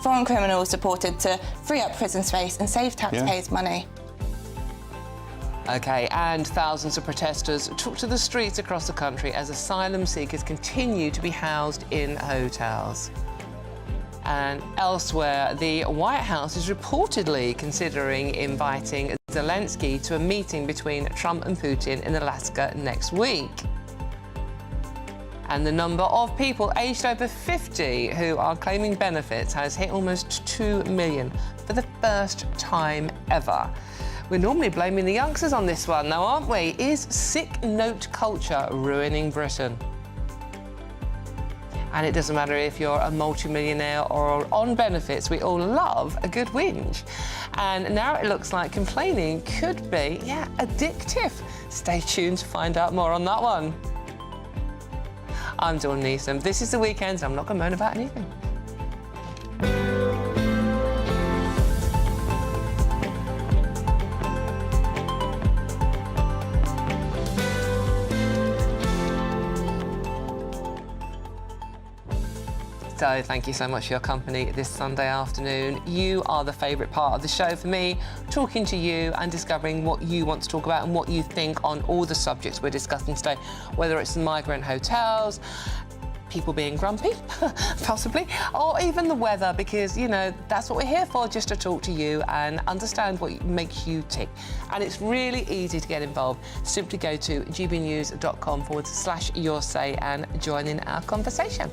foreign criminals deported to free up prison space and save taxpayers' money. OK, and thousands of protesters took to the streets across the country as asylum seekers continue to be housed in hotels. And elsewhere, the White House is reportedly considering inviting Zelensky to a meeting between Trump and Putin in Alaska next week. And the number of people aged over 50 who are claiming benefits has hit almost 2 million for the first time ever. We're normally blaming the youngsters on this one, though, aren't we? Is sick note culture ruining Britain? And it doesn't matter if you're a multimillionaire or on benefits, we all love a good whinge. And now it looks like complaining could be, addictive. Stay tuned to find out more on that one. I'm Dawn Neeson. This is The Weekend, and I'm not going to moan about anything. So thank you so much for your company this Sunday afternoon. You are the favourite part of the show for me, talking to you and discovering what you want to talk about and what you think on all the subjects we're discussing today, whether it's migrant hotels, people being grumpy, possibly, or even the weather, because, you know, that's what we're here for, just to talk to you and understand what makes you tick. And it's really easy to get involved. Simply go to gbnews.com/yoursay and join in our conversation.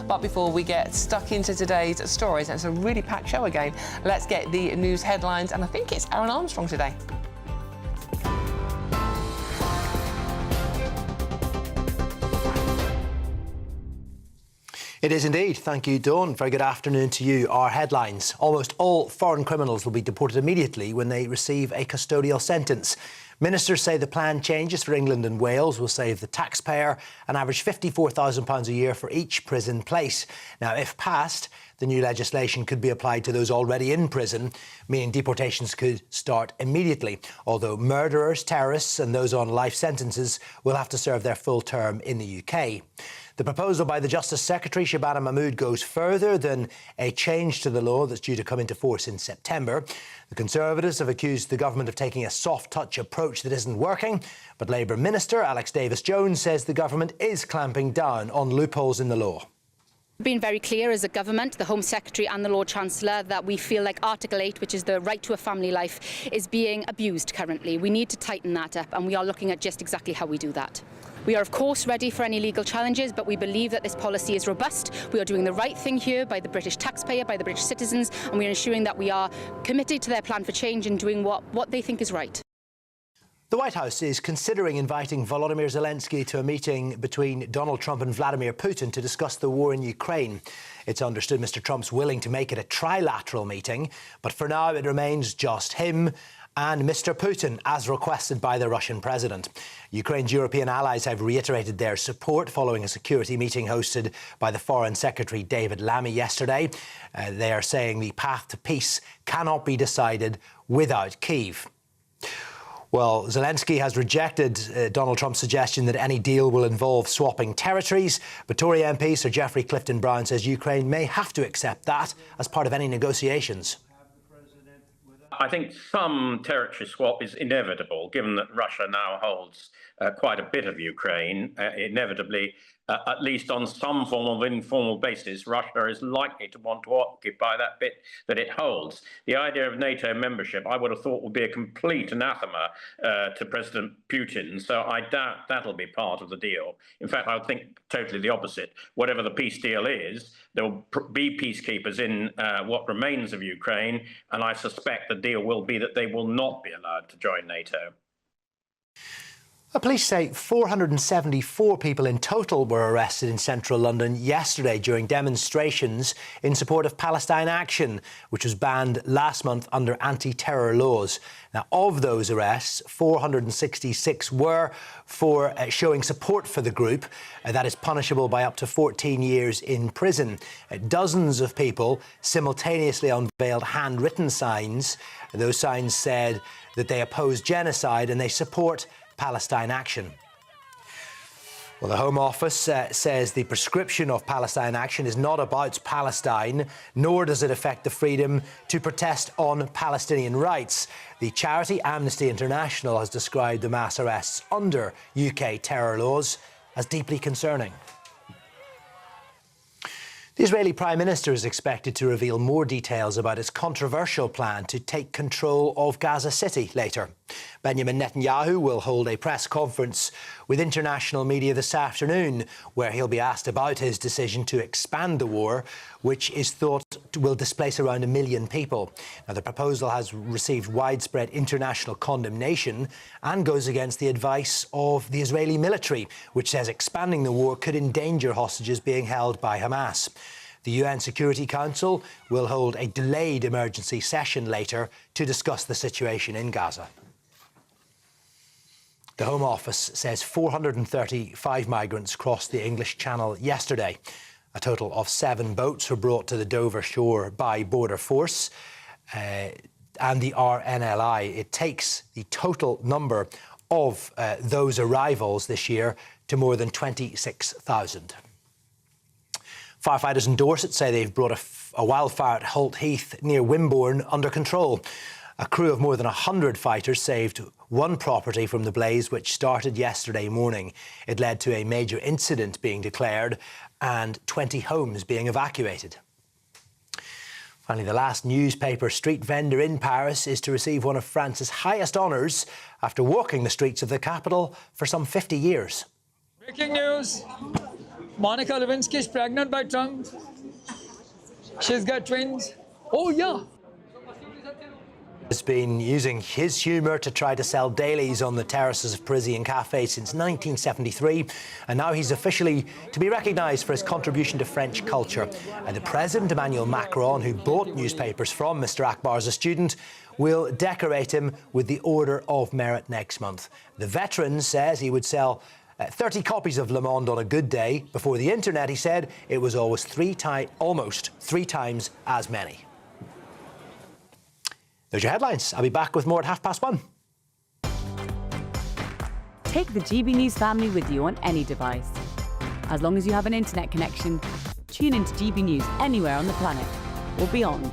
But before we get stuck into today's stories, and it's a really packed show again, let's get the news headlines, and I think it's Aaron Armstrong today. It is indeed. Thank you, Dawn. Very good afternoon to you. Our headlines. Almost all foreign criminals will be deported immediately when they receive a custodial sentence. Ministers say the planned changes for England and Wales will save the taxpayer an average £54,000 a year for each prison place. Now, if passed, the new legislation could be applied to those already in prison, meaning deportations could start immediately, although murderers, terrorists and those on life sentences will have to serve their full term in the UK. The proposal by the Justice Secretary, Shabana Mahmood, goes further than a change to the law that's due to come into force in September. The Conservatives have accused the government of taking a soft-touch approach that isn't working, but Labour Minister Alex Davis-Jones says the government is clamping down on loopholes in the law. We've been very clear as a government, the Home Secretary and the Lord Chancellor, that we feel like Article 8, which is the right to a family life, is being abused currently. We need to tighten that up, and we are looking at just exactly how we do that. We are, of course, ready for any legal challenges, but we believe that this policy is robust. We are doing the right thing here by the British taxpayer, by the British citizens, and we are ensuring that we are committed to their plan for change and doing what they think is right. The White House is considering inviting Volodymyr Zelensky to a meeting between Donald Trump and Vladimir Putin to discuss the war in Ukraine. It's understood Mr. Trump's willing to make it a trilateral meeting, but for now it remains just him and Mr. Putin, as requested by the Russian president. Ukraine's European allies have reiterated their support following a security meeting hosted by the Foreign Secretary David Lammy yesterday. They are saying the path to peace cannot be decided without Kyiv. Well, Zelensky has rejected Donald Trump's suggestion that any deal will involve swapping territories. But Tory MP Sir Geoffrey Clifton-Brown says Ukraine may have to accept that as part of any negotiations. I think some territory swap is inevitable, given that Russia now holds quite a bit of Ukraine. Inevitably, at least on some form of informal basis, Russia is likely to want to occupy that bit that it holds. The idea of NATO membership, I would have thought, would be a complete anathema to President Putin, so I doubt that'll be part of the deal. In fact, I would think totally the opposite. Whatever the peace deal is, there will be peacekeepers in what remains of Ukraine, and I suspect the deal will be that they will not be allowed to join NATO. Police say 474 people in total were arrested in central London yesterday during demonstrations in support of Palestine Action, which was banned last month under anti-terror laws. Now, of those arrests, 466 were for showing support for the group. That is punishable by up to 14 years in prison. Dozens of people simultaneously unveiled handwritten signs. Those signs said that they oppose genocide and they support Palestine Action. Well, the Home Office says the prescription of Palestine Action is not about Palestine, nor does it affect the freedom to protest on Palestinian rights. The charity Amnesty International has described the mass arrests under UK terror laws as deeply concerning. The Israeli Prime Minister is expected to reveal more details about his controversial plan to take control of Gaza City later. Benjamin Netanyahu will hold a press conference with international media this afternoon, where he'll be asked about his decision to expand the war, which is thought will displace around 1 million people. Now, the proposal has received widespread international condemnation and goes against the advice of the Israeli military, which says expanding the war could endanger hostages being held by Hamas. The UN Security Council will hold a delayed emergency session later to discuss the situation in Gaza. The Home Office says 435 migrants crossed the English Channel yesterday. A total of 7 boats were brought to the Dover shore by Border Force and the RNLI. It takes the total number of those arrivals this year to more than 26,000. Firefighters in Dorset say they've brought a wildfire at Holt Heath near Wimborne under control. A crew of more than 100 fighters saved one property from the blaze, which started yesterday morning. It led to a major incident being declared and 20 homes being evacuated. Finally, the last newspaper street vendor in Paris is to receive one of France's highest honours after walking the streets of the capital for some 50 years. Breaking news. Monica Lewinsky is pregnant by Trump. She's got twins. Oh, yeah. Has been using his humour to try to sell dailies on the terraces of Parisian cafes since 1973, and now he's officially to be recognised for his contribution to French culture. And the President, Emmanuel Macron, who bought newspapers from Mr Akbar as a student, will decorate him with the Order of Merit next month. The veteran says he would sell 30 copies of Le Monde on a good day. Before the internet, he said it was almost three times as many. There's your headlines. I'll be back with more at 1:30. Take the GB News family with you on any device. As long as you have an internet connection, tune into GB News anywhere on the planet or beyond.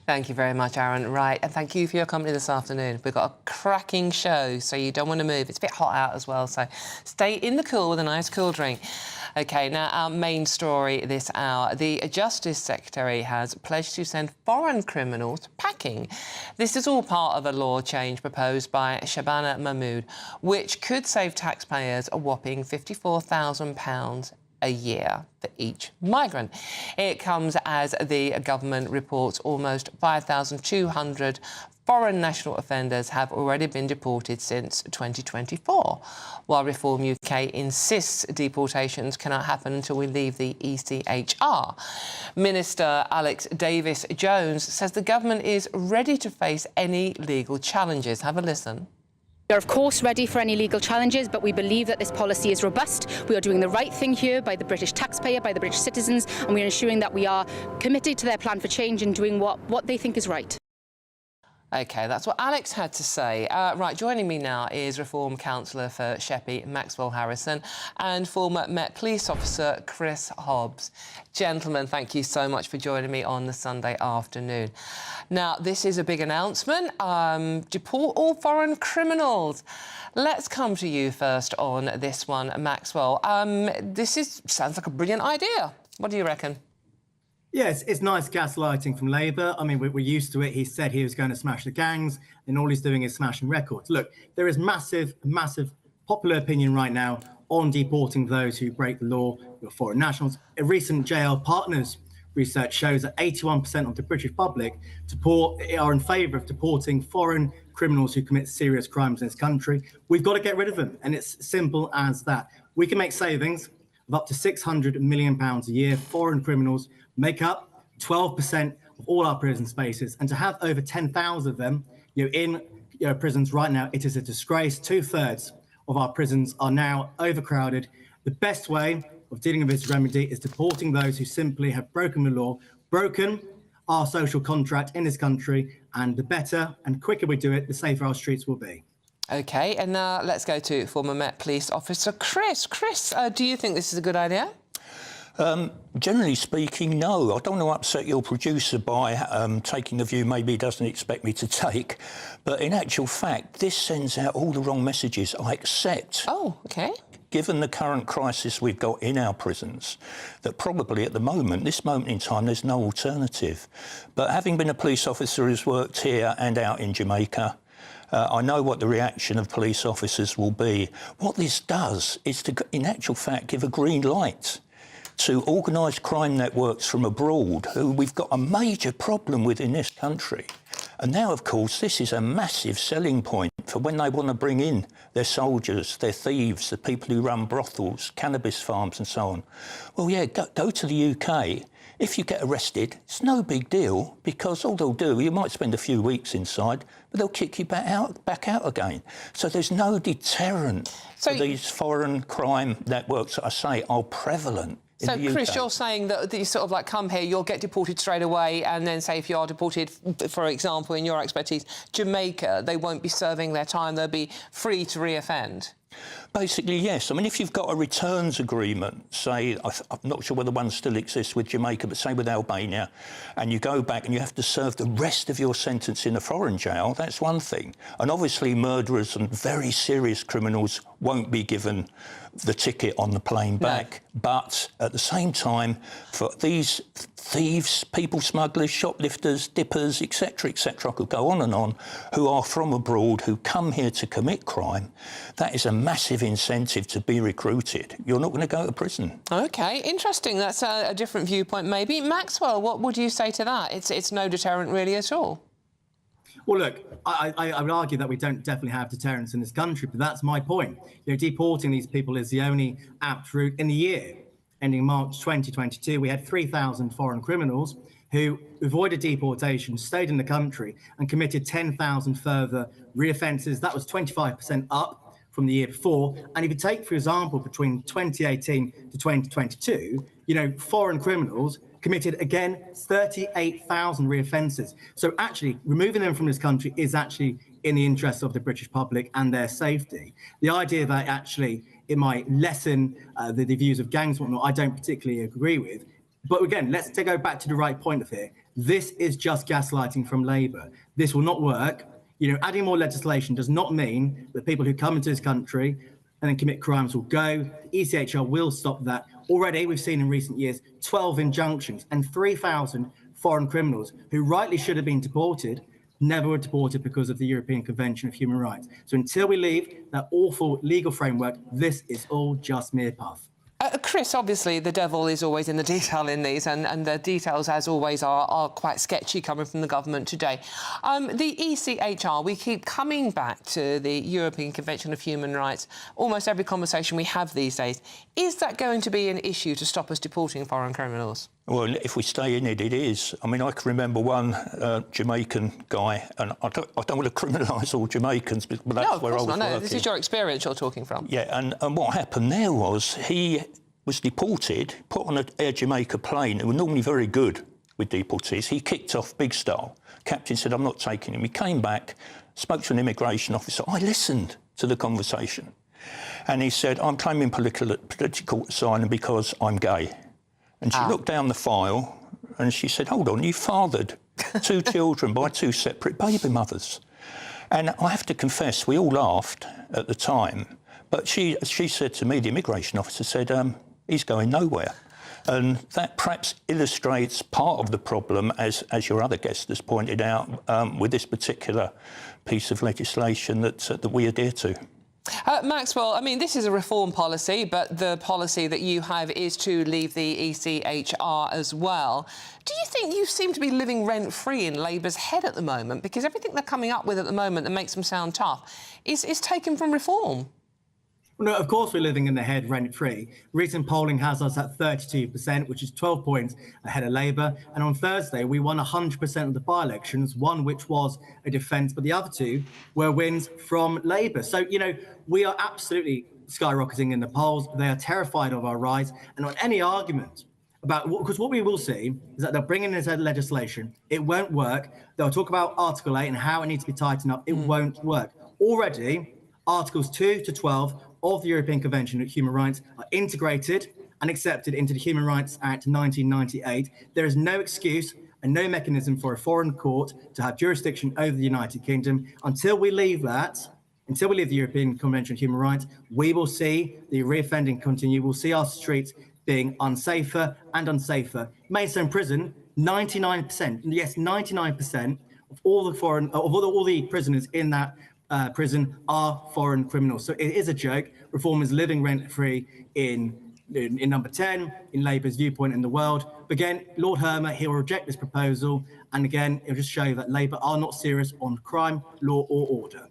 Thank you very much, Aaron. Right, and thank you for your company this afternoon. We've got a cracking show, so you don't want to move. It's a bit hot out as well, so stay in the cool with a nice cool drink. OK, now our main story this hour. The Justice Secretary has pledged to send foreign criminals packing. This is all part of a law change proposed by Shabana Mahmood, which could save taxpayers a whopping £54,000 a year for each migrant. It comes as the government reports almost 5,200 foreign national offenders have already been deported since 2024, while Reform UK insists deportations cannot happen until we leave the ECHR. Minister Alex Davis-Jones says the government is ready to face any legal challenges. Have a listen. We are, of course, ready for any legal challenges, but we believe that this policy is robust. We are doing the right thing here by the British taxpayer, by the British citizens, and we are ensuring that we are committed to their plan for change and doing what they think is right. OK, that's what Alex had to say. Right, joining me now is Reform Councillor for Sheppey, Maxwell Harrison, and former Met Police Officer Chris Hobbs. Gentlemen, thank you so much for joining me on the Sunday afternoon. Now, this is a big announcement. Deport all foreign criminals. Let's come to you first on this one, Maxwell. Sounds like a brilliant idea. What do you reckon? Yes, it's nice gaslighting from Labour. I mean, we're used to it. He said he was going to smash the gangs, and all he's doing is smashing records. Look, there is massive popular opinion right now on deporting those who break the law, who are foreign nationals. A recent JL Partners research shows that 81% of the British public are in favour of deporting foreign criminals who commit serious crimes in this country. We've got to get rid of them, and it's simple as that. We can make savings of up to £600 million a year. Foreign criminals make up 12% of all our prison spaces, and to have over 10,000 of them in prisons right now, it is a disgrace. 2/3 of our prisons are now overcrowded. The best way of dealing with this remedy is deporting those who simply have broken the law, broken our social contract in this country, and the better and quicker we do it, the safer our streets will be. OK, and now let's go to former Met Police Officer Chris. Chris, do you think this is a good idea? Generally speaking, no. I don't want to upset your producer by taking the view maybe he doesn't expect me to take. But in actual fact, this sends out all the wrong messages. I accept. Oh, OK. Given the current crisis we've got in our prisons, that probably at the moment, this moment in time, there's no alternative. But having been a police officer who's worked here and out in Jamaica, I know what the reaction of police officers will be. What this does is to, in actual fact, give a green light to organised crime networks from abroad, who we've got a major problem with in this country. And now, of course, this is a massive selling point for when they want to bring in their soldiers, their thieves, the people who run brothels, cannabis farms and so on. Well, yeah, go to the UK. If you get arrested, it's no big deal, because all they'll do, you might spend a few weeks inside, but they'll kick you back out again. So there's no deterrent for these foreign crime networks that I say are prevalent. So, Chris, you're saying that you sort of like come here, you'll get deported straight away, and then say if you are deported, for example, in your expertise, Jamaica, they won't be serving their time, they'll be free to reoffend? Basically, yes. I mean, if you've got a returns agreement, say, I'm not sure whether one still exists with Jamaica, but say with Albania, and you go back and you have to serve the rest of your sentence in a foreign jail, that's one thing. And obviously murderers and very serious criminals won't be given the ticket on the plane back. No. But at the same time, for these thieves, people smugglers, shoplifters, dippers, etc., I could go on, who are from abroad, who come here to commit crime, that is a massive incentive to be recruited. You're not going to go to prison. OK, interesting. That's a different viewpoint, maybe. Maxwell, what would you say to that? It's no deterrent really at all. Well, look, I would argue that we don't definitely have deterrence in this country, but that's my point. You know, deporting these people is the only apt route. In the year ending March 2022, we had 3,000 foreign criminals who avoided deportation, stayed in the country and committed 10,000 further reoffences. That was 25% up from the year before. And if you take, for example, between 2018 to 2022, you know, foreign criminals committed, again, 38,000 reoffences. So actually, removing them from this country is actually in the interest of the British public and their safety. The idea that actually it might lessen the views of gangs and whatnot, I don't particularly agree with. But again, let's go back to the right point of here. This is just gaslighting from Labour. This will not work. You know, adding more legislation does not mean that people who come into this country and then commit crimes will go. The ECHR will stop that. Already, we've seen in recent years 12 injunctions and 3,000 foreign criminals who rightly should have been deported, never were deported because of the European Convention of Human Rights. So until we leave that awful legal framework, this is all just mere puff. Chris, obviously the devil is always in the detail in these, and the details, as always, are quite sketchy coming from the government today. The ECHR, we keep coming back to the European Convention of Human Rights. Almost every conversation we have these days. Is that going to be an issue to stop us deporting foreign criminals? Well, if we stay in it, it is. I mean, I can remember one Jamaican guy, and I don't want to criminalise all Jamaicans, but that's where I was working. No, this is your experience you're talking from. Yeah, and what happened there was he was deported, put on an Air Jamaica plane, who were normally very good with deportees. He kicked off big style. Captain said, I'm not taking him. He came back, spoke to an immigration officer. I listened to the conversation. And he said, I'm claiming political asylum because I'm gay. And she looked down the file and she said, hold on, you fathered 2 children by 2 separate baby mothers. And I have to confess, we all laughed at the time, but she said to me, the immigration officer said, he's going nowhere. And that perhaps illustrates part of the problem, as your other guest has pointed out, with this particular piece of legislation that we adhere to. Maxwell, I mean, this is a reform policy, but the policy that you have is to leave the ECHR as well. Do you think you seem to be living rent-free in Labour's head at the moment? Because everything they're coming up with at the moment that makes them sound tough is taken from reform. Well, no, of course we're living in the head rent-free. Recent polling has us at 32%, which is 12 points ahead of Labour. And on Thursday, we won 100% of the by-elections, one which was a defence, but the other 2 were wins from Labour. So, you know, we are absolutely skyrocketing in the polls. They are terrified of our rise. And on any argument about, because what we will see is that they'll bring in this legislation. It won't work. They'll talk about Article 8 and how it needs to be tightened up. It won't work. Already, Articles 2 to 12 of the European Convention on Human Rights are integrated and accepted into the Human Rights Act 1998. There is no excuse and no mechanism for a foreign court to have jurisdiction over the United Kingdom. Until we leave that, until we leave the European Convention on Human Rights, we will see the reoffending continue. We'll see our streets being unsafer and unsafer. Maidstone Prison, 99%, yes, 99% of all the prisoners in that prison are foreign criminals. So it is a joke. Reform is living rent-free in number 10, in Labour's viewpoint in the world. But again, Lord Hermer, he will reject this proposal. And again, it'll just show that Labour are not serious on crime, law or order.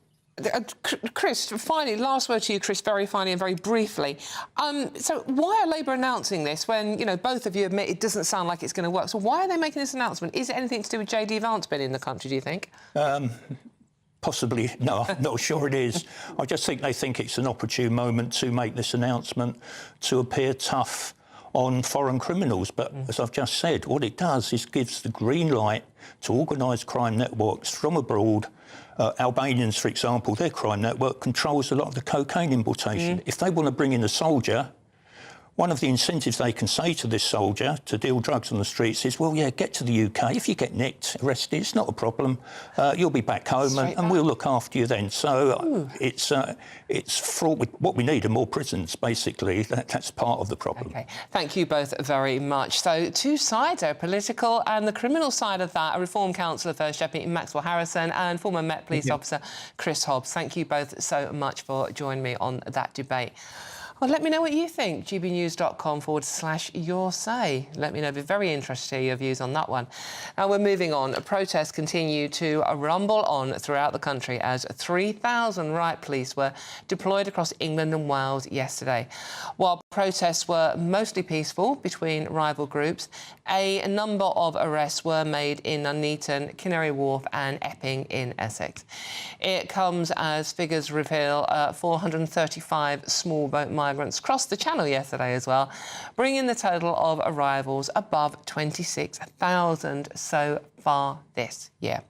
Chris, finally, last word to you, Chris, very finally and very briefly. So why are Labour announcing this when, you know, both of you admit it doesn't sound like it's going to work? So why are they making this announcement? Is it anything to do with J.D. Vance being in the country, do you think? Possibly. No, I'm not sure it is. I just think they think it's an opportune moment to make this announcement to appear tough on foreign criminals. But as I've just said, what it does is gives the green light to organised crime networks from abroad. Albanians, for example, their crime network controls a lot of the cocaine importation. If they want to bring in a soldier, one of the incentives they can say to this soldier to deal drugs on the streets is, well, yeah, get to the UK. If you get nicked, arrested, it's not a problem. You'll be back home and we'll look after you then. So it's fraught with what we need are more prisons, basically. That's part of the problem. OK. Thank you both very much. So two sides there, political and the criminal side of that, a Reform Councillor First Deputy Maxwell Harrison and former Met Police officer Chris Hobbs. Thank you both so much for joining me on that debate. Well, let me know what you think. gbnews.com/your say. Let me know. It'd be very interested to hear your views on that one. Now, we're moving on. Protests continue to rumble on throughout the country as 3,000 riot police were deployed across England and Wales yesterday. While protests were mostly peaceful between rival groups, a number of arrests were made in Nuneaton, Canary Wharf and Epping in Essex. It comes as figures reveal 435 small boat migrants crossed the Channel yesterday as well, bringing the total of arrivals above 26,000 so far this year.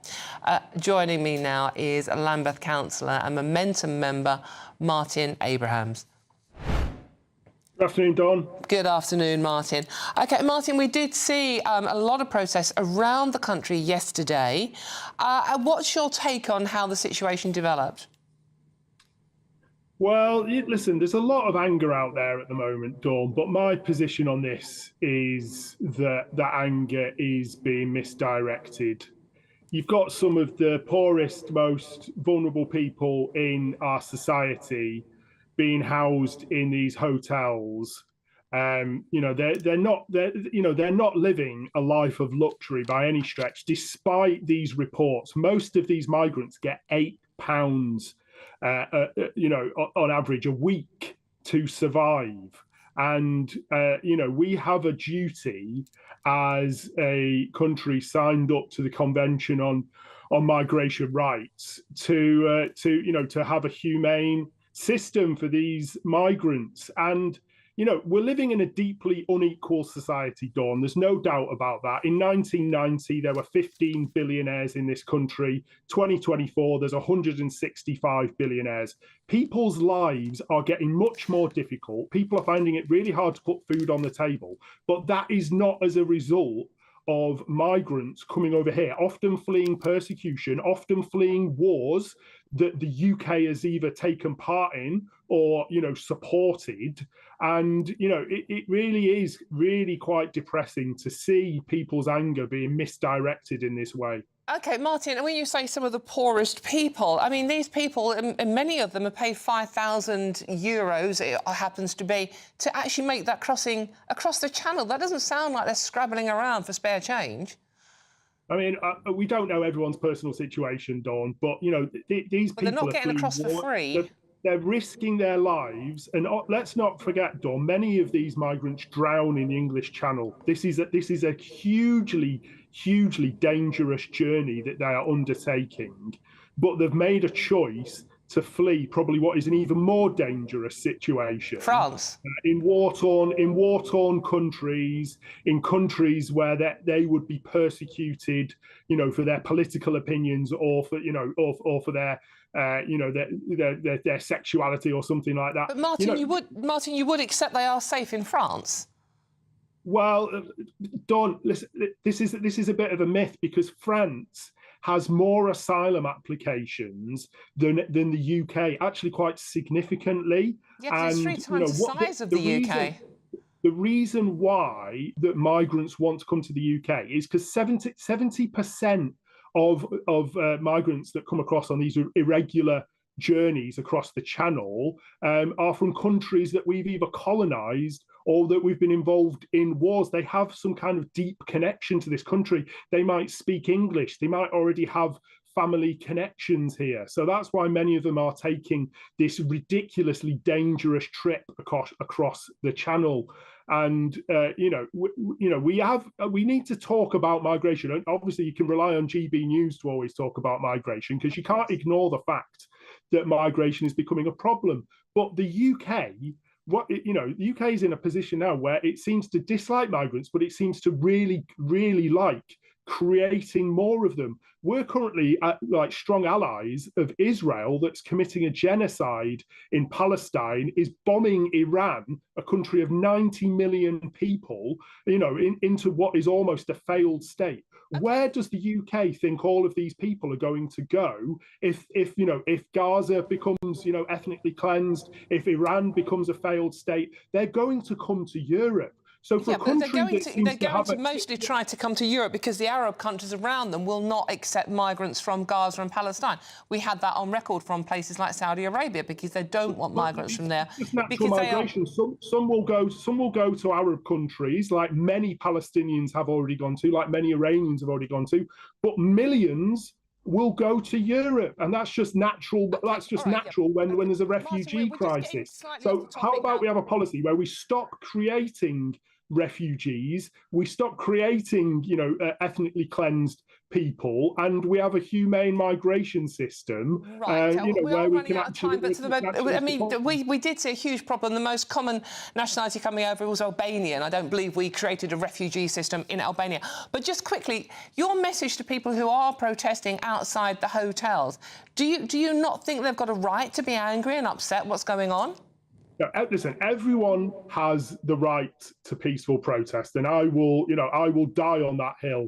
Joining me now is Lambeth councillor and Momentum member Martin Abrahams. Good afternoon, Dawn. Good afternoon, Martin. OK, Martin, we did see a lot of protests around the country yesterday. What's your take on how the situation developed? Well, listen, there's a lot of anger out there at the moment, Dawn, but my position on this is that that anger is being misdirected. You've got some of the poorest, most vulnerable people in our society being housed in these hotels. You know, they're not living a life of luxury by any stretch, despite these reports. Most of these migrants get £8, you know, on average a week to survive. And, you know, we have a duty as a country signed up to the Convention on Migration Rights to have a humane system for these migrants. And, you know, we're living in a deeply unequal society, Dawn. There's no doubt about that. In 1990, there were 15 billionaires in this country. 2024, there's 165 billionaires. People's lives are getting much more difficult. People are finding it really hard to put food on the table. But that is not as a result of migrants coming over here, often fleeing persecution, often fleeing wars that the UK has either taken part in or, you know, supported. And, you know, it really is quite depressing to see people's anger being misdirected in this way. OK, Martin, and when you say some of the poorest people, I mean, these people, and many of them are paid €5,000, it happens to be, to actually make that crossing across the Channel. That doesn't sound like they're scrabbling around for spare change. I mean, we don't know everyone's personal situation, Dawn, but, you know, these people... But they're not getting across for free. They're risking their lives. And let's not forget, Dawn, many of these migrants drown in the English Channel. This is a hugely dangerous journey that they are undertaking. But they've made a choice to flee probably what is an even more dangerous situation. France. In war-torn countries, in countries where they would be persecuted, for their political opinions or for, or for their, their sexuality or something like that. But Martin, you would accept they are safe in France? Well, Dawn, listen, this is a bit of a myth, because France has more asylum applications than the UK, actually quite significantly. Yeah, it's 3 times the size of the UK. The reason why that migrants want to come to the UK is because 70% of migrants that come across on these irregular journeys across the Channel are from countries that we've either colonised or that we've been involved in wars. They have some kind of deep connection to this country. They might speak English. They might already have family connections here. So that's why many of them are taking this ridiculously dangerous trip across the Channel. And we need to talk about migration. And obviously, you can rely on GB News to always talk about migration, because you can't ignore the fact that migration is becoming a problem. But the UK, the UK is in a position now where it seems to dislike migrants, but it seems to really, really like creating more of them. We're currently strong allies of Israel, that's committing a genocide in Palestine, is bombing Iran, a country of 90 million people, into what is almost a failed state. Where does the UK think all of these people are going to go if Gaza becomes, ethnically cleansed, if Iran becomes a failed state? They're going to come to Europe. So for a country they're going to mostly try to come to Europe because the Arab countries around them will not accept migrants from Gaza and Palestine. We had that on record from places like Saudi Arabia, because they don't want migrants from there. It's natural migration. Some will go to Arab countries, like many Palestinians have already gone to, like many Iranians have already gone to, but millions will go to Europe, and that's just natural. But that's just natural when there's a refugee crisis. So how about we have a policy where we stop creating refugees, we stop creating, ethnically cleansed people, and we have a humane migration system, where we can actually. We did see a huge problem. The most common nationality coming over was Albanian. I don't believe we created a refugee system in Albania. But just quickly, your message to people who are protesting outside the hotels, do you not think they've got a right to be angry and upset what's going on? No, listen, everyone has the right to peaceful protest, and I will die on that hill.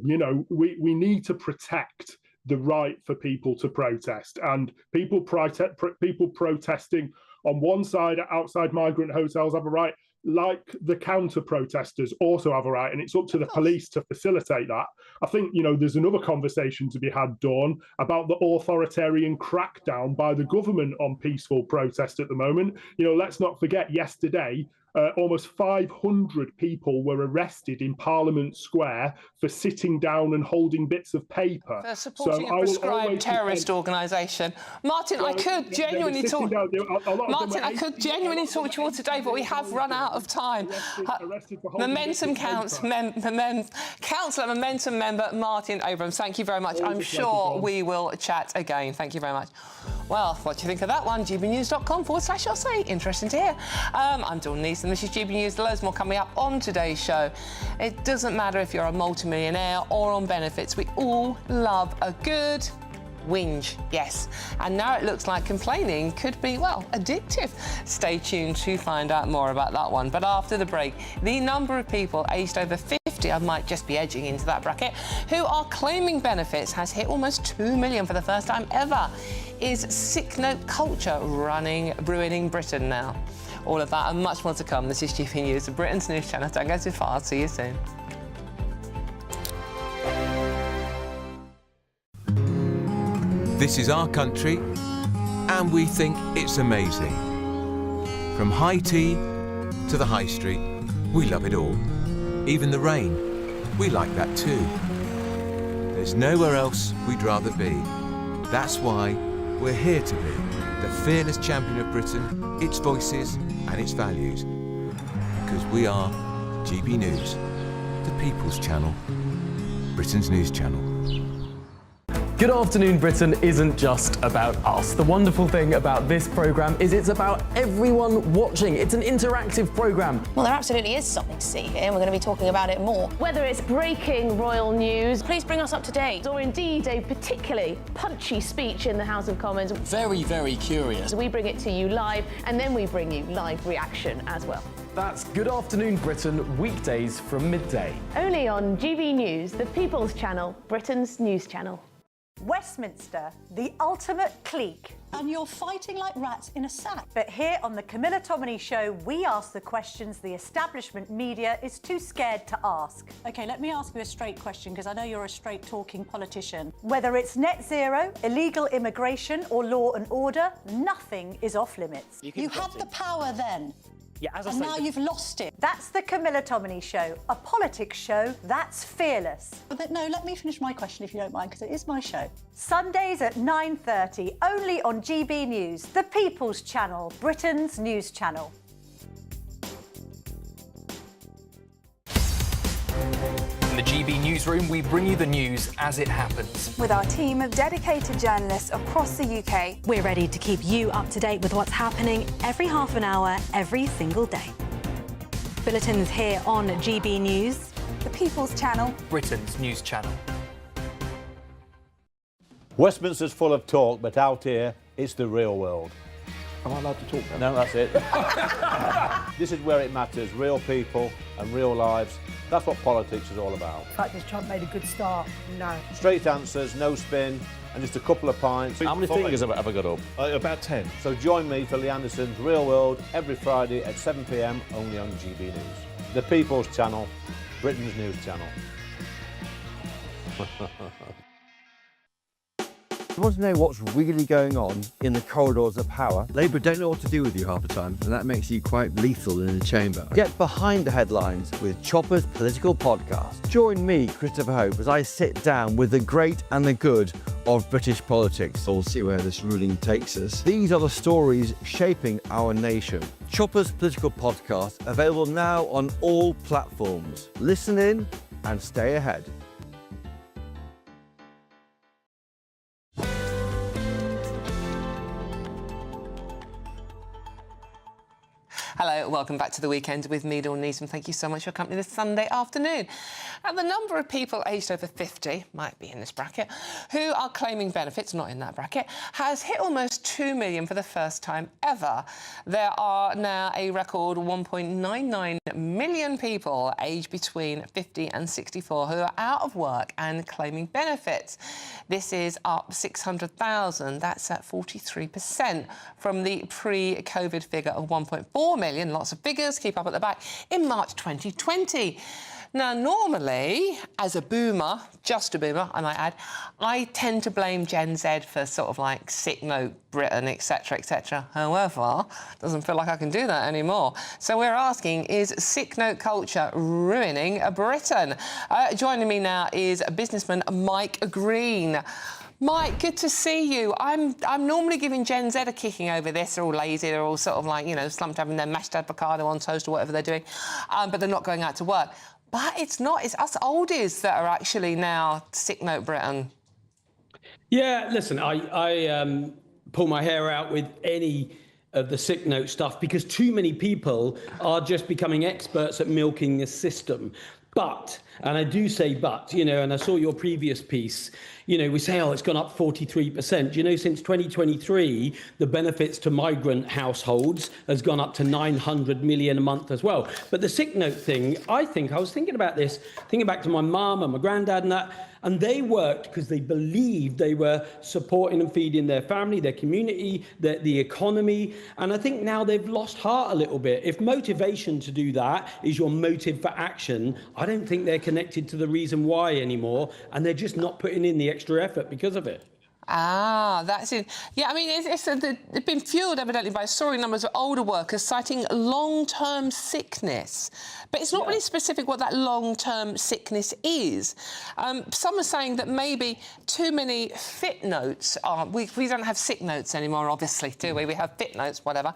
We need to protect the right for people to protest, and people protesting on one side outside migrant hotels have a right, like the counter-protesters also have a right, and it's up to the police to facilitate that. I think, there's another conversation to be had, Dawn, about the authoritarian crackdown by the government on peaceful protest at the moment. Let's not forget yesterday, almost 500 people were arrested in Parliament Square for sitting down and holding bits of paper. For supporting a prescribed terrorist organisation. Martin, I could genuinely talk. Martin, I could genuinely talk to you all today, but we have run out of time. Momentum counts. Councillor Momentum member Martin Abrams, thank you very much. I'm sure we will chat again. Thank you very much. Well, what do you think of that one? gbnews.com/say. Interesting to hear. I'm Dawn Neeson, and this is GB News. Loads more coming up on today's show. It doesn't matter if you're a multimillionaire or on benefits. We all love a good whinge, yes. And now it looks like complaining could be, well, addictive. Stay tuned to find out more about that one. But after the break, the number of people aged over 50, I might just be edging into that bracket, who are claiming benefits has hit almost 2 million for the first time ever. Is sick note culture ruining Britain now? All of that and much more to come. This is GB News, Britain's news channel. Don't go too far. See you soon. This is our country, and we think it's amazing. From high tea to the high street, we love it all. Even the rain, we like that too. There's nowhere else we'd rather be. That's why we're here to be the fearless champion of Britain, its voices and its values. Because we are GB News, the People's Channel, Britain's news channel. Good Afternoon Britain isn't just about us. The wonderful thing about this programme is it's about everyone watching. It's an interactive programme. Well, there absolutely is something to see here, and we're going to be talking about it more. Whether it's breaking royal news, please bring us up to date, or indeed a particularly punchy speech in the House of Commons. Very, very curious. We bring it to you live, and then we bring you live reaction as well. That's Good Afternoon Britain, weekdays from midday. Only on GB News, the People's Channel, Britain's news channel. Westminster, the ultimate clique. And you're fighting like rats in a sack. But here on the Camilla Tominey Show, we ask the questions the establishment media is too scared to ask. OK, let me ask you a straight question, because I know you're a straight-talking politician. Whether it's net zero, illegal immigration or law and order, nothing is off limits. You had the power then. Yeah, as I and say, now you've lost it. That's the Camilla Tominey Show, a politics show that's fearless. No, let me finish my question if you don't mind, because it is my show. Sundays at 9:30, only on GB News, the People's Channel, Britain's news channel. In the GB Newsroom, we bring you the news as it happens. With our team of dedicated journalists across the UK, we're ready to keep you up to date with what's happening every half an hour, every single day. Bulletins here on GB News, the People's Channel, Britain's news channel. Westminster's full of talk, but out here, it's the real world. Am I allowed to talk now? No, that's it. This is where it matters, real people and real lives. That's what politics is all about. The fact that Trump made a good start, no. Straight answers, no spin, and just a couple of pints. How many fingers have I got up? About 10. So join me for Lee Anderson's Real World every Friday at 7 p.m, only on GB News. The People's Channel, Britain's news channel. You want to know what's really going on in the corridors of power? Labour don't know what to do with you half the time, and that makes you quite lethal in the chamber. Get behind the headlines with Chopper's Political Podcast. Join me, Christopher Hope, as I sit down with the great and the good of British politics. We'll see where this ruling takes us. These are the stories shaping our nation. Chopper's Political Podcast, available now on all platforms. Listen in and stay ahead. Hello, welcome back to The Weekend with me, Dawn Neeson. Thank you so much for your company this Sunday afternoon. And the number of people aged over 50, might be in this bracket, who are claiming benefits, not in that bracket, has hit almost 2 million for the first time ever. There are now a record 1.99 million people aged between 50 and 64 who are out of work and claiming benefits. This is up 600,000. That's at 43% from the pre-COVID figure of 1.4 million. Lots of figures, keep up at the back, in March 2020. Now, normally, as a boomer, just a boomer, I might add, I tend to blame Gen Z for sort of like sick note Britain, etc., etc. However, it doesn't feel like I can do that anymore. So we're asking, is sick note culture ruining Britain? Joining me now is businessman Mike Green. Mike, good to see you. I'm normally giving Gen Z a kicking over this. They're all lazy. They're all sort of like, you know, slumped having their mashed avocado on toast or whatever they're doing. But they're not going out to work. But it's not. It's us oldies that are actually now sick note Britain. Yeah, listen, I pull my hair out with any of the sick note stuff because too many people are just becoming experts at milking the system. But, and I do say but, you know, and I saw your previous piece, you know, we say, oh, it's gone up 43%. You know, since 2023, the benefits to migrant households has gone up to 900 million a month as well. But the sick note thing, I was thinking about this, thinking back to my mum and my granddad and that, and they worked because they believed they were supporting and feeding their family, their community, the economy. And I think now they've lost heart a little bit. If motivation to do that is your motive for action, I don't think they're connected to the reason why anymore. And they're just not putting in the extra effort because of it. Ah, that's it. Yeah, I mean, it's been fuelled evidently by soaring numbers of older workers citing long-term sickness. But it's not really specific what that long-term sickness is. Some are saying that maybe too many fit notes are... We don't have sick notes anymore, obviously, do we? We have fit notes, whatever.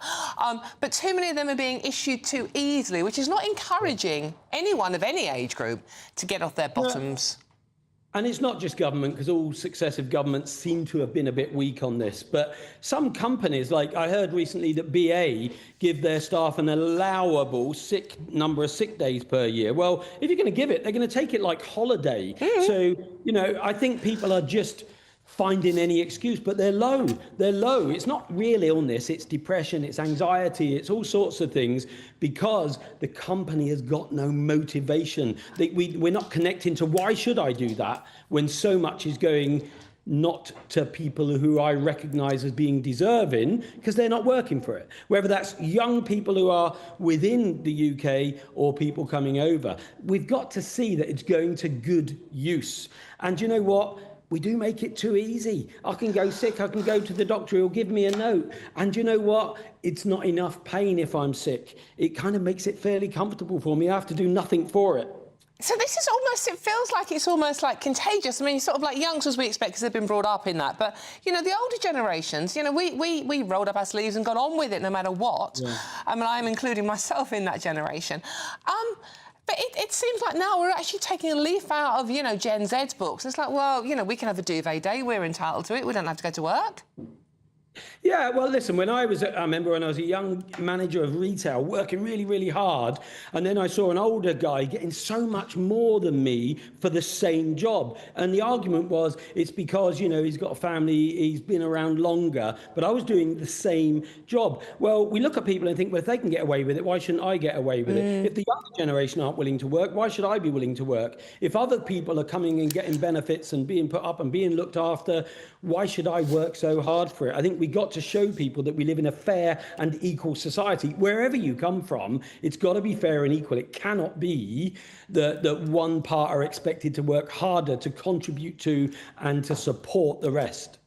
But too many of them are being issued too easily, which is not encouraging anyone of any age group to get off their bottoms. And it's not just government, because all successive governments seem to have been a bit weak on this. But some companies, like I heard recently that BA give their staff an allowable number of sick days per year. Well, if you're going to give it, they're going to take it like holiday. So, you know, I think people are just finding any excuse, but they're low. They're low. It's not real illness. It's depression. It's anxiety. It's all sorts of things, because the company has got no motivation. We're not connecting to why should I do that when so much is going not to people who I recognise as being deserving, because they're not working for it. Whether that's young people who are within the UK or people coming over, we've got to see that it's going to good use. And you know what? We do make it too easy. I can go sick, I can go to the doctor, he'll give me a note. And you know what? It's not enough pain if I'm sick. It kind of makes it fairly comfortable for me. I have to do nothing for it. So this is almost, it feels like it's almost like contagious. I mean, sort of like youngsters we expect because they've been brought up in that. But, you know, the older generations, you know, we rolled up our sleeves and got on with it no matter what. Yeah. I mean, I'm including myself in that generation. But it seems like now we're actually taking a leaf out of, you know, Gen Z's books. It's like, well, you know, we can have a duvet day. We're entitled to it. We don't have to go to work. Yeah, well, listen, I remember when I was a young manager of retail, working really, really hard, and then I saw an older guy getting so much more than me for the same job. And the argument was, it's because, you know, he's got a family, he's been around longer, but I was doing the same job. Well, we look at people and think, well, if they can get away with it, why shouldn't I get away with it? If the younger generation aren't willing to work, why should I be willing to work? If other people are coming and getting benefits and being put up and being looked after, why should I work so hard for it? I think we got to show people that we live in a fair and equal society. Wherever you come from, it's got to be fair and equal. It cannot be that one part are expected to work harder to contribute to and to support the rest.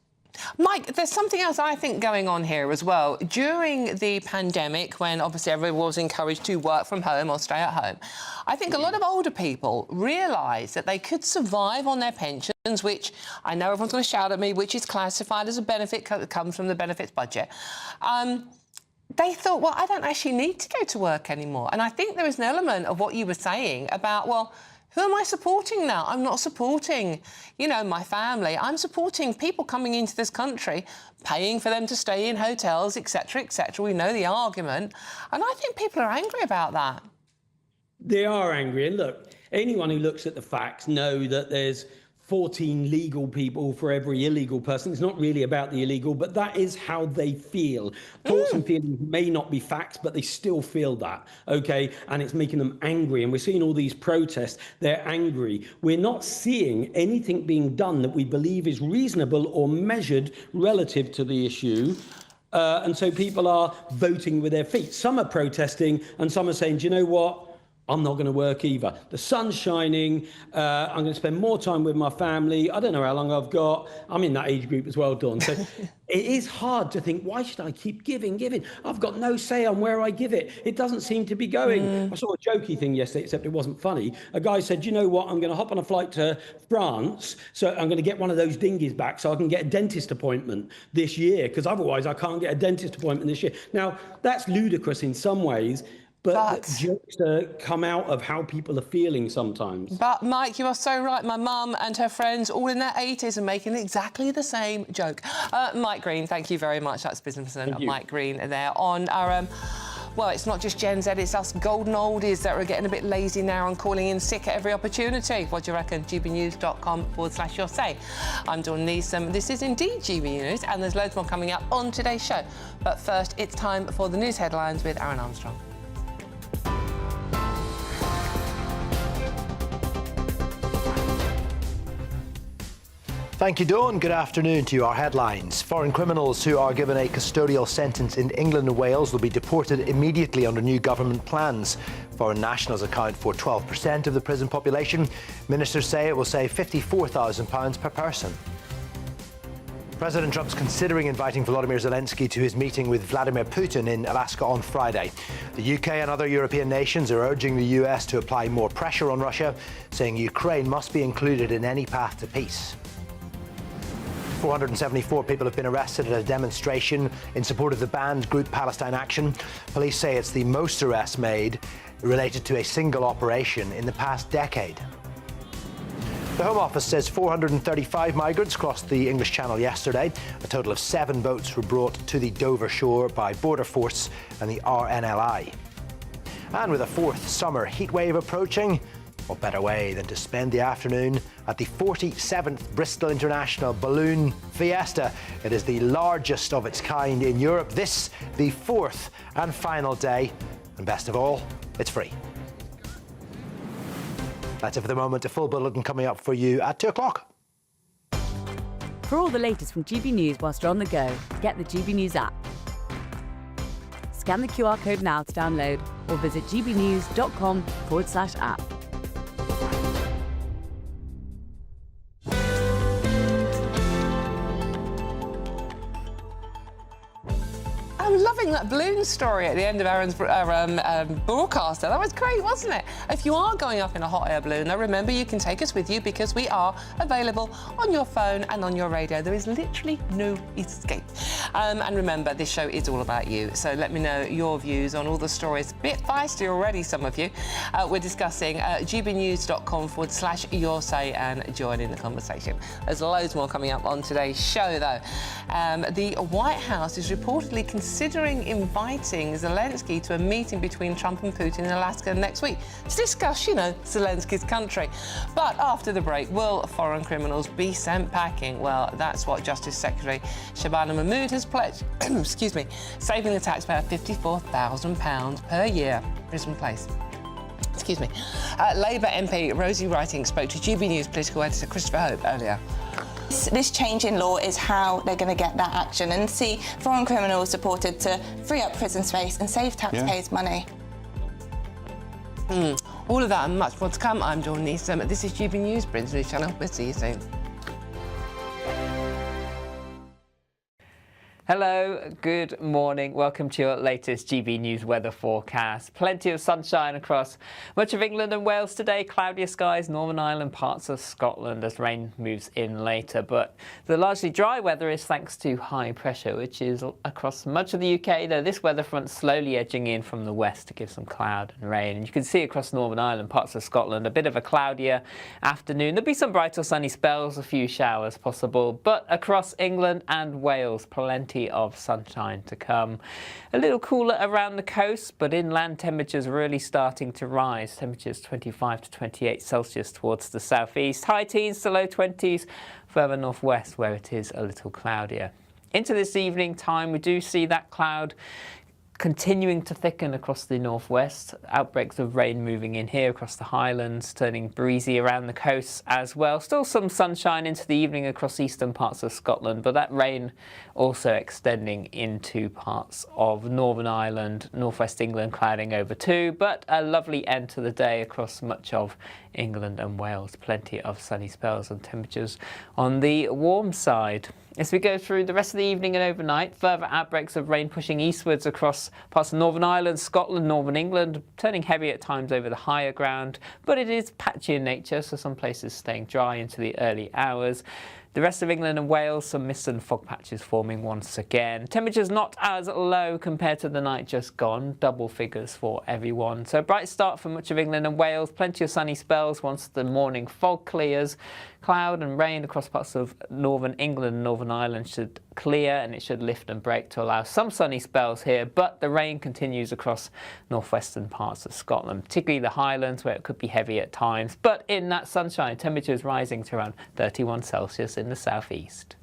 Mike, there's something else I think going on here as well. During the pandemic, when obviously everyone was encouraged to work from home or stay at home, I think a lot of older people realised that they could survive on their pensions, which I know everyone's going to shout at me, which is classified as a benefit that comes from the benefits budget. They thought, well, I don't actually need to go to work anymore. And I think there is an element of what you were saying about, well, who am I supporting now? I'm not supporting, you know, my family. I'm supporting people coming into this country, paying for them to stay in hotels, etc., etc. We know the argument. And I think people are angry about that. They are angry. And look, anyone who looks at the facts know that there's 14 legal people for every illegal person. It's not really about the illegal, but that is how they feel. Thoughts and feelings may not be facts, but they still feel that, okay? And it's making them angry. And we're seeing all these protests. They're angry. We're not seeing anything being done that we believe is reasonable or measured relative to the issue. And so people are voting with their feet. Some are protesting and some are saying, do you know what? I'm not going to work either. The sun's shining. I'm going to spend more time with my family. I don't know how long I've got. I'm in that age group as well, Dawn. So it is hard to think, why should I keep giving? I've got no say on where I give it. It doesn't seem to be going. I saw a jokey thing yesterday, except it wasn't funny. A guy said, you know what? I'm going to hop on a flight to France. So I'm going to get one of those dinghies back so I can get a dentist appointment this year, because otherwise I can't get a dentist appointment this year. Now, that's ludicrous in some ways. But jokes come out of how people are feeling sometimes. But, Mike, you are so right. My mum and her friends, all in their 80s, are making exactly the same joke. Mike Green, thank you very much. That's businessman Mike Green there on our... well, it's not just Gen Z, it's us golden oldies that are getting a bit lazy now and calling in sick at every opportunity. What do you reckon? gbnews.com/your say. I'm Dawn Neeson. This is indeed GB News, and there's loads more coming up on today's show. But first, it's time for the news headlines with Aaron Armstrong. Thank you, Dawn. Good afternoon to you. Our headlines. Foreign criminals who are given a custodial sentence in England and Wales will be deported immediately under new government plans. Foreign nationals account for 12% of the prison population. Ministers say it will save £54,000 per person. President Trump's considering inviting Volodymyr Zelensky to his meeting with Vladimir Putin in Alaska on Friday. The UK and other European nations are urging the US to apply more pressure on Russia, saying Ukraine must be included in any path to peace. 474 people have been arrested at a demonstration in support of the banned group Palestine Action. Police say it's the most arrests made related to a single operation in the past decade. The Home Office says 435 migrants crossed the English Channel yesterday. A total of 7 boats were brought to the Dover shore by Border Force and the RNLI. And with a 4th summer heatwave approaching, what better way than to spend the afternoon at the 47th Bristol International Balloon Fiesta. It is the largest of its kind in Europe. This, the 4th and final day. And best of all, it's free. That's it for the moment. A full bulletin coming up for you at 2 o'clock. For all the latest from GB News whilst you're on the go, get the GB News app. Scan the QR code now to download or visit gbnews.com/app. I'm loving that balloon story at the end of Aaron's broadcast. That was great, wasn't it? If you are going up in a hot air balloon, now remember you can take us with you because we are available on your phone and on your radio. There is literally no escape. And remember, this show is all about you. So let me know your views on all the stories. A bit feisty already, some of you. We're discussing gbnews.com/your say and join in the conversation. There's loads more coming up on today's show, though. The White House is reportedly considering inviting Zelensky to a meeting between Trump and Putin in Alaska next week to discuss, Zelensky's country. But after the break, will foreign criminals be sent packing? Well, that's what Justice Secretary Shabana Mahmood has pledged, excuse me, saving the taxpayer £54,000 per year. Prison place. Excuse me. Labour MP Rosie Writing spoke to GB News political editor Christopher Hope earlier. This change in law is how they're going to get that action and see foreign criminals deported to free up prison space and save taxpayers money. All of that and much more to come. I'm Dawn Neeson. This is GB News, Britain's News Channel. We'll see you soon. Hello, good morning. Welcome to your latest GB News weather forecast. Plenty of sunshine across much of England and Wales today. Cloudier skies, Northern Ireland, parts of Scotland as rain moves in later. But the largely dry weather is thanks to high pressure, which is across much of the UK, though this weather front slowly edging in from the west to give some cloud and rain. And you can see across Northern Ireland, parts of Scotland, a bit of a cloudier afternoon. There'll be some bright or sunny spells, a few showers possible. But across England and Wales, plenty of sunshine to come. A little cooler around the coast, but inland temperatures really starting to rise. Temperatures 25 to 28 Celsius towards the southeast. High teens to low 20s further northwest where it is a little cloudier. Into this evening time, we do see that cloud continuing to thicken across the northwest. Outbreaks of rain moving in here across the highlands, turning breezy around the coast as well. Still some sunshine into the evening across eastern parts of Scotland, but that rain also extending into parts of Northern Ireland, northwest England clouding over too, but a lovely end to the day across much of England and Wales. Plenty of sunny spells and temperatures on the warm side. As we go through the rest of the evening and overnight, further outbreaks of rain pushing eastwards across parts of Northern Ireland, Scotland, Northern England, turning heavy at times over the higher ground, but it is patchy in nature, so some places staying dry into the early hours. The rest of England and Wales, some mist and fog patches forming once again. Temperatures not as low compared to the night just gone, double figures for everyone. So a bright start for much of England and Wales, plenty of sunny spells once the morning fog clears. Cloud and rain across parts of northern England and Northern Ireland should clear and it should lift and break to allow some sunny spells here, but the rain continues across northwestern parts of Scotland, particularly the Highlands where it could be heavy at times. But in that sunshine, temperatures rising to around 31 Celsius in the southeast.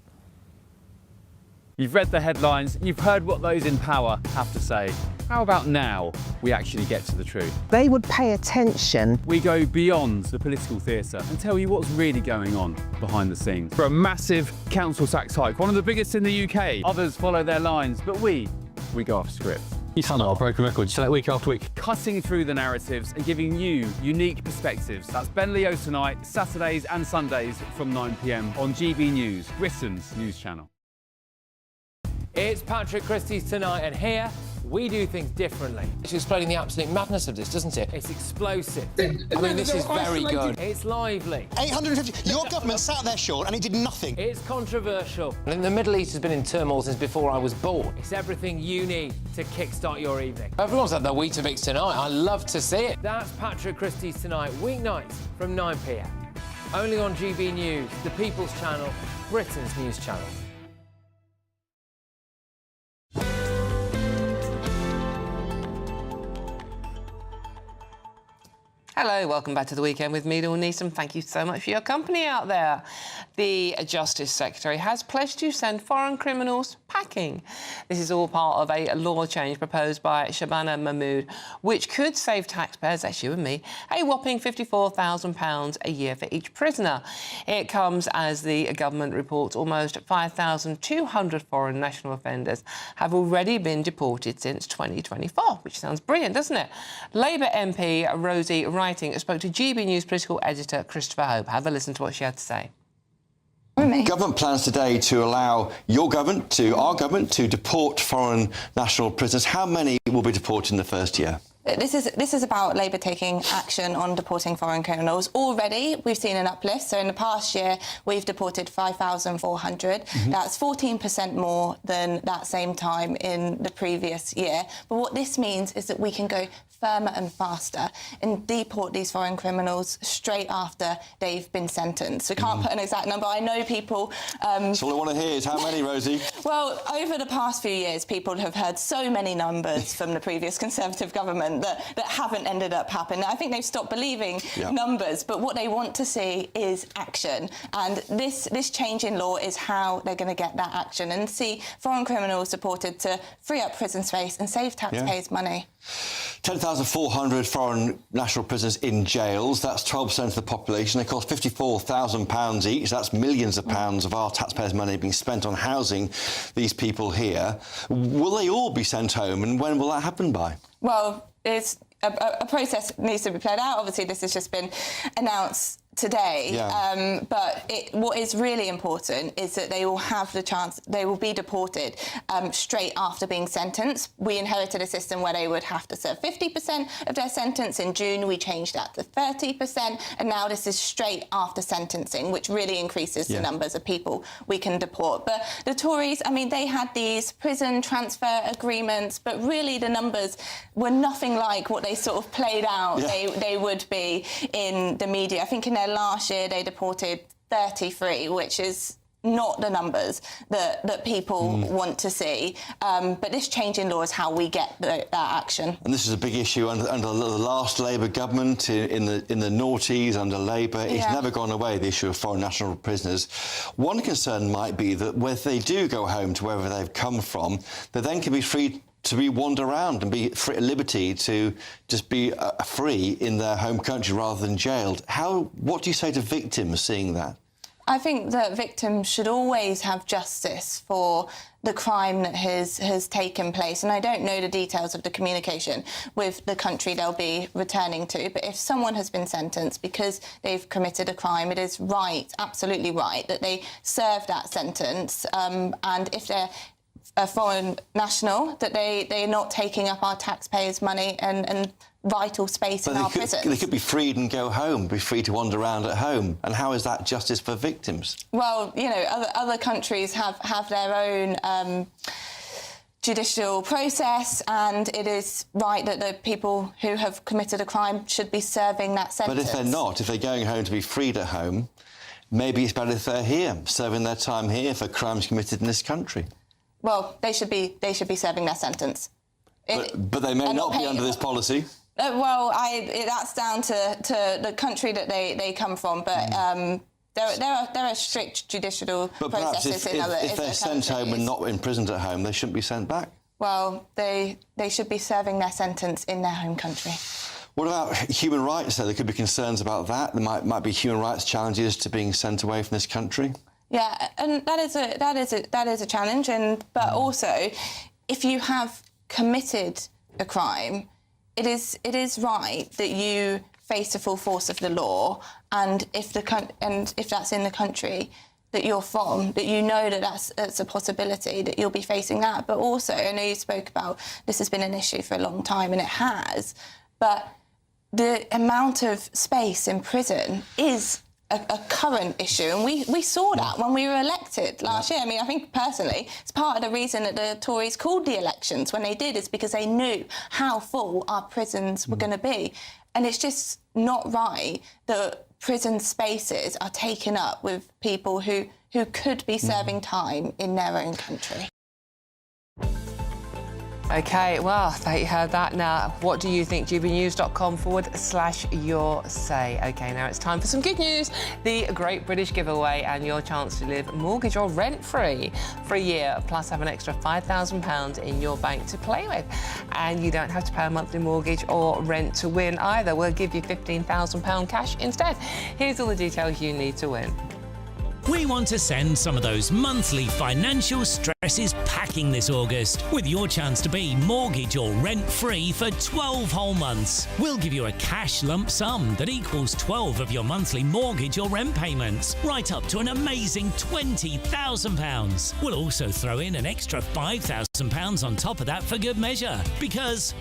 You've read the headlines, you've heard what those in power have to say. How about now we actually get to the truth? They would pay attention. We go beyond the political theatre and tell you what's really going on behind the scenes. For a massive council tax hike, one of the biggest in the UK. Others follow their lines, but we go off script. You sound like a broken record. You say that week after week. Cutting through the narratives and giving you unique perspectives. That's Ben Leo tonight, Saturdays and Sundays from 9 p.m. on GB News, Britain's news channel. It's Patrick Christie's Tonight, and here we do things differently. It's explaining the absolute madness of this, doesn't it? It's explosive. I mean, this is very good. It's lively. 850. Your government sat there short and it did nothing. It's controversial. And the Middle East has been in turmoil since before I was born. It's everything you need to kickstart your evening. Everyone's had their Weetabix tonight. I love to see it. That's Patrick Christie's Tonight, weeknights from 9 p.m. only on GB News, the People's Channel, Britain's news channel. Hello, welcome back to The Weekend with me, Dawn Neeson. Thank you so much for your company out there. The Justice Secretary has pledged to send foreign criminals packing. This is all part of a law change proposed by Shabana Mahmood, which could save taxpayers, that's you and me, a whopping £54,000 a year for each prisoner. It comes as the government reports almost 5,200 foreign national offenders have already been deported since 2024, which sounds brilliant, doesn't it? Labour MP Rosie Writing spoke to GB News political editor Christopher Hope. Have a listen to what she had to say. Government plans today to allow your government, our government, to deport foreign national prisoners. How many will be deported in the first year? This is about Labour taking action on deporting foreign criminals. Already, we've seen an uplift. So in the past year, we've deported 5,400. That's 14% more than that same time in the previous year. But what this means is that we can go firmer and faster and deport these foreign criminals straight after they've been sentenced. We can't put an exact number. I know people... So all I want to hear is how many, Rosie? Well, over the past few years, people have heard so many numbers from the previous Conservative government that haven't ended up happening. I think they've stopped believing numbers, but what they want to see is action. And this change in law is how they're going to get that action and see foreign criminals deported to free up prison space and save taxpayers money. 10,400 foreign national prisoners in jails. That's 12% of the population. They cost £54,000 each. That's millions of pounds of our taxpayers' money being spent on housing these people here. Will they all be sent home, and when will that happen by? Well, it's a process needs to be played out. Obviously, this has just been announced today. But what is really important is that they will have the chance, they will be deported straight after being sentenced. We inherited a system where they would have to serve 50% of their sentence. In June, we changed that to 30%. And now this is straight after sentencing, which really increases the numbers of people we can deport. But the Tories, I mean, they had these prison transfer agreements, but really the numbers were nothing like what they sort of played out they would be in the media. I think in their last year they deported 33, which is not the numbers that people want to see. But this change in law is how we get that action. And this is a big issue under the last Labour government in the noughties under Labour. It's never gone away, the issue of foreign national prisoners. One concern might be that when they do go home to wherever they've come from, they then can be free to wander around and be free at liberty to just be free in their home country rather than jailed. What do you say to victims seeing that? I think that victims should always have justice for the crime that has taken place. And I don't know the details of the communication with the country they'll be returning to. But if someone has been sentenced because they've committed a crime, it is right, absolutely right, that they serve that sentence. And if they're a foreign national, that they're not taking up our taxpayers' money and vital space in our prisons. They could be freed and go home, be free to wander around at home. And how is that justice for victims? Well, you know, other countries have their own judicial process, and it is right that the people who have committed a crime should be serving that sentence. But if they're not, if they're going home to be freed at home, maybe it's better if they're here, serving their time here for crimes committed in this country. Well, they should be serving their sentence. But they may not be under this policy. Well, that's down to the country that they come from. But there are strict judicial processes in other countries. If they're sent home and not imprisoned at home, they shouldn't be sent back. Well, they should be serving their sentence in their home country. What about human rights? There could be concerns about that. There might be human rights challenges to being sent away from this country. Yeah, and that is a challenge. But also, if you have committed a crime, it is right that you face the full force of the law, and if that's in the country that you're from, that you know that that's a possibility, that you'll be facing that. But also, I know you spoke about this has been an issue for a long time, and it has, but the amount of space in prison is a current issue, and we saw that when we were elected last year. I mean, I think personally, it's part of the reason that the Tories called the elections when they did, is because they knew how full our prisons were going to be. And it's just not right that prison spaces are taken up with people who could be serving time in their own country. OK, well, there you heard that. Now, what do you think? gbnews.com/your say. OK, now it's time for some good news. The Great British Giveaway and your chance to live mortgage or rent-free for a year, plus have an extra £5,000 in your bank to play with. And you don't have to pay a monthly mortgage or rent to win either. We'll give you £15,000 cash instead. Here's all the details you need to win. We want to send some of those monthly financial stresses packing this August with your chance to be mortgage or rent-free for 12 whole months. We'll give you a cash lump sum that equals 12 of your monthly mortgage or rent payments, right up to an amazing £20,000. We'll also throw in an extra £5,000 on top of that for good measure, because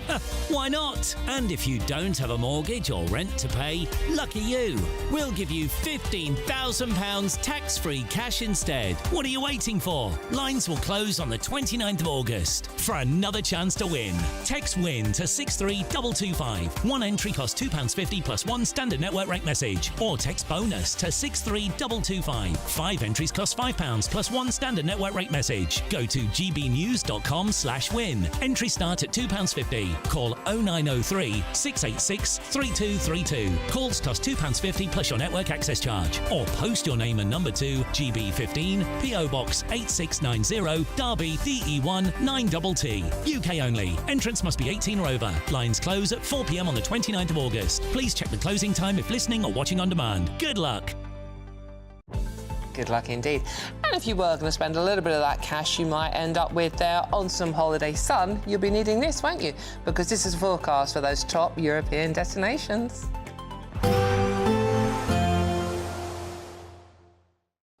why not? And if you don't have a mortgage or rent to pay, lucky you. We'll give you £15,000 tax-free cash instead. What are you waiting for? Lines will close on the 29th of August. For another chance to win, text WIN to 63225. One entry costs £2.50 plus one standard network rate message. Or text BONUS to 63225. 5 entries cost £5 plus one standard network rate message. Go to gbnews.com/win. Entries start at £2.50. Call 0903 686 3232. Calls cost £2.50 plus your network access charge. Or post your name and number to GB15 PO Box 8690 Derby DE1 9TT. UK only. Entrance must be 18 or over. Lines close at 4 p.m. on the 29th of August. Please check the closing time if listening or watching on demand. Good luck. Good luck indeed. And if you were going to spend a little bit of that cash you might end up with there on some holiday sun, you'll be needing this, won't you? Because this is a forecast for those top European destinations.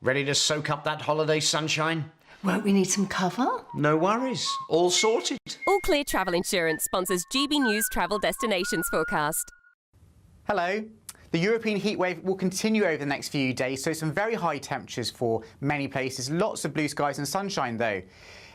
Ready to soak up that holiday sunshine? Won't we need some cover? No worries. All sorted. All Clear Travel Insurance sponsors GB News Travel Destinations Forecast. Hello. The European heatwave will continue over the next few days, so some very high temperatures for many places. Lots of blue skies and sunshine, though,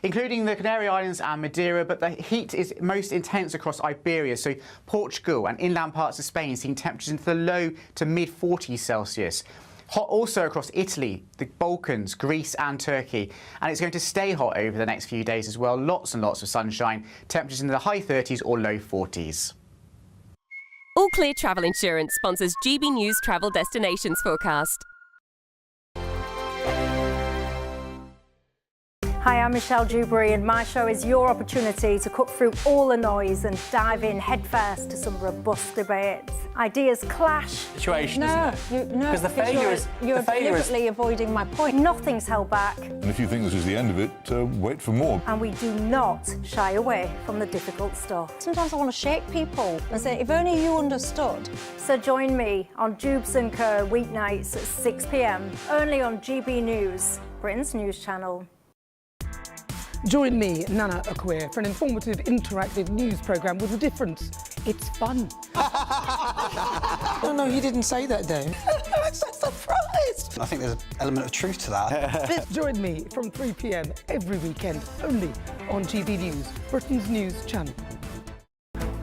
including the Canary Islands and Madeira, but the heat is most intense across Iberia, so Portugal and inland parts of Spain seeing temperatures into the low to mid-40s Celsius. Hot also across Italy, the Balkans, Greece and Turkey. And it's going to stay hot over the next few days as well. Lots and lots of sunshine. Temperatures in the high 30s or low 40s. All Clear Travel Insurance sponsors GB News Travel Destinations Forecast. Hi, I'm Michelle Dewberry, and my show is your opportunity to cut through all the noise and dive in headfirst to some robust debates. Ideas clash. Situation, no, because the failure is you're deliberately avoiding my point. Nothing's held back. And if you think this is the end of it, wait for more. And we do not shy away from the difficult stuff. Sometimes I want to shake people and say, if only you understood. So join me on Jubes & Co. weeknights at 6 p.m. only on GB News, Britain's news channel. Join me, Nana Akwe, for an informative, interactive news programme with a difference. It's fun. No, he didn't say that, Dave. I'm so surprised. I think there's an element of truth to that. Join me from 3 p.m. every weekend, only on GB News, Britain's news channel.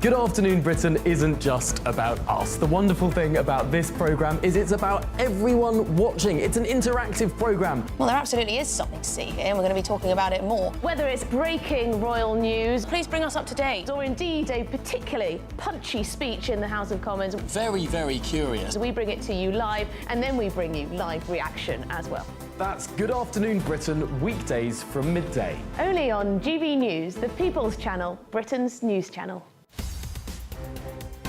Good Afternoon Britain isn't just about us. The wonderful thing about this programme is it's about everyone watching. It's an interactive programme. Well, there absolutely is something to see here, and we're going to be talking about it more. Whether it's breaking royal news, please bring us up to date, or indeed a particularly punchy speech in the House of Commons. Very, very curious. We bring it to you live, and then we bring you live reaction as well. That's Good Afternoon Britain, weekdays from midday. Only on GB News, the People's Channel, Britain's news channel.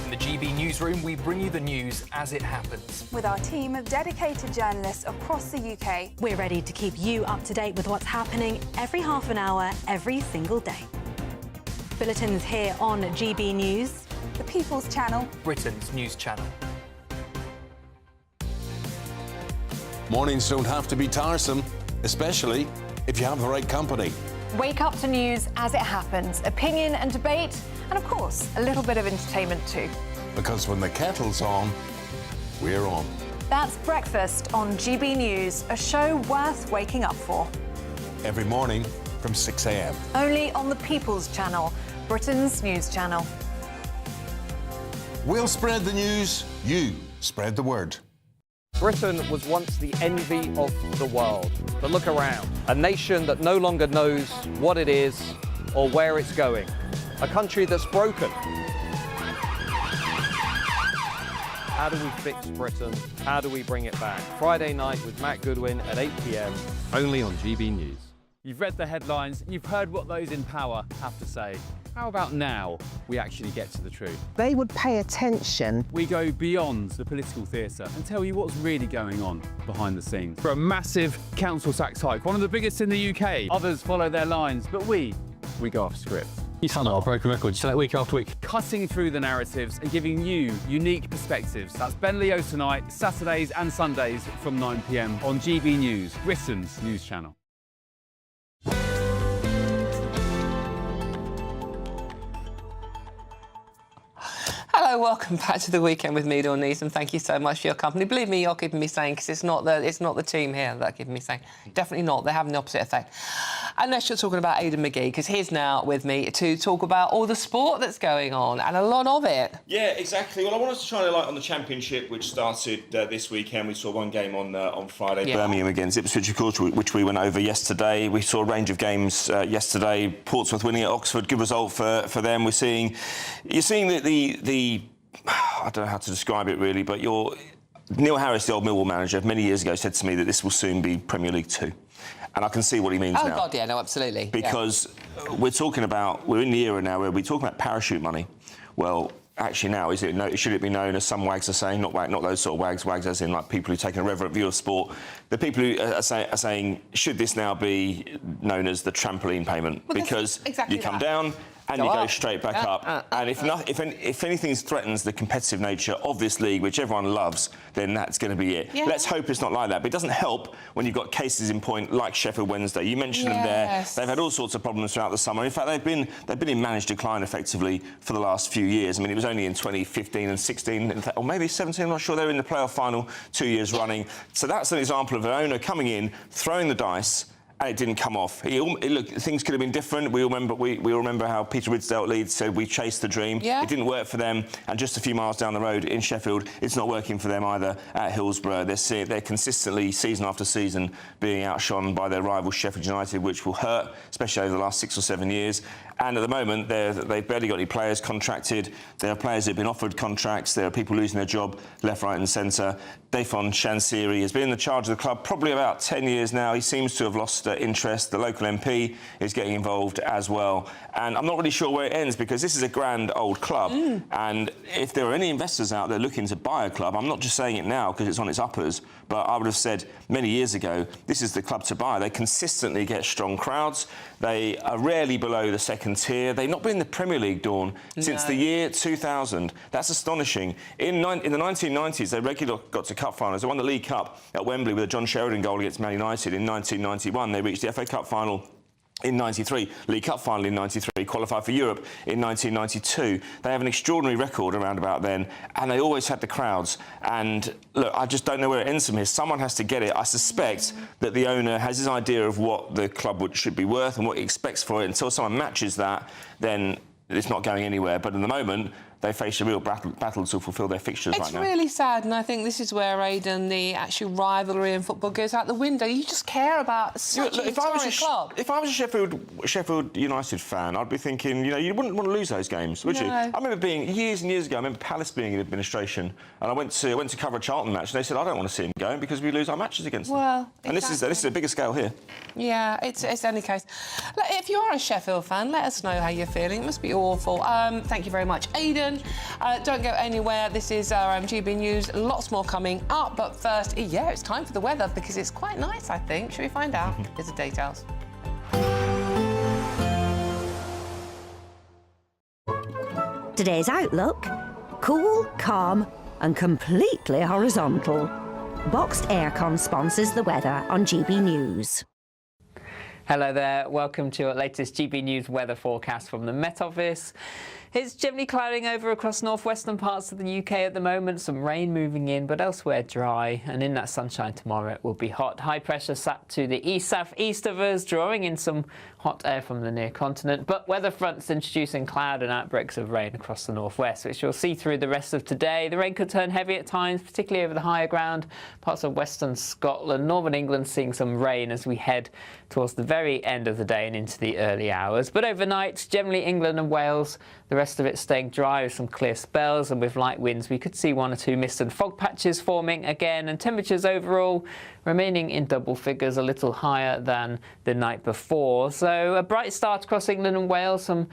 In the GB Newsroom, we bring you the news as it happens. With our team of dedicated journalists across the UK. We're ready to keep you up to date with what's happening every half an hour, every single day. Bulletins here on GB News. The People's Channel. Britain's news channel. Mornings don't have to be tiresome, especially if you have the right company. Wake up to news as it happens, opinion and debate, and of course, a little bit of entertainment too. Because when the kettle's on, we're on. That's Breakfast on GB News, a show worth waking up for. Every morning from 6 a.m. Only on the People's Channel, Britain's news channel. We'll spread the news, you spread the word. Britain was once the envy of the world. But look around. A nation that no longer knows what it is or where it's going. A country that's broken. How do we fix Britain? How do we bring it back? Friday night with Matt Goodwin at 8 p.m, only on GB News. You've read the headlines, you've heard what those in power have to say. How about now we actually get to the truth? They would pay attention. We go beyond the political theatre and tell you what's really going on behind the scenes. For a massive council tax hike, one of the biggest in the UK. Others follow their lines, but we go off script. You sound like a broken record, you say that week after week. Cutting through the narratives and giving you unique perspectives. That's Ben Leo tonight, Saturdays and Sundays from 9 p.m. on GB News, Britain's news channel. Hello, welcome back to the weekend with me, Dawn Neeson. Thank you so much for your company. Believe me, you're keeping me sane because it's not the team here that are keeping me sane. Definitely not. They're having the opposite effect. Unless you're talking about Aidan McGee, because he's now with me to talk about all the sport that's going on and a lot of it. Yeah, exactly. Well, I wanted to shine a light on the Championship, which started this weekend. We saw one game on Friday, yeah. Birmingham against Ipswich, of course, which we went over yesterday. We saw a range of games yesterday. Portsmouth winning at Oxford, good result for them. You're seeing the I don't know how to describe it really, but Neil Harris, the old Millwall manager, many years ago said to me that this will soon be Premier League 2. And I can see what he means now. Oh, God, yeah, no, absolutely. Because we're in the era now where we talk about parachute money. Well, actually now, should it be known, as some wags are saying, not those sort of wags as in like people who take an irreverent view of sport. The people who are saying, should this now be known as the trampoline payment? Well, because exactly you come down, and you go straight back up. And if anything threatens the competitive nature of this league, which everyone loves, then that's going to be it. Yeah. Let's hope it's not like that. But it doesn't help when you've got cases in point like Sheffield Wednesday. You mentioned them there. They've had all sorts of problems throughout the summer. In fact, they've been in managed decline effectively for the last few years. I mean, it was only in 2015 and 16, or maybe 17, I'm not sure. They were in the playoff final 2 years running. So that's an example of an owner coming in, throwing the dice, and it didn't come off. Look, things could have been different. We all remember how Peter Ridsdale at Leeds said we chased the dream. Yeah. It didn't work for them, and just a few miles down the road in Sheffield, it's not working for them either at Hillsborough. They're consistently, season after season, being outshone by their rival Sheffield United, which will hurt, especially over the last 6 or 7 years. And at the moment, they've barely got any players contracted. There are players who have been offered contracts. There are people losing their job left, right and centre. Dafon Shansiri has been in the charge of the club probably about 10 years now. He seems to have lost interest. The local MP is getting involved as well. And I'm not really sure where it ends, because this is a grand old club. And if there are any investors out there looking to buy a club, I'm not just saying it now because it's on its uppers, but I would have said many years ago, this is the club to buy. They consistently get strong crowds. They are rarely below the second tier. They've not been in the Premier League, Dawn, since the year 2000. That's astonishing. In the 1990s, they regularly got to cup finals. They won the League Cup at Wembley with a John Sheridan goal against Man United in 1991. They reached the FA Cup final in 93, League Cup final in 93, qualified for Europe in 1992. They have an extraordinary record around about then, and they always had the crowds. And look, I just don't know where it ends from here. Someone has to get it. I suspect that the owner has his idea of what the club should be worth and what he expects for it. Until someone matches that, then it's not going anywhere. But at the moment, they face a real battle to fulfil their fixtures right now. It's really sad, and I think this is where, Aidan, the actual rivalry in football goes out the window. You just care about such a historic club. If I was a Sheffield United fan, I'd be thinking, you wouldn't want to lose those games, would you? I remember being, years and years ago, I remember Palace being in administration, and I went to cover a Charlton match, and they said, I don't want to see him going because we lose our matches against them. Well, and this is a bigger scale here. Yeah, it's any case. If you are a Sheffield fan, let us know how you're feeling. It must be awful. Thank you very much, Aidan. Don't go anywhere. This is our GB News. Lots more coming up. But first, it's time for the weather, because it's quite nice, I think. Should we find out? Here's the details. Today's outlook: cool, calm and completely horizontal. Boxed Aircon sponsors the weather on GB News. Hello there, welcome to your latest GB News weather forecast from the Met Office. It's generally clouding over across northwestern parts of the UK at the moment, some rain moving in, but elsewhere dry. And in that sunshine tomorrow, it will be hot. High pressure sat to the east-south-east of us, drawing in some hot air from the near continent. But weather fronts introducing cloud and outbreaks of rain across the northwest, which you'll see through the rest of today. The rain could turn heavy at times, particularly over the higher ground, parts of western Scotland. Northern England seeing some rain as we head towards the very end of the day and into the early hours. But overnight, generally England and Wales, the rest of it staying dry with some clear spells, and with light winds we could see 1 or 2 mist and fog patches forming again, and temperatures overall remaining in double figures, a little higher than the night before. So a bright start across England and Wales, some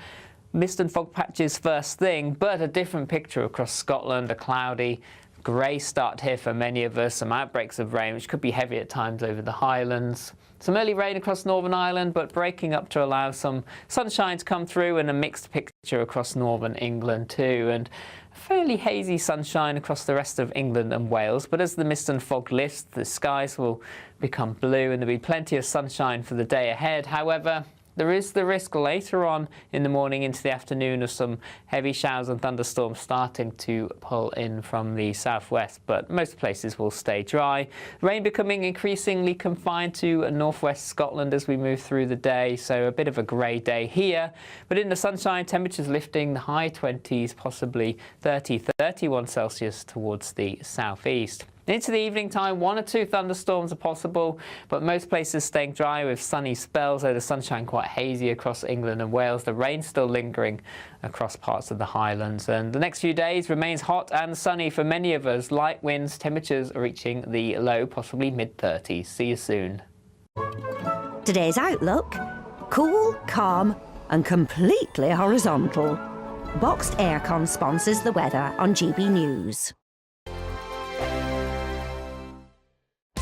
mist and fog patches first thing, but a different picture across Scotland, a cloudy grey start here for many of us, some outbreaks of rain which could be heavy at times over the Highlands. Some early rain across Northern Ireland, but breaking up to allow some sunshine to come through, and a mixed picture across Northern England too. And fairly hazy sunshine across the rest of England and Wales, but as the mist and fog lifts, the skies will become blue and there'll be plenty of sunshine for the day ahead. However, there is the risk later on in the morning into the afternoon of some heavy showers and thunderstorms starting to pull in from the southwest, but most places will stay dry. Rain becoming increasingly confined to northwest Scotland as we move through the day, so a bit of a grey day here. But in the sunshine, temperatures lifting the high 20s, possibly 30, 31 Celsius towards the southeast. Into the evening time, 1 or 2 thunderstorms are possible, but most places staying dry with sunny spells, though the sunshine quite hazy across England and Wales. The rain still lingering across parts of the Highlands. And the next few days remains hot and sunny for many of us. Light winds, temperatures reaching the low, possibly mid-30s. See you soon. Today's outlook: cool, calm and completely horizontal. Boxed Aircon sponsors the weather on GB News.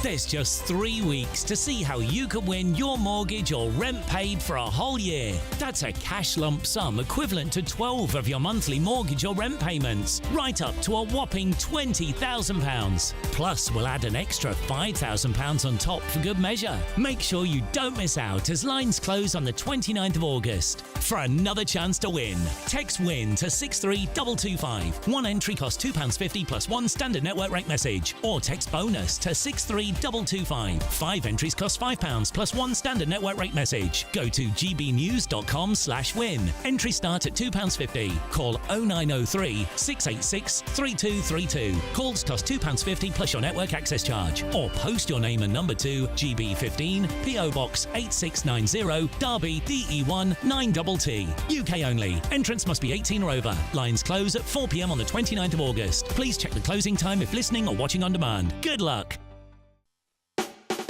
There's just 3 weeks to see how you could win your mortgage or rent paid for a whole year. That's a cash lump sum equivalent to 12 of your monthly mortgage or rent payments, right up to a whopping £20,000. Plus, we'll add an extra £5,000 on top for good measure. Make sure you don't miss out as lines close on the 29th of August. For another chance to win, text WIN to 63225. One entry costs £2.50 plus 1 standard network rate message, or text BONUS to 63225. 5 entries cost £5 plus 1 standard network rate message. Go to gbnews.com/win. Entries start at £2.50. Call 0903 686 3232. Calls cost £2.50 plus your network access charge. Or post your name and number to GB15 PO Box 8690 Derby DE1 9TT. UK only. Entrance must be 18 or over. Lines close at 4 p.m. on the 29th of August. Please check the closing time if listening or watching on demand. Good luck.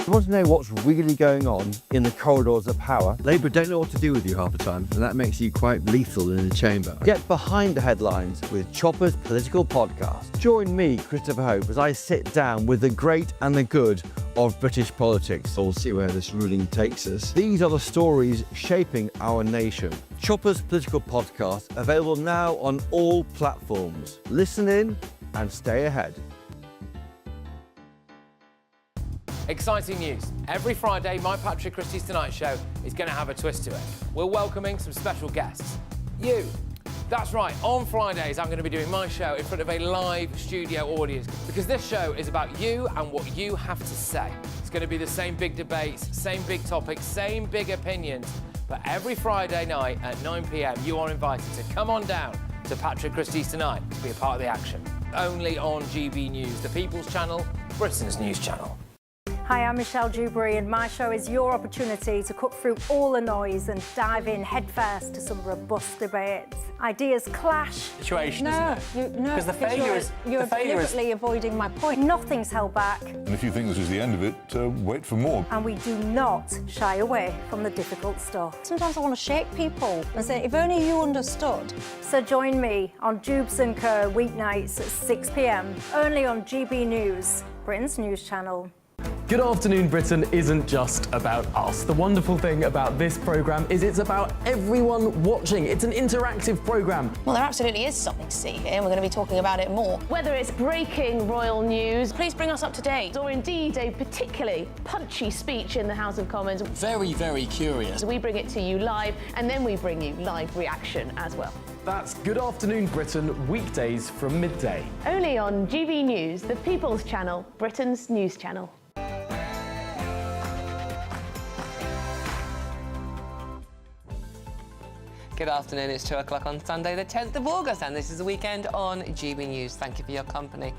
You want to know what's really going on in the corridors of power? Labour don't know what to do with you half the time, and that makes you quite lethal in the chamber. Get behind the headlines with Chopper's Political Podcast. Join me, Christopher Hope, as I sit down with the great and the good of British politics. We'll see where this ruling takes us. These are the stories shaping our nation. Chopper's Political Podcast, available now on all platforms. Listen in and stay ahead. Exciting news. Every Friday, my Patrick Christie's Tonight Show is going to have a twist to it. We're welcoming some special guests. You. That's right, on Fridays I'm going to be doing my show in front of a live studio audience, because this show is about you and what you have to say. It's going to be the same big debates, same big topics, same big opinions, but every Friday night at 9 p.m. you are invited to come on down to Patrick Christie's Tonight to be a part of the action. Only on GB News, the People's Channel, Britain's news channel. Hi, I'm Michelle Dewberry, and my show is your opportunity to cut through all the noise and dive in headfirst to some robust debates. Ideas clash. Situation, no, isn't it? No, because the failure is you're deliberately avoiding my point. Nothing's held back. And if you think this is the end of it, wait for more. And we do not shy away from the difficult stuff. Sometimes I want to shake people and say, if only you understood. So join me on Jubes & Co. weeknights at 6 p.m. only on GB News, Britain's news channel. Good Afternoon Britain isn't just about us. The wonderful thing about this programme is it's about everyone watching. It's an interactive programme. Well, there absolutely is something to see here, and we're going to be talking about it more. Whether it's breaking royal news, Please bring us up to date. or indeed a particularly punchy speech in the House of Commons, Very, very curious. we bring it to you live, and then we bring you live reaction as well. That's Good Afternoon Britain, weekdays from midday. Only on GB News, the People's Channel, Britain's news channel. Good afternoon, it's 2 o'clock on Sunday the 10th of August and this is the weekend on GB News. Thank you for your company.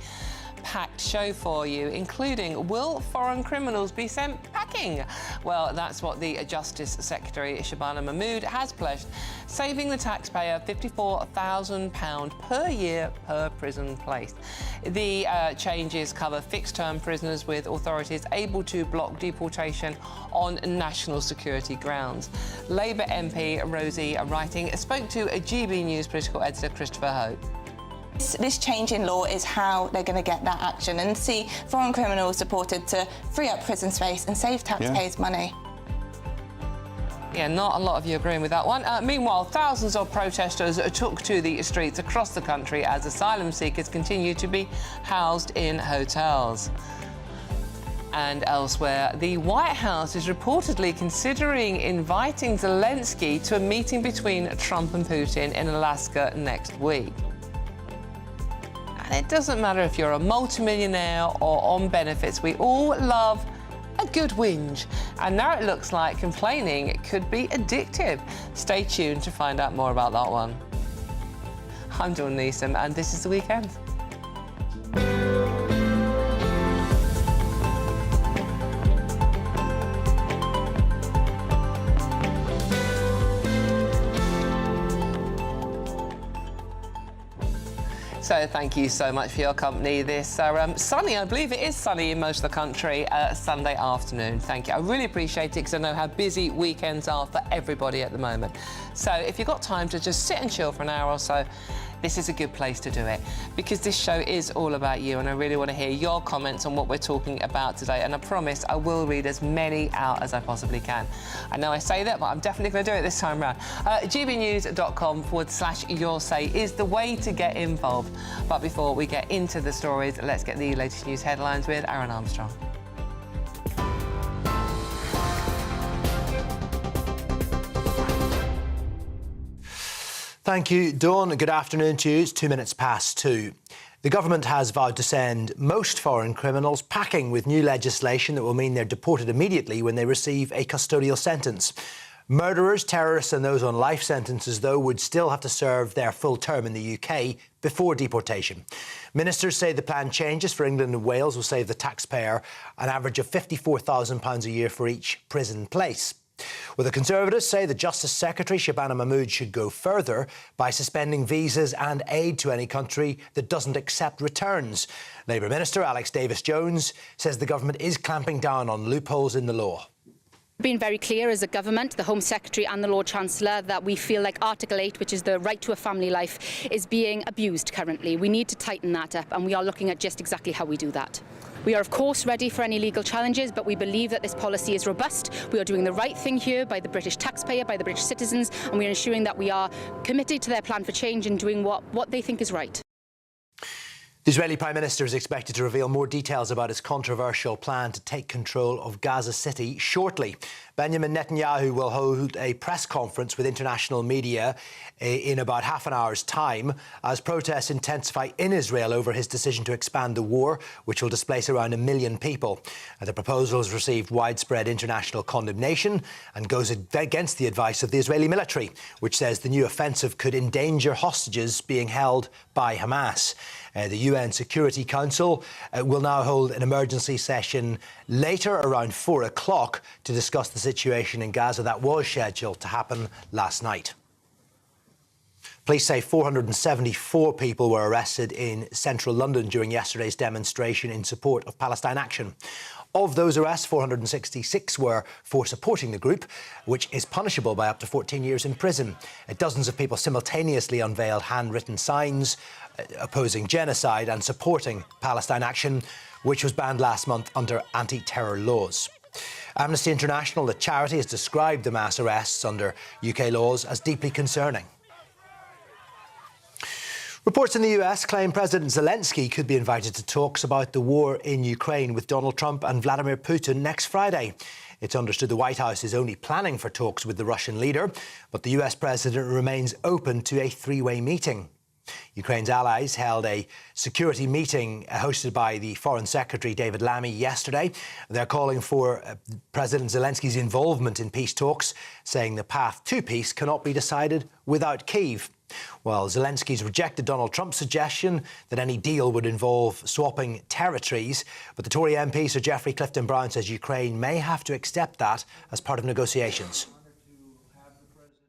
Packed show for you, including will foreign criminals be sent packing? Well, that's what the Justice Secretary Shabana Mahmood has pledged, saving the taxpayer £54,000 per year per prison place. The changes cover fixed-term prisoners with authorities able to block deportation on national security grounds. Labour MP Rosie Writing spoke to a GB News political editor Christopher Hope. This change in law is how they're going to get that action and see foreign criminals deported to free up prison space and save taxpayers' money. Yeah, not a lot of you agreeing with that one. Meanwhile, thousands of protesters took to the streets across the country as asylum seekers continue to be housed in hotels. And elsewhere, the White House is reportedly considering inviting Zelensky to a meeting between Trump and Putin in Alaska next week. And it doesn't matter if you're a multimillionaire or on benefits, we all love a good whinge. And now it looks like complaining could be addictive. Stay tuned to find out more about that one. I'm Dawn Neeson, and this is The Weekend. So thank you so much for your company this sunny, I believe it is sunny in most of the country, Sunday afternoon. Thank you. I really appreciate it because I know how busy weekends are for everybody at the moment. So if you've got time to just sit and chill for an hour or so, this is a good place to do it because this show is all about you and I really want to hear your comments on what we're talking about today, and I promise I will read as many out as I possibly can. I know I say that, but I'm definitely going to do it this time around. gbnews.com/your say is the way to get involved. But before we get into the stories, let's get the latest news headlines with Aaron Armstrong. Thank you, Dawn. Good afternoon to you. It's 2 minutes past 2. The government has vowed to send most foreign criminals packing with new legislation that will mean they're deported immediately when they receive a custodial sentence. Murderers, terrorists and those on life sentences, though, would still have to serve their full term in the UK before deportation. Ministers say the planned changes for England and Wales will save the taxpayer an average of £54,000 a year for each prison place. Well, the Conservatives say the Justice Secretary, Shabana Mahmood, should go further by suspending visas and aid to any country that doesn't accept returns. Labour Minister Alex Davis-Jones says the government is clamping down on loopholes in the law. Been very clear as a government, the Home Secretary and the Lord Chancellor, that we feel like Article 8, which is the right to a family life, is being abused currently. We need to tighten that up and we are looking at just exactly how we do that. We are of course ready for any legal challenges, but we believe that this policy is robust. We are doing the right thing here by the British taxpayer, by the British citizens, and we are ensuring that we are committed to their plan for change and doing what they think is right. The Israeli Prime Minister is expected to reveal more details about his controversial plan to take control of Gaza City shortly. Benjamin Netanyahu will hold a press conference with international media in about half an hour's time as protests intensify in Israel over his decision to expand the war, which will displace around 1 million people. The proposal has received widespread international condemnation and goes against the advice of the Israeli military, which says the new offensive could endanger hostages being held by Hamas. The UN Security Council will now hold an emergency session later around 4 o'clock to discuss the situation in Gaza that was scheduled to happen last night. Police say 474 people were arrested in central London during yesterday's demonstration in support of Palestine Action. Of those arrests, 466 were for supporting the group, which is punishable by up to 14 years in prison. Dozens of people simultaneously unveiled handwritten signs opposing genocide and supporting Palestine Action, which was banned last month under anti-terror laws. Amnesty International, the charity, has described the mass arrests under UK laws as deeply concerning. Reports in the US claim President Zelensky could be invited to talks about the war in Ukraine with Donald Trump and Vladimir Putin next Friday. It's understood the White House is only planning for talks with the Russian leader, but the US president remains open to a three-way meeting. Ukraine's allies held a security meeting hosted by the Foreign Secretary David Lammy yesterday. They're calling for President Zelensky's involvement in peace talks, saying the path to peace cannot be decided without Kyiv. Well, Zelensky's rejected Donald Trump's suggestion that any deal would involve swapping territories, but the Tory MP Sir Geoffrey Clifton-Brown says Ukraine may have to accept that as part of negotiations.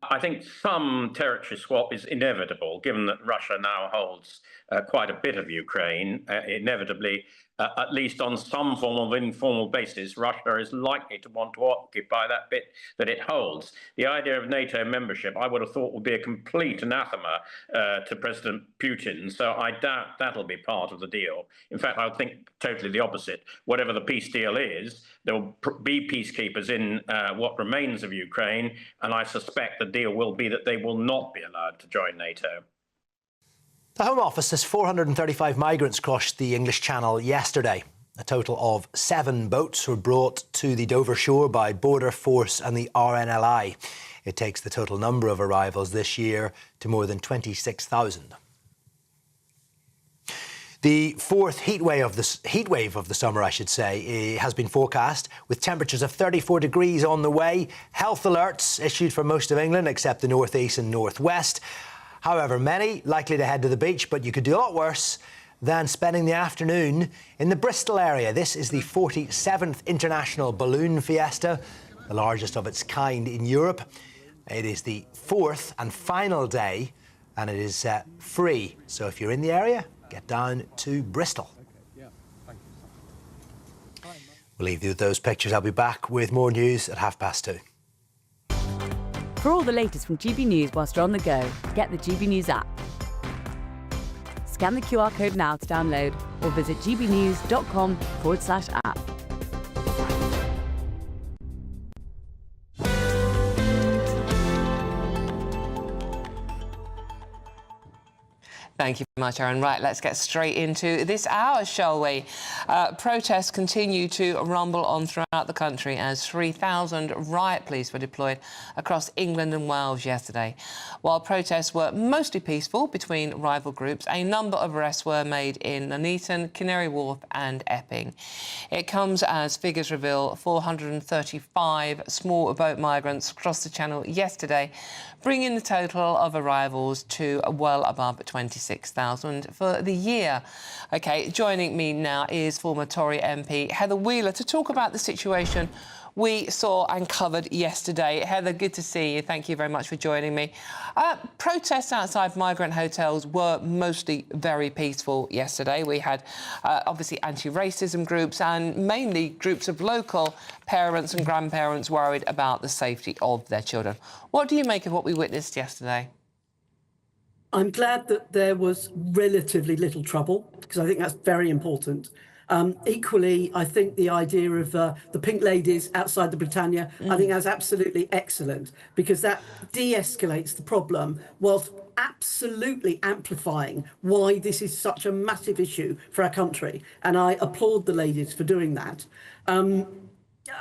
I think some territory swap is inevitable, given that Russia now holds quite a bit of Ukraine. Inevitably, at least on some form of informal basis, Russia is likely to want to occupy that bit that it holds. The idea of NATO membership, I would have thought, would be a complete anathema to President Putin, so I doubt that'll be part of the deal. In fact, I think totally the opposite. Whatever the peace deal is, there will be peacekeepers in what remains of Ukraine, and I suspect the deal will be that they will not be allowed to join NATO. The Home Office says 435 migrants crossed the English Channel yesterday. A total of 7 boats were brought to the Dover shore by Border Force and the RNLI. It takes the total number of arrivals this year to more than 26,000. The fourth heat wave of the summer, I should say, has been forecast, with temperatures of 34 degrees on the way. Health alerts issued for most of England, except the northeast and northwest. However, many likely to head to the beach, but you could do a lot worse than spending the afternoon in the Bristol area. This is the 47th International Balloon Fiesta, the largest of its kind in Europe. It is the 4th and final day, and it is free. So if you're in the area, get down to Bristol. We'll leave you with those pictures. I'll be back with more news at 2:30. For all the latest from GB News whilst you're on the go, get the GB News app. Scan the QR code now to download or visit gbnews.com/app. Thank you very much, Aaron. Right, let's get straight into this hour, shall we? Protests continue to rumble on throughout the country as 3,000 riot police were deployed across England and Wales yesterday. While protests were mostly peaceful between rival groups, a number of arrests were made in Nuneaton, Canary Wharf and Epping. It comes as figures reveal 435 small boat migrants crossed the Channel yesterday, bringing the total of arrivals to well above 26,000 for the year. OK, joining me now is former Tory MP Heather Wheeler to talk about the situation we saw and covered yesterday. Heather, good to see you. Thank you very much for joining me. Protests outside migrant hotels were mostly very peaceful yesterday. We had obviously anti-racism groups and mainly groups of local parents and grandparents worried about the safety of their children. What do you make of what we witnessed yesterday? I'm glad that there was relatively little trouble, because I think that's very important. Equally, I think the idea of the pink ladies outside the Britannia, I think that's absolutely excellent, because that de-escalates the problem whilst absolutely amplifying why this is such a massive issue for our country. And I applaud the ladies for doing that.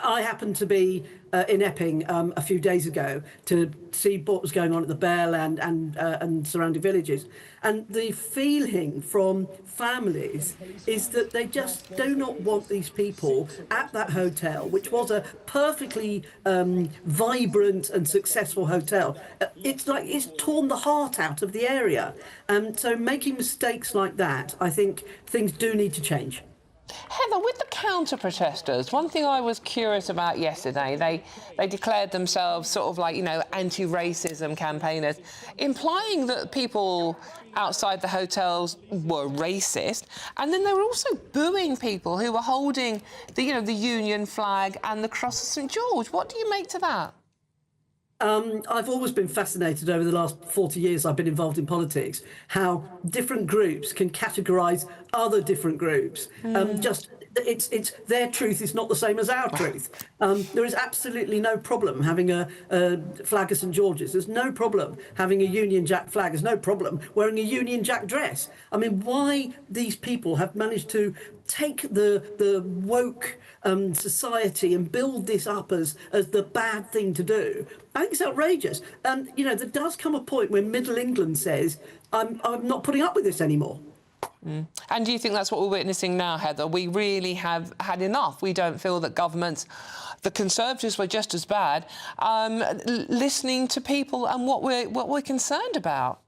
I happened to be in Epping a few days ago to see what was going on at the Bell and surrounding villages. And the feeling from families is that they just do not want these people at that hotel, which was a perfectly vibrant and successful hotel. It's like it's torn the heart out of the area. So making mistakes like that, I think things do need to change. Heather, with the counter-protesters, one thing I was curious about yesterday, they declared themselves sort of like, you know, anti-racism campaigners, implying that people outside the hotels were racist, and then they were also booing people who were holding the, you know, the Union flag and the Cross of St George. What do you make to that? I've always been fascinated over the last 40 years I've been involved in politics, how different groups can categorise other different groups, just it's their truth is not the same as our truth. There is absolutely no problem having a flag of St George's. There's no problem having a Union Jack flag. There's no problem wearing a Union Jack dress. I mean, why these people have managed to take the woke society and build this up as the bad thing to do, I think it's outrageous. And, you know, there does come a point when Middle England says, I'm not putting up with this anymore. And do you think that's what we're witnessing now, Heather? We really have had enough. We don't feel that governments, the Conservatives were just as bad, listening to people and what we're concerned about.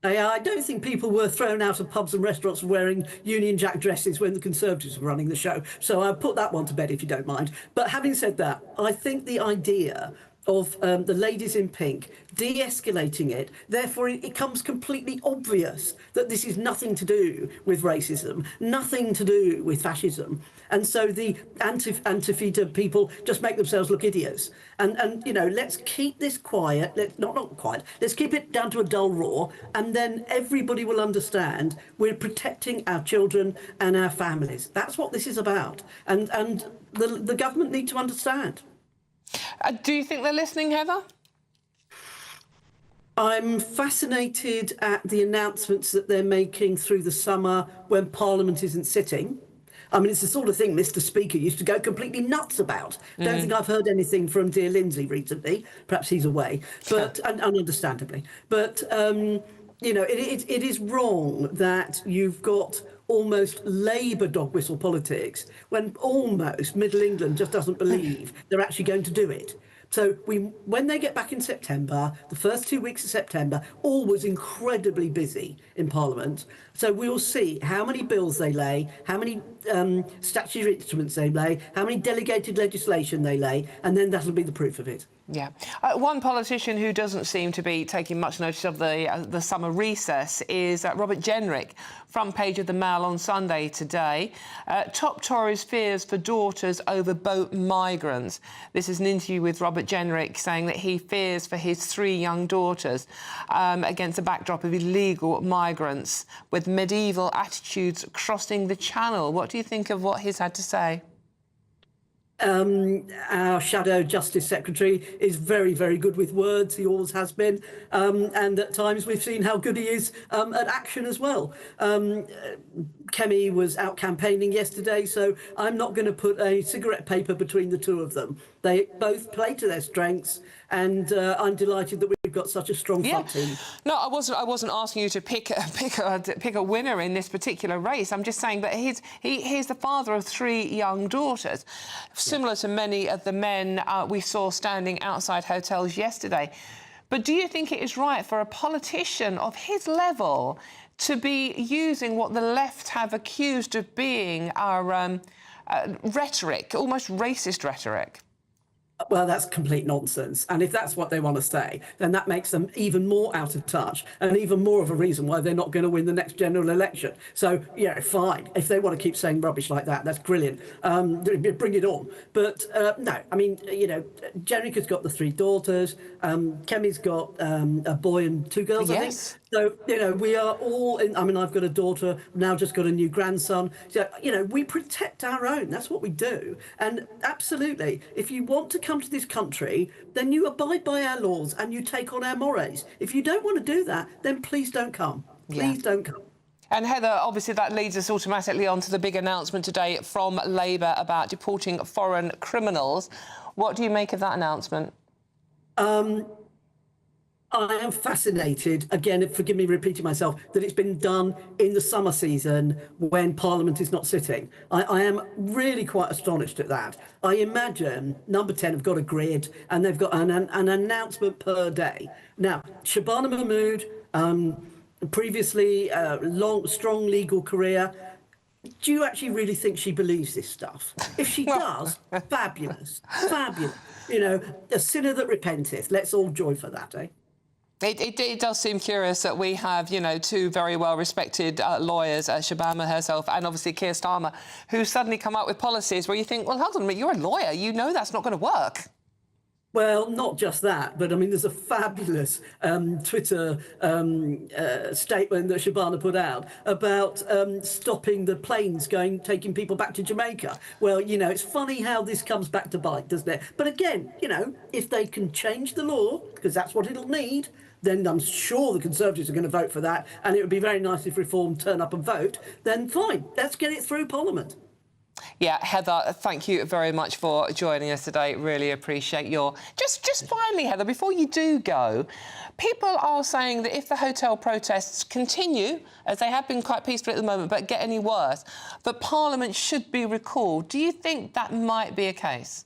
I don't think people were thrown out of pubs and restaurants wearing Union Jack dresses when the Conservatives were running the show. So I'll put that one to bed if you don't mind. But having said that, I think the idea of the ladies in pink de-escalating it, therefore it becomes completely obvious that this is nothing to do with racism, nothing to do with fascism, and so the Antifa people just make themselves look idiots. And you know, let's keep this quiet. Not quiet. Let's keep it down to a dull roar, and then everybody will understand we're protecting our children and our families. That's what this is about, and the government need to understand. Do you think they're listening, Heather? I'm fascinated at the announcements that they're making through the summer when Parliament isn't sitting. I mean, it's the sort of thing Mr. Speaker used to go completely nuts about. Don't think I've heard anything from dear Lindsay recently. Perhaps he's away, but and understandably. But you know, it is wrong that you've got almost Labour dog whistle politics when almost Middle England just doesn't believe they're actually going to do it. So when they get back in September, the first 2 weeks of September, all was incredibly busy in Parliament. So we will see how many bills they lay, how many statutory instruments they lay, how many delegated legislation they lay, and then that'll be the proof of it. Yeah. One politician who doesn't seem to be taking much notice of the summer recess is Robert Jenrick, front page of the Mail on Sunday today. Top Tories fears for daughters over boat migrants. This is an interview with Robert Jenrick saying that he fears for his 3 young daughters against the backdrop of illegal migrants with medieval attitudes crossing the channel. What do you think of what he's had to say? Our Shadow Justice Secretary is very, very good with words. He always has been. And at times we've seen how good he is at action as well. Kemi was out campaigning yesterday, so I'm not going to put a cigarette paper between the two of them. They both play to their strengths, and I'm delighted that we've got such a strong front team. No, I wasn't asking you to pick a winner in this particular race. I'm just saying that he's the father of 3 young daughters, similar to many of the men we saw standing outside hotels yesterday. But do you think it is right for a politician of his level to be using what the left have accused of being our rhetoric, almost racist rhetoric? Well, that's complete nonsense. And if that's what they want to say, then that makes them even more out of touch and even more of a reason why they're not going to win the next general election. So, yeah, fine. If they want to keep saying rubbish like that, that's brilliant. Bring it on. But no, I mean, you know, Jenrick has got the 3 daughters. Kemi's got a boy and 2 girls, I think. So, you know, we are all in. I mean, I've got a daughter, now just got a new grandson. So, you know, we protect our own. That's what we do. And absolutely, if you want to come to this country, then you abide by our laws and you take on our mores. If you don't want to do that, then please don't come. Please don't come. And Heather, obviously that leads us automatically on to the big announcement today from Labour about deporting foreign criminals. What do you make of that announcement? I am fascinated, again, forgive me repeating myself, that it's been done in the summer season when Parliament is not sitting. I am really quite astonished at that. I imagine Number 10 have got a grid and they've got an announcement per day. Now, Shabana Mahmood, previously strong legal career. Do you actually really think she believes this stuff? If she does, fabulous, fabulous. You know, a sinner that repenteth. Let's all joy for that, eh? It does seem curious that we have, you know, 2 very well-respected lawyers, Shabana herself and obviously Keir Starmer, who suddenly come up with policies where you think, well, hold on a minute, you're a lawyer, you know that's not going to work. Well, not just that, but I mean, there's a fabulous Twitter statement that Shabana put out about stopping the planes taking people back to Jamaica. Well, you know, it's funny how this comes back to bite, doesn't it? But again, you know, if they can change the law, because that's what it'll need, then I'm sure the Conservatives are going to vote for that. And it would be very nice if Reform turn up and vote. Then fine, let's get it through Parliament. Yeah, Heather, thank you very much for joining us today. Really appreciate your... Just finally, Heather, before you do go, people are saying that if the hotel protests continue, as they have been quite peaceful at the moment, but get any worse, that Parliament should be recalled. Do you think that might be a case?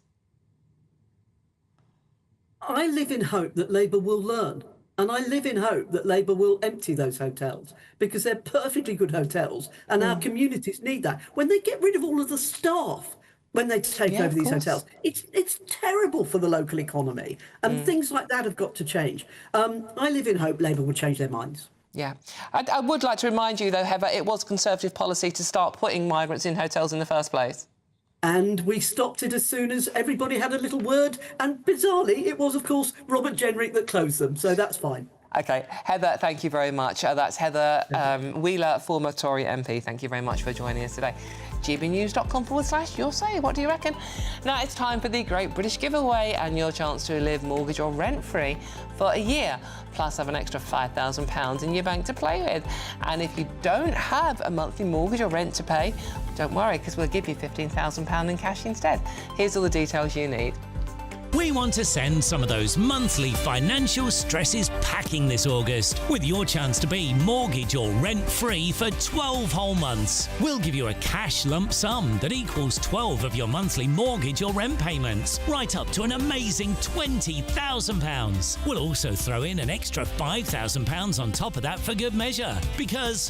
I live in hope that Labour will learn. And I live in hope that Labour will empty those hotels, because they're perfectly good hotels and our communities need that. When they get rid of all of the staff, when they take over these hotels, it's terrible for the local economy. And things like that have got to change. I live in hope Labour will change their minds. Yeah. I would like to remind you, though, Heather, it was Conservative policy to start putting migrants in hotels in the first place. And we stopped it as soon as everybody had a little word. And bizarrely, it was, of course, Robert Jenrick that closed them. So that's fine. OK. Heather, thank you very much. That's Heather Wheeler, former Tory MP. Thank you very much for joining us today. gbnews.com/you'll say. What do you reckon? Now it's time for the Great British Giveaway and your chance to live mortgage or rent-free for a year, plus have an extra £5,000 in your bank to play with. And if you don't have a monthly mortgage or rent to pay, don't worry, because we'll give you £15,000 in cash instead. Here's all the details you need. We want to send some of those monthly financial stresses packing this August with your chance to be mortgage or rent-free for 12 whole months. We'll give you a cash lump sum that equals 12 of your monthly mortgage or rent payments, right up to an amazing £20,000. We'll also throw in an extra £5,000 on top of that for good measure, because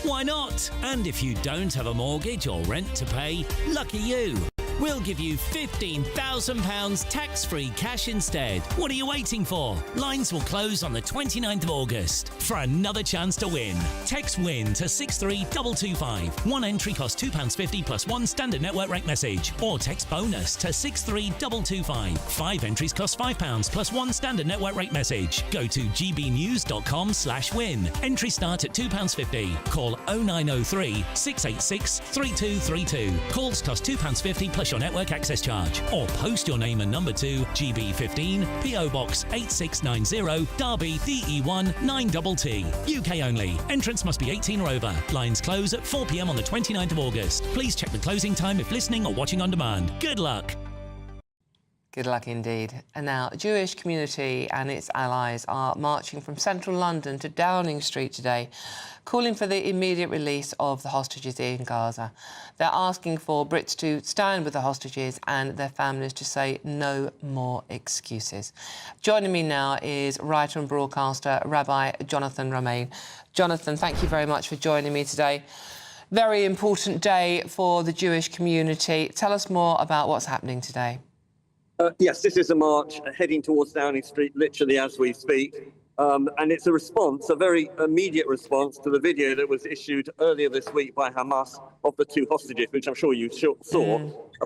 why not? And if you don't have a mortgage or rent to pay, lucky you. We'll give you £15,000 tax-free cash instead. What are you waiting for? Lines will close on the 29th of August. For another chance to win, text WIN to 63225. One entry costs £2.50 plus one standard network rate message. Or text BONUS to 63225. 5 entries cost £5 plus one standard network rate message. Go to gbnews.com/win. Entries start at £2.50. Call 0903 686 3232. Calls cost £2.50 plus your network access charge, or post your name and number to GB15 PO Box 8690 Derby DE1 9TT. UK only. Entrance must be 18 or over. Lines close at 4 p.m. on the 29th of August. Please check the closing time if listening or watching on demand. Good luck. Good luck indeed. And now, Jewish community and its allies are marching from central London to Downing Street today, calling for the immediate release of the hostages in Gaza. They're asking for Brits to stand with the hostages and their families to say no more excuses. Joining me now is writer and broadcaster Rabbi Jonathan Romain. Jonathan, thank you very much for joining me today. Very important day for the Jewish community. Tell us more about what's happening today. Yes, this is a march heading towards Downing Street, literally as we speak. And it's a response, a very immediate response to the video that was issued earlier this week by Hamas of the 2 hostages, which I'm sure you saw,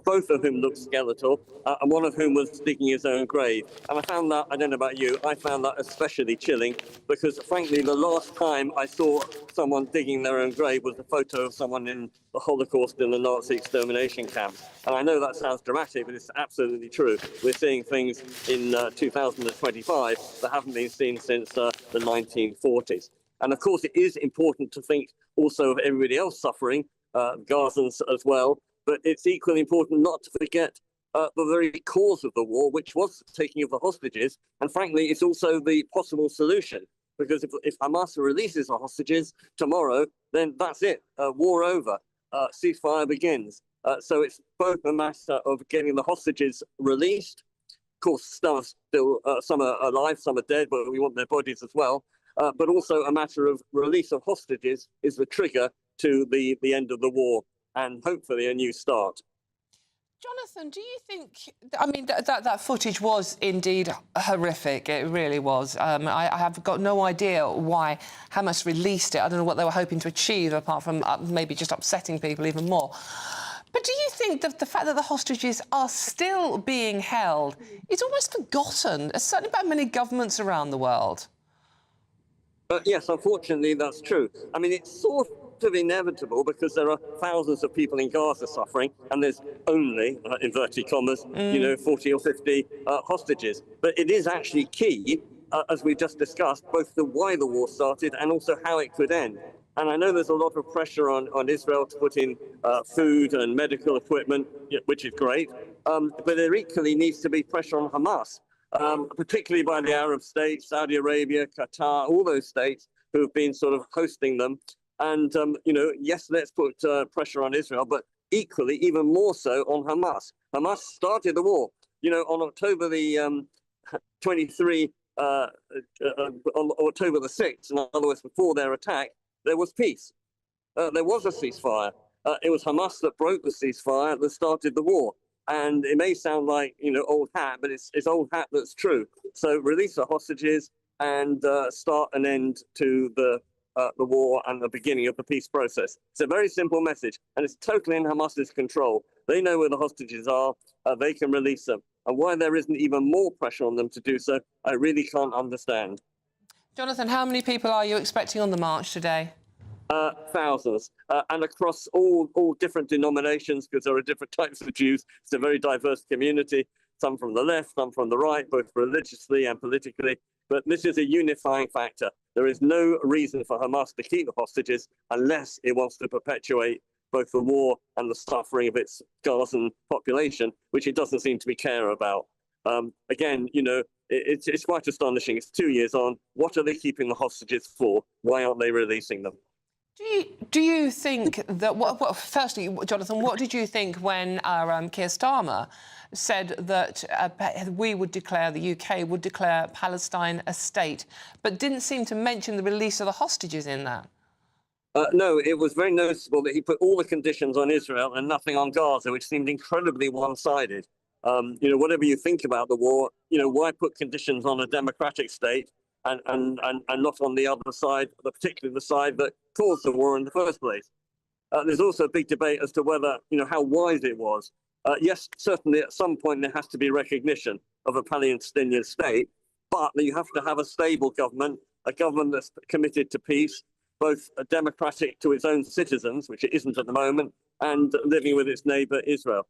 both of whom looked skeletal, and one of whom was digging his own grave. And I found that, I don't know about you, I found that especially chilling, because frankly, the last time I saw someone digging their own grave was a photo of someone in the Holocaust in the Nazi extermination camp. And I know that sounds dramatic, but it's absolutely true. We're seeing things in 2025 that haven't been seen since the 1940s. And of course, it is important to think also of everybody else suffering, Gazans as well. But it's equally important not to forget the very cause of the war, which was the taking of the hostages. And frankly, it's also the possible solution. Because if Hamas releases the hostages tomorrow, then that's it, war over, ceasefire begins. So it's both a matter of getting the hostages released. Of course, some are alive, some are dead, but we want their bodies as well. But also a matter of release of hostages is the trigger to the end of the war and hopefully a new start. Jonathan, do you think... I mean, that footage was indeed horrific. It really was. I have got no idea why Hamas released it. I don't know what they were hoping to achieve, apart from maybe just upsetting people even more. But do you think that the fact that the hostages are still being held is almost forgotten, certainly by many governments around the world? Yes, unfortunately, that's true. I mean, it's sort of inevitable because there are thousands of people in Gaza suffering, and there's only, inverted commas, 40 or 50 hostages. But it is actually key, as we just discussed, both the why the war started and also how it could end. And I know there's a lot of pressure on Israel to put in food and medical equipment, which is great. But there equally needs to be pressure on Hamas. Particularly by the Arab states, Saudi Arabia, Qatar, all those states who have been sort of hosting them. And, yes, let's put pressure on Israel, but equally, even more so on Hamas. Hamas started the war. On October the 23, on October the 6th, in other words, before their attack, there was peace. There was a ceasefire. It was Hamas that broke the ceasefire that started the war. And it may sound like, old hat, but it's old hat that's true. So release the hostages and start an end to the war and the beginning of the peace process. It's a very simple message, and it's totally in Hamas's control. They know where the hostages are. They can release them. And why there isn't even more pressure on them to do so, I really can't understand. Jonathan, how many people are you expecting on the march today? Thousands, and across all different denominations, because there are different types of Jews. It's a very diverse community, some from the left, some from the right, both religiously and politically. But this is a unifying factor. There is no reason for Hamas to keep the hostages unless it wants to perpetuate both the war and the suffering of its Gazan population, which it doesn't seem to be care about. Again, it's quite astonishing. It's 2 years on. What are they keeping the hostages for? Why aren't they releasing them? Do you think that... Well, firstly, Jonathan, what did you think when Keir Starmer said that we would declare, the UK would declare Palestine a state, but didn't seem to mention the release of the hostages in that? No, it was very noticeable that he put all the conditions on Israel and nothing on Gaza, which seemed incredibly one-sided. Whatever you think about the war, why put conditions on a democratic state and not on the other side, particularly the side that caused the war in the first place? There's also a big debate as to whether, how wise it was. Yes, certainly at some point there has to be recognition of a Palestinian state, but you have to have a stable government, a government that's committed to peace, both democratic to its own citizens, which it isn't at the moment, and living with its neighbour Israel.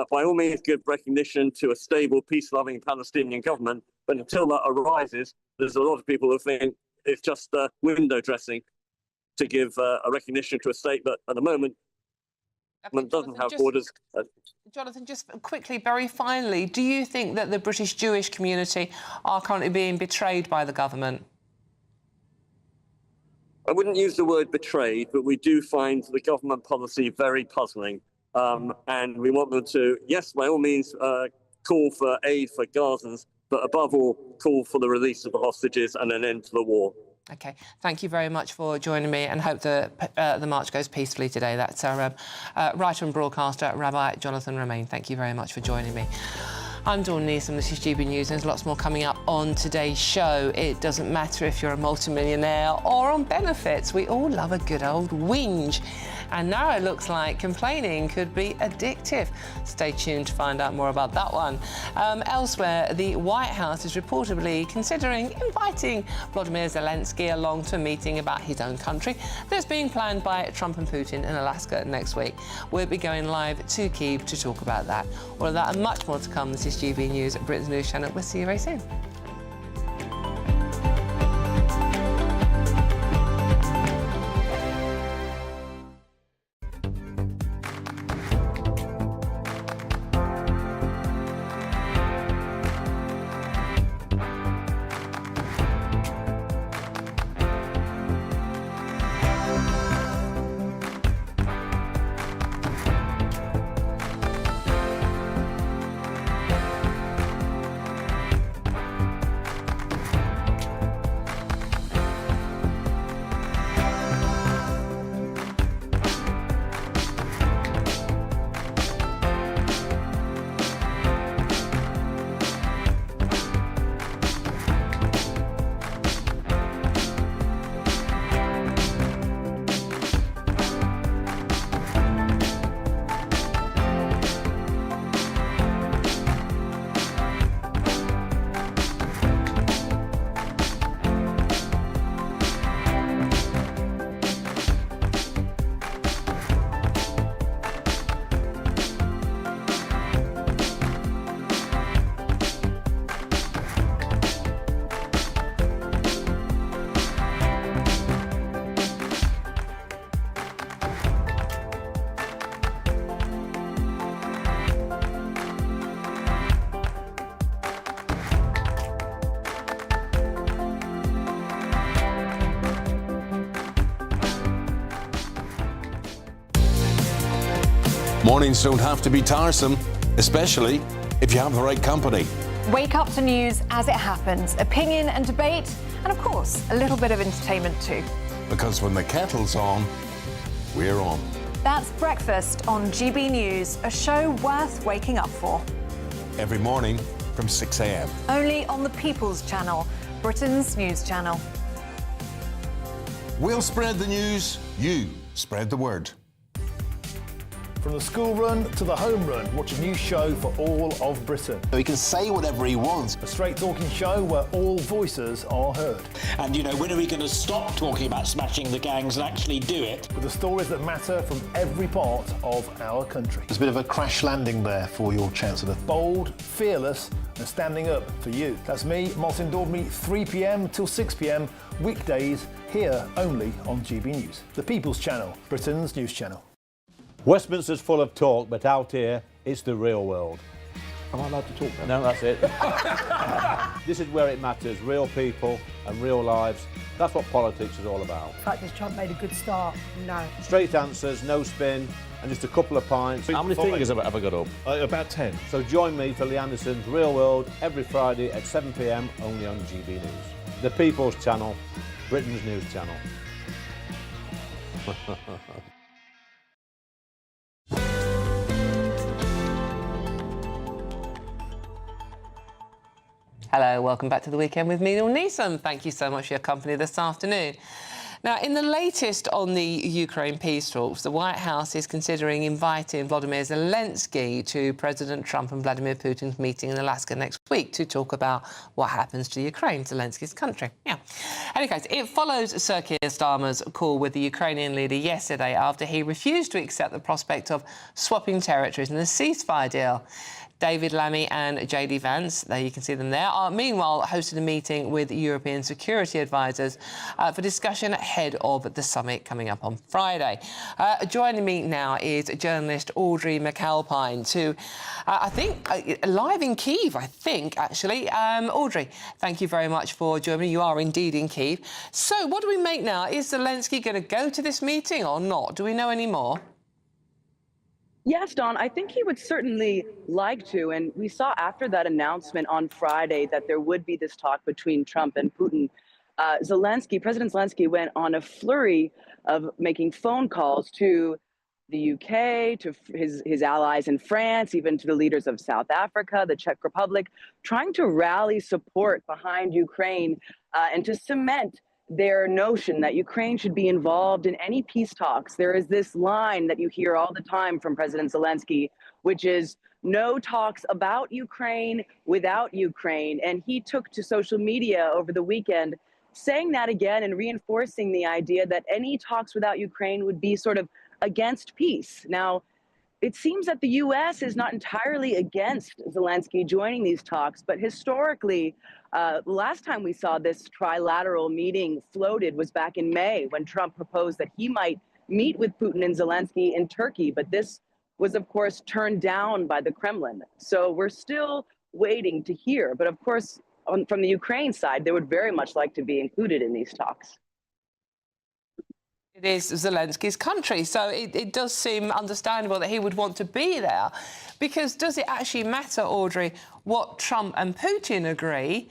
By all means, give recognition to a stable, peace-loving Palestinian government, but until that arises, there's a lot of people who think it's just window dressing to give a recognition to a state that, at the moment, doesn't have borders. Jonathan, just quickly, very finally, do you think that the British Jewish community are currently being betrayed by the government? I wouldn't use the word betrayed, but we do find the government policy very puzzling. And we want them to, yes, by all means, call for aid for Gazans, but above all, call for the release of the hostages and an end to the war. OK, thank you very much for joining me, and hope the march goes peacefully today. That's our writer and broadcaster, Rabbi Jonathan Romain. Thank you very much for joining me. I'm Dawn Neeson, this is GB News, and there's lots more coming up on today's show. It doesn't matter if you're a multimillionaire or on benefits, we all love a good old whinge. And now it looks like complaining could be addictive. Stay tuned to find out more about that one. Elsewhere, the White House is reportedly considering inviting Volodymyr Zelensky along to a meeting about his own country that's being planned by Trump and Putin in Alaska next week. We'll be going live to Kyiv to talk about that. All of that and much more to come. This is GB News at Britain's News Channel. We'll see you very soon. Mornings don't have to be tiresome, especially if you have the right company. Wake up to news as it happens, opinion and debate, and of course, a little bit of entertainment too. Because when the kettle's on, we're on. That's Breakfast on GB News, a show worth waking up for. Every morning from 6 a.m. Only on the People's Channel, Britain's news channel. We'll spread the news, you spread the word. From the school run to the home run, watch a new show for all of Britain. He can say whatever he wants. A straight-talking show where all voices are heard. And, you know, when are we going to stop talking about smashing the gangs and actually do it? With the stories that matter from every part of our country. There's a bit of a crash landing there for your Chancellor. Bold, fearless and standing up for you. That's me, Martin Daubney, 3 p.m. till 6 p.m, weekdays, here only on GB News. The People's Channel, Britain's news channel. Westminster's full of talk, but out here, it's the real world. Am I allowed to talk now? No, that's it. This is where it matters, real people and real lives. That's what politics is all about. In fact, has Trump made a good start? No. Straight answers, no spin, and just a couple of pints. How many fingers have I got up? About 10. So join me for Lee Anderson's Real World every Friday at 7 p.m, only on GB News. The People's Channel, Britain's news channel. Hello, welcome back to The Weekend with me, Neil Neeson. Thank you so much for your company this afternoon. Now, in the latest on the Ukraine peace talks, the White House is considering inviting Volodymyr Zelensky to President Trump and Vladimir Putin's meeting in Alaska next week to talk about what happens to Ukraine, Zelensky's country. Yeah. Anyways, it follows Sir Keir Starmer's call with the Ukrainian leader yesterday after he refused to accept the prospect of swapping territories in the ceasefire deal. David Lammy and JD Vance, there you can see them there, are meanwhile hosted a meeting with European security advisors for discussion ahead of the summit coming up on Friday. Joining me now is journalist Audrey McAlpine, who I think live in Kyiv, I think, actually. Audrey, thank you very much for joining me. You are indeed in Kyiv. So what do we make now? Is Zelensky going to go to this meeting or not? Do we know any more? Yes, Dawn, I think he would certainly like to. And we saw after that announcement on Friday that there would be this talk between Trump and Putin. President Zelensky went on a flurry of making phone calls to the UK, to his allies in France, even to the leaders of South Africa, the Czech Republic, trying to rally support behind Ukraine and to cement their notion that Ukraine should be involved in any peace talks. There is this line that you hear all the time from President Zelensky, which is no talks about Ukraine without Ukraine. And he took to social media over the weekend saying that again and reinforcing the idea that any talks without Ukraine would be sort of against peace. Now, it seems that the U.S. is not entirely against Zelensky joining these talks, but historically, last time we saw this trilateral meeting floated was back in May when Trump proposed that he might meet with Putin and Zelensky in Turkey. But this was, of course, turned down by the Kremlin. So we're still waiting to hear. But of course, from the Ukraine side, they would very much like to be included in these talks. It is Zelensky's country, so it does seem understandable that he would want to be there. Because does it actually matter, Audrey, what Trump and Putin agree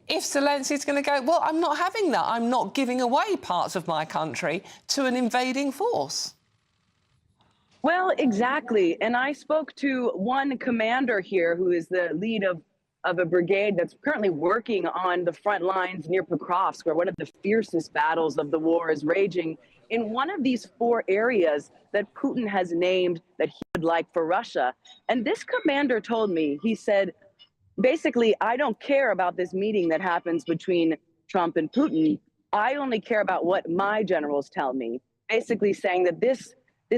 if Zelensky's going to go, well, I'm not having that. I'm not giving away parts of my country to an invading force? Well, exactly. And I spoke to one commander here who is the lead of a brigade that's currently working on the front lines near Pokrovsk, where one of the fiercest battles of the war is raging, in one of these 4 areas that Putin has named that he would like for Russia. And this commander told me, he said, basically, I don't care about this meeting that happens between Trump and Putin. I only care about what my generals tell me, basically saying that this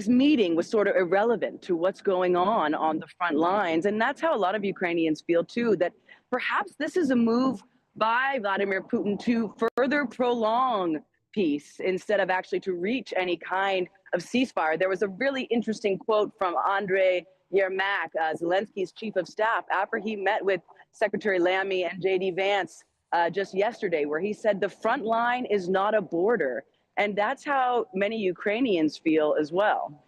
meeting was sort of irrelevant to what's going on the front lines. And that's how a lot of Ukrainians feel, too, that perhaps this is a move by Vladimir Putin to further prolong peace instead of actually to reach any kind of ceasefire. There was a really interesting quote from Andriy Yermak, Zelensky's chief of staff, after he met with Secretary Lammy and JD Vance just yesterday, where he said the front line is not a border. And that's how many Ukrainians feel as well.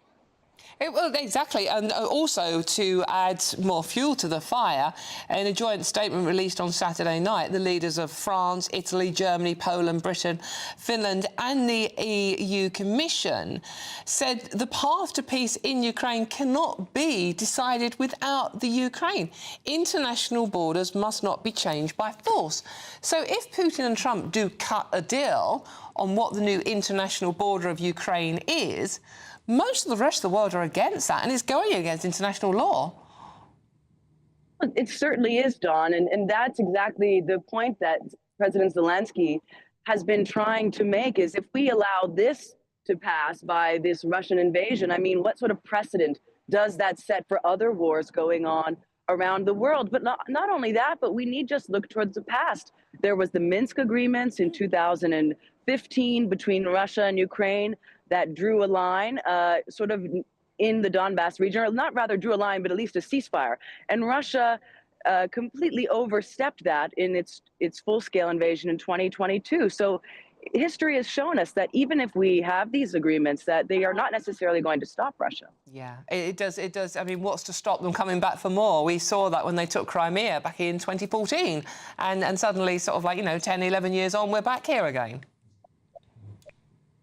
Well, exactly, and also to add more fuel to the fire, in a joint statement released on Saturday night, the leaders of France, Italy, Germany, Poland, Britain, Finland and the EU Commission said the path to peace in Ukraine cannot be decided without the Ukraine. International borders must not be changed by force. So if Putin and Trump do cut a deal on what the new international border of Ukraine is, most of the rest of the world are against that, and it's going against international law. It certainly is, Dawn, and that's exactly the point that President Zelensky has been trying to make, is if we allow this to pass by this Russian invasion, I mean, what sort of precedent does that set for other wars going on around the world? But not only that, but we need just look towards the past. There was the Minsk agreements in 2015 between Russia and Ukraine that drew a line sort of in the Donbass region, or not rather drew a line, but at least a ceasefire. And Russia completely overstepped that in its full-scale invasion in 2022. So history has shown us that even if we have these agreements, that they are not necessarily going to stop Russia. Yeah, it does. I mean, what's to stop them coming back for more? We saw that when they took Crimea back in 2014. And suddenly, sort of like, 10, 11 years on, we're back here again.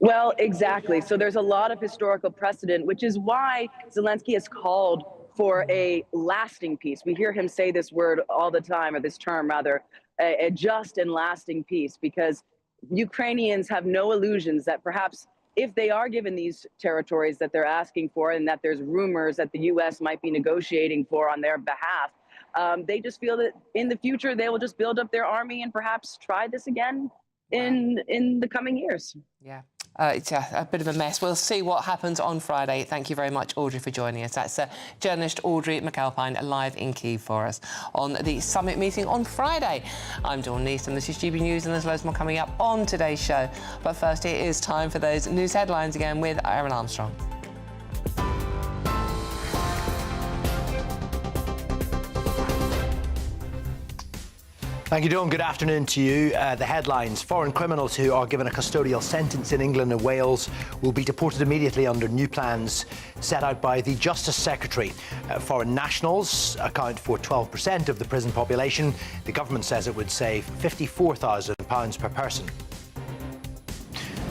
Well, exactly. So there's a lot of historical precedent, which is why Zelensky has called for a lasting peace. We hear him say this word all the time, or this term rather, a just and lasting peace, because Ukrainians have no illusions that perhaps if they are given these territories that they're asking for, and that there's rumors that the U.S. might be negotiating for on their behalf, they just feel that in the future they will just build up their army and perhaps try this again in the coming years. Yeah. It's a bit of a mess. We'll see what happens on Friday. Thank you very much, Audrey, for joining us. That's journalist Audrey McAlpine live in Kyiv for us on the summit meeting on Friday. I'm Dawn Neeson, and this is GB News, and there's loads more coming up on today's show. But first, it is time for those news headlines again with Aaron Armstrong. Thank you, Dawn. Good afternoon to you. The headlines. Foreign criminals who are given a custodial sentence in England and Wales will be deported immediately under new plans set out by the Justice Secretary. Foreign nationals account for 12% of the prison population. The government says it would save £54,000 per person.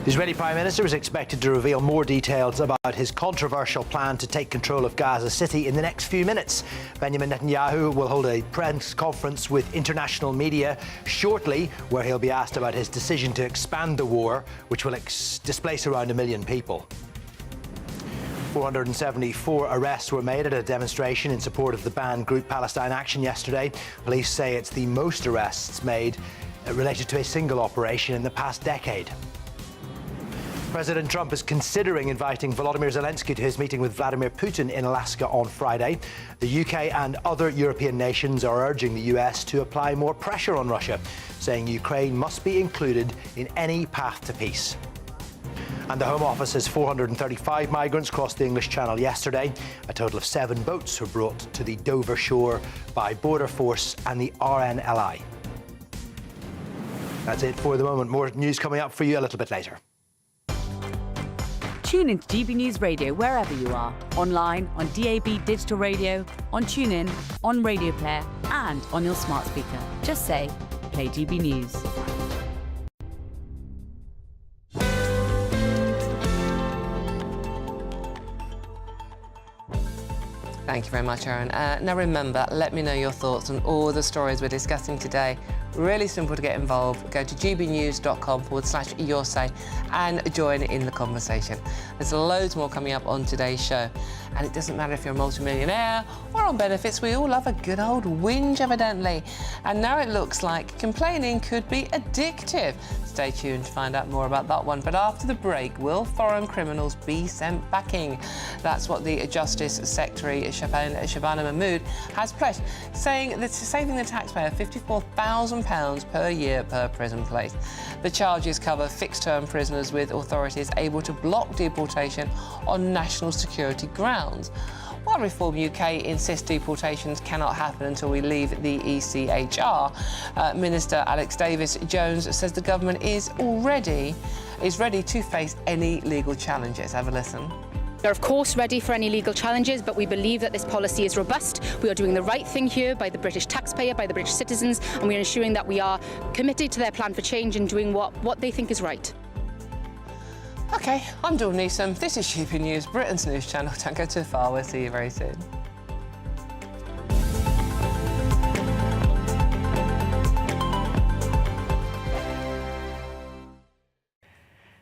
The Israeli Prime Minister is expected to reveal more details about his controversial plan to take control of Gaza City in the next few minutes. Benjamin Netanyahu will hold a press conference with international media shortly, where he'll be asked about his decision to expand the war, which will displace around 1 million people. 474 arrests were made at a demonstration in support of the banned group Palestine Action yesterday. Police say it's the most arrests made related to a single operation in the past decade. President Trump is considering inviting Volodymyr Zelensky to his meeting with Vladimir Putin in Alaska on Friday. The UK and other European nations are urging the US to apply more pressure on Russia, saying Ukraine must be included in any path to peace. And the Home Office says 435 migrants crossed the English Channel yesterday. A total of 7 boats were brought to the Dover shore by Border Force and the RNLI. That's it for the moment. More news coming up for you a little bit later. Tune into GB News Radio wherever you are, online, on DAB digital radio, on TuneIn, on Radio Player and on your smart speaker. Just say, play GB News. Thank you very much, Aaron. Now remember, let me know your thoughts on all the stories we're discussing today. Really simple to get involved. Go to gbnews.com/yoursay and join in the conversation. There's loads more coming up on today's show. And it doesn't matter if you're a multimillionaire or on benefits, we all love a good old whinge, evidently. And now it looks like complaining could be addictive. Stay tuned to find out more about that one. But after the break, will foreign criminals be sent packing? That's what the Justice Secretary, Shabana Mahmood, has pledged, saying that it's saving the taxpayer £54,000 per year per prison place. The charges cover fixed-term prisoners, with authorities able to block deportation on national security grounds. While Reform UK insists deportations cannot happen until we leave the ECHR, Minister Alex Davis-Jones says the government is ready to face any legal challenges. Have a listen. We are of course ready for any legal challenges, but we believe that this policy is robust. We are doing the right thing here by the British taxpayer, by the British citizens, and we are ensuring that we are committed to their plan for change and doing what they think is right. OK, I'm Dawn Newsom. This is GBNews, Britain's news channel. Don't go too far. We'll see you very soon.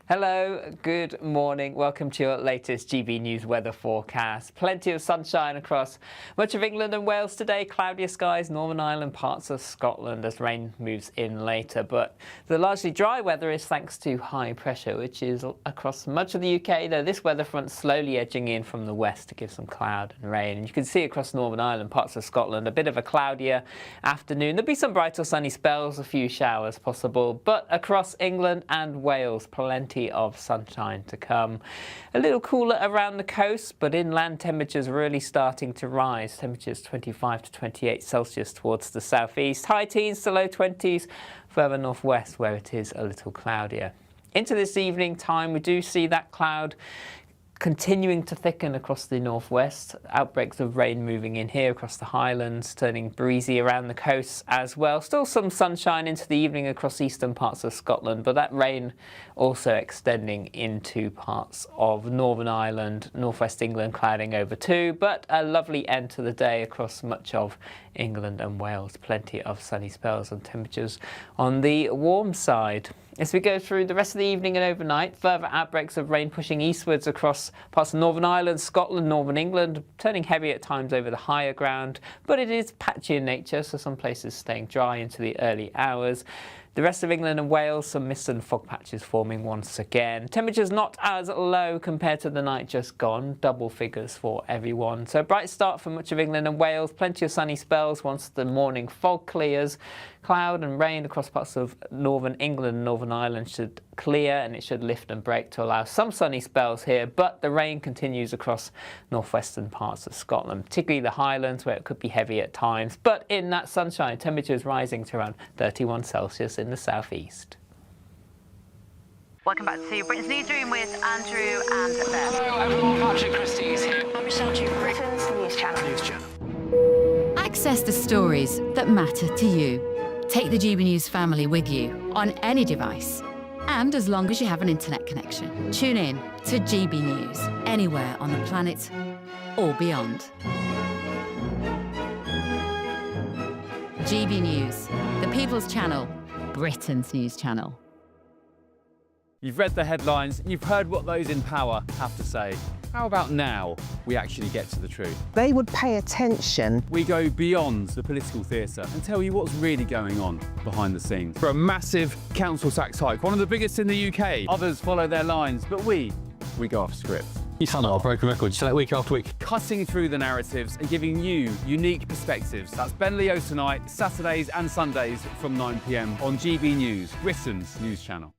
Hello, good morning. Welcome to your latest GB News weather forecast. Plenty of sunshine across much of England and Wales today. Cloudier skies, Northern Ireland, parts of Scotland as rain moves in later. But the largely dry weather is thanks to high pressure, which is across much of the UK, though this weather front slowly edging in from the west to give some cloud and rain. And you can see across Northern Ireland, parts of Scotland, a bit of a cloudier afternoon. There'll be some bright or sunny spells, a few showers possible. But across England and Wales, plenty of sunshine to come. A little cooler around the coast, but inland temperatures really starting to rise. Temperatures 25 to 28 Celsius towards the southeast. High teens to low 20s further northwest where it is a little cloudier. Into this evening time, we do see that cloud continuing to thicken across the northwest. Outbreaks of rain moving in here across the Highlands, turning breezy around the coast as well. Still some sunshine into the evening across eastern parts of Scotland, but that rain also extending into parts of Northern Ireland, northwest England, clouding over too. But a lovely end to the day across much of England and Wales. Plenty of sunny spells and temperatures on the warm side. As we go through the rest of the evening and overnight, further outbreaks of rain pushing eastwards across parts of Northern Ireland, Scotland, Northern England, turning heavy at times over the higher ground, but it is patchy in nature, so some places staying dry into the early hours. The rest of England and Wales, some mist and fog patches forming once again. Temperatures not as low compared to the night just gone, double figures for everyone. So a bright start for much of England and Wales, plenty of sunny spells once the morning fog clears. Cloud and rain across parts of Northern England and Northern Ireland should clear, and it should lift and break to allow some sunny spells here, but the rain continues across northwestern parts of Scotland, particularly the Highlands where it could be heavy at times. But in that sunshine, temperatures rising to around 31 Celsius in the southeast. Welcome back to Britain's Newsroom with Andrew and Beth. Hello everyone, Patrick Christie's here. I'm Michelle Duke, Britain's news channel. Access the stories that matter to you. Take the GB News family with you on any device, and as long as you have an internet connection. Tune in to GB News anywhere on the planet or beyond. GB News, the People's Channel, Britain's news channel. You've read the headlines, you've heard what those in power have to say. How about now we actually get to the truth? They would pay attention. We go beyond the political theatre and tell you what's really going on behind the scenes. For a massive council tax hike, one of the biggest in the UK. Others follow their lines, but we go off script. You sound like a broken record, you say that week after week. Cutting through the narratives and giving you unique perspectives. That's Ben Leo tonight, Saturdays and Sundays from 9 p.m. on GB News, Britain's news channel.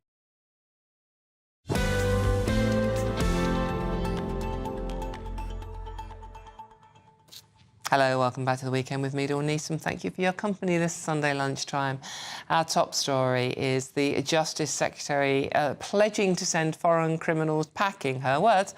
Hello, welcome back to the weekend with me, Dawn Newsom. Thank you for your company this Sunday lunchtime. Our top story is the Justice Secretary pledging to send foreign criminals packing, her words.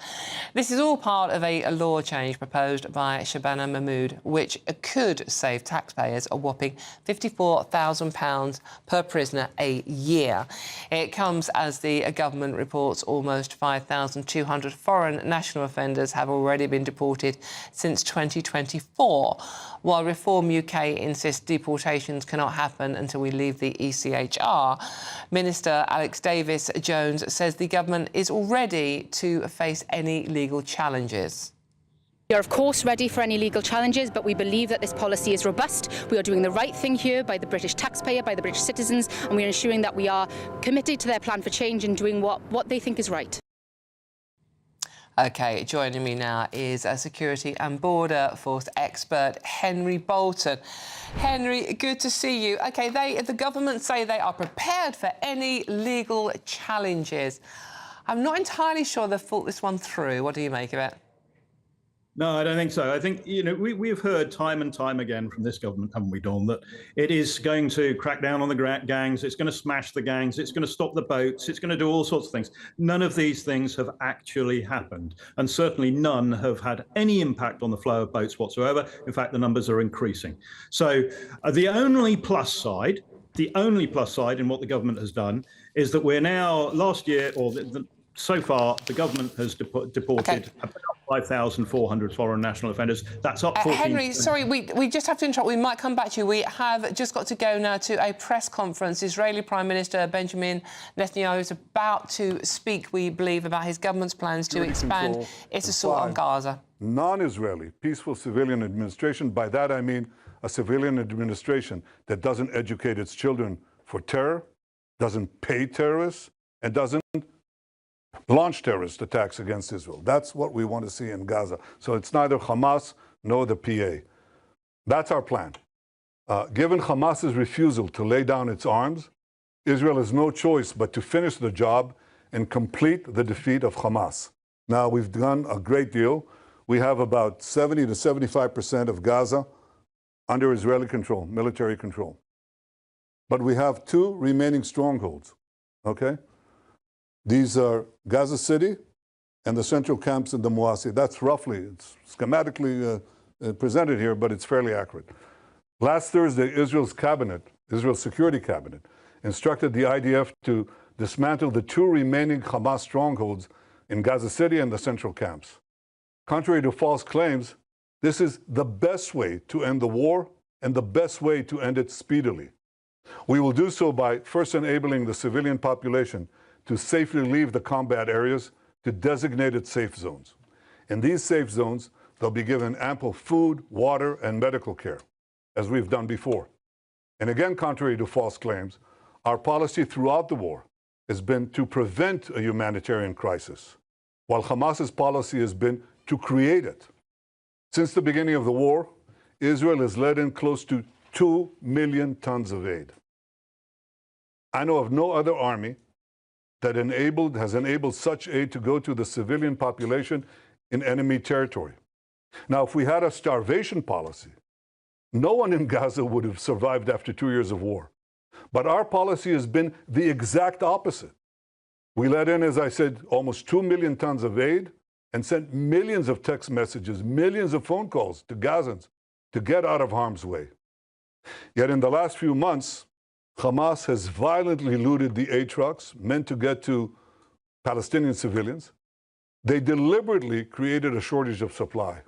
This is all part of a law change proposed by Shabana Mahmood, which could save taxpayers a whopping £54,000 per prisoner a year. It comes as the government reports almost 5,200 foreign national offenders have already been deported since 2024. While Reform UK insists deportations cannot happen until we leave the ECHR, Minister Alex Davis-Jones says the government is all ready to face any legal challenges. We are of course ready for any legal challenges, but we believe that this policy is robust. We are doing the right thing here by the British taxpayer, by the British citizens, and we are ensuring that we are committed to their plan for change and doing what they think is right. OK, joining me now is a security and border force expert, Henry Bolton. Henry, good to see you. OK, the government say they are prepared for any legal challenges. I'm not entirely sure they've thought this one through. What do you make of it? No, I don't think so. I think, we've heard time and time again from this government, haven't we, Dawn, that it is going to crack down on the gangs, it's going to smash the gangs, it's going to stop the boats, it's going to do all sorts of things. None of these things have actually happened. And certainly none have had any impact on the flow of boats whatsoever. In fact, the numbers are increasing. So the only plus side in what the government has done is that we're now, last year, or so far, the government has deported about 5,400 foreign national offenders. That's up 14%. Henry, sorry, we just have to interrupt. We might come back to you. We have just got to go now to a press conference. Israeli Prime Minister Benjamin Netanyahu is about to speak, we believe, about his government's plans to expand its assault on Gaza. Non-Israeli, peaceful civilian administration. By that I mean a civilian administration that doesn't educate its children for terror, doesn't pay terrorists, and doesn't launch terrorist attacks against Israel. That's what we want to see in Gaza. So it's neither Hamas nor the PA. That's our plan. Given Hamas's refusal to lay down its arms, Israel has no choice but to finish the job and complete the defeat of Hamas. Now, we've done a great deal. We have about 70 to 75% of Gaza under Israeli control, military control. But we have two remaining strongholds, okay? These are Gaza City and the central camps in the Muasi. That's roughly, it's schematically presented here, but it's fairly accurate. Last Thursday, Israel's Security Cabinet, instructed the IDF to dismantle the two remaining Hamas strongholds in Gaza City and the central camps. Contrary to false claims, this is the best way to end the war and the best way to end it speedily. We will do so by first enabling the civilian population to safely leave the combat areas to designated safe zones. In these safe zones, they'll be given ample food, water, and medical care, as we've done before. And again, contrary to false claims, our policy throughout the war has been to prevent a humanitarian crisis, while Hamas's policy has been to create it. Since the beginning of the war, Israel has let in close to 2 million tons of aid. I know of no other army that has enabled such aid to go to the civilian population in enemy territory. Now, if we had a starvation policy, no one in Gaza would have survived after 2 years of war. But our policy has been the exact opposite. We let in, as I said, almost 2 million tons of aid and sent millions of text messages, millions of phone calls to Gazans to get out of harm's way. Yet in the last few months, Hamas has violently looted the aid trucks meant to get to Palestinian civilians. They deliberately created a shortage of supply.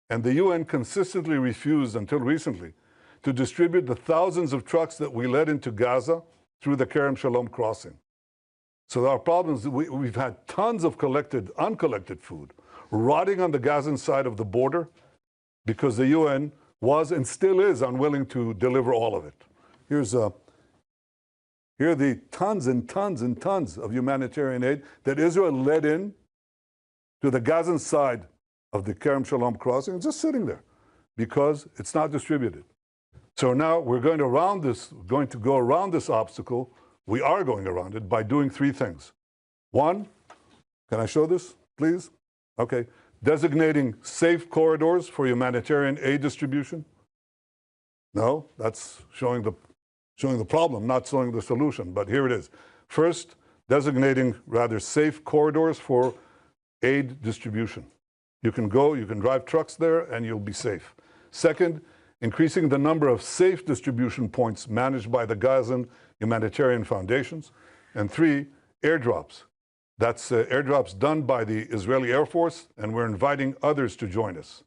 And the UN consistently refused, until recently, to distribute the thousands of trucks that we led into Gaza through the Kerem Shalom crossing. So our problems, we've had tons of uncollected food rotting on the Gazan side of the border because the UN was and still is unwilling to deliver all of it. Here are the tons and tons and tons of humanitarian aid that Israel led in to the Gazan side of the Kerem Shalom crossing, just sitting there because it's not distributed. So now we're going to go around this obstacle. We are going around it by doing three things. One, can I show this, please? Okay. Designating safe corridors for humanitarian aid distribution. No, that's showing the problem, not showing the solution, but here it is. First, designating rather safe corridors for aid distribution. You can drive trucks there and you'll be safe. Second, increasing the number of safe distribution points managed by the Gazan humanitarian foundations. And three, airdrops. That's airdrops done by the Israeli Air Force, and we're inviting others to join us.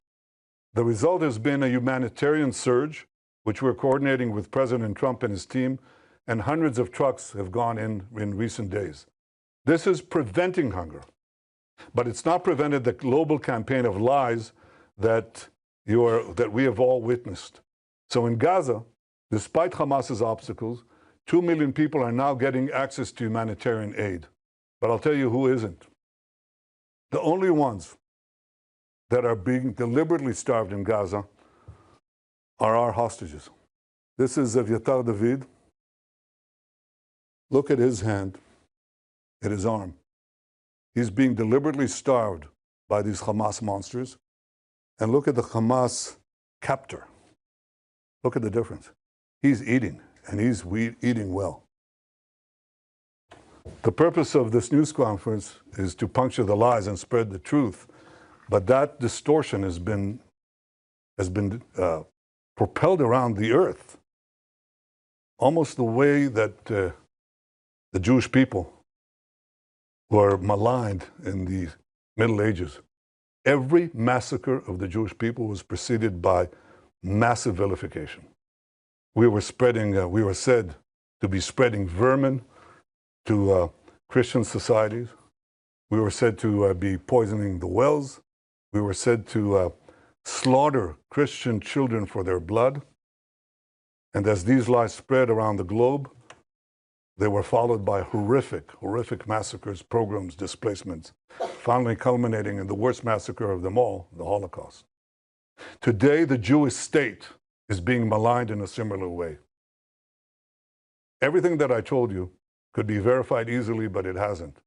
The result has been a humanitarian surge, which we're coordinating with President Trump and his team, and hundreds of trucks have gone in recent days. This is preventing hunger, but it's not prevented the global campaign of lies that we have all witnessed. So in Gaza, despite Hamas's obstacles, 2 million people are now getting access to humanitarian aid. But I'll tell you who isn't. The only ones that are being deliberately starved in Gaza are our hostages. This is Evyatar David. Look at his hand, at his arm. He's being deliberately starved by these Hamas monsters. and look at the Hamas captor. Look at the difference. He's eating, and he's eating well. The purpose of this news conference is to puncture the lies and spread the truth, but that distortion has been propelled around the earth, almost the way that the Jewish people were maligned in the Middle Ages. Every massacre of the Jewish people was preceded by massive vilification. We were said to be spreading vermin to Christian societies. We were said to be poisoning the wells. We were said to slaughter Christian children for their blood. And as these lies spread around the globe, they were followed by horrific massacres, pogroms, displacements, finally culminating in the worst massacre of them all, the Holocaust. Today, the Jewish state is being maligned in a similar way. Everything that I told you could be verified easily, but it hasn't.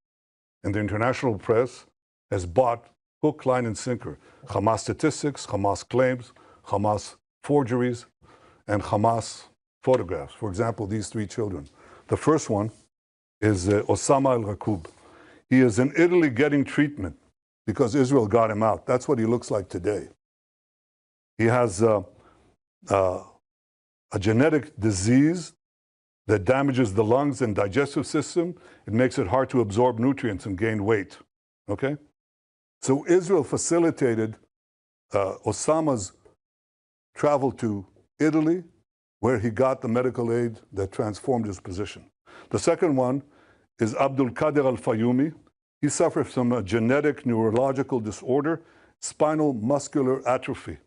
And the international press has bought hook, line, and sinker Hamas statistics, Hamas claims, Hamas forgeries, and Hamas photographs. For example, these 3 children. The first one is Osama al-Raqub. He is in Italy getting treatment because Israel got him out. That's what he looks like today. He has a genetic disease that damages the lungs and digestive system. It makes it hard to absorb nutrients and gain weight. Okay? So Israel facilitated Osama's travel to Italy, where he got the medical aid that transformed his position. The second one is Abdul Qadir al-Fayumi. He suffers from a genetic neurological disorder, spinal muscular atrophy,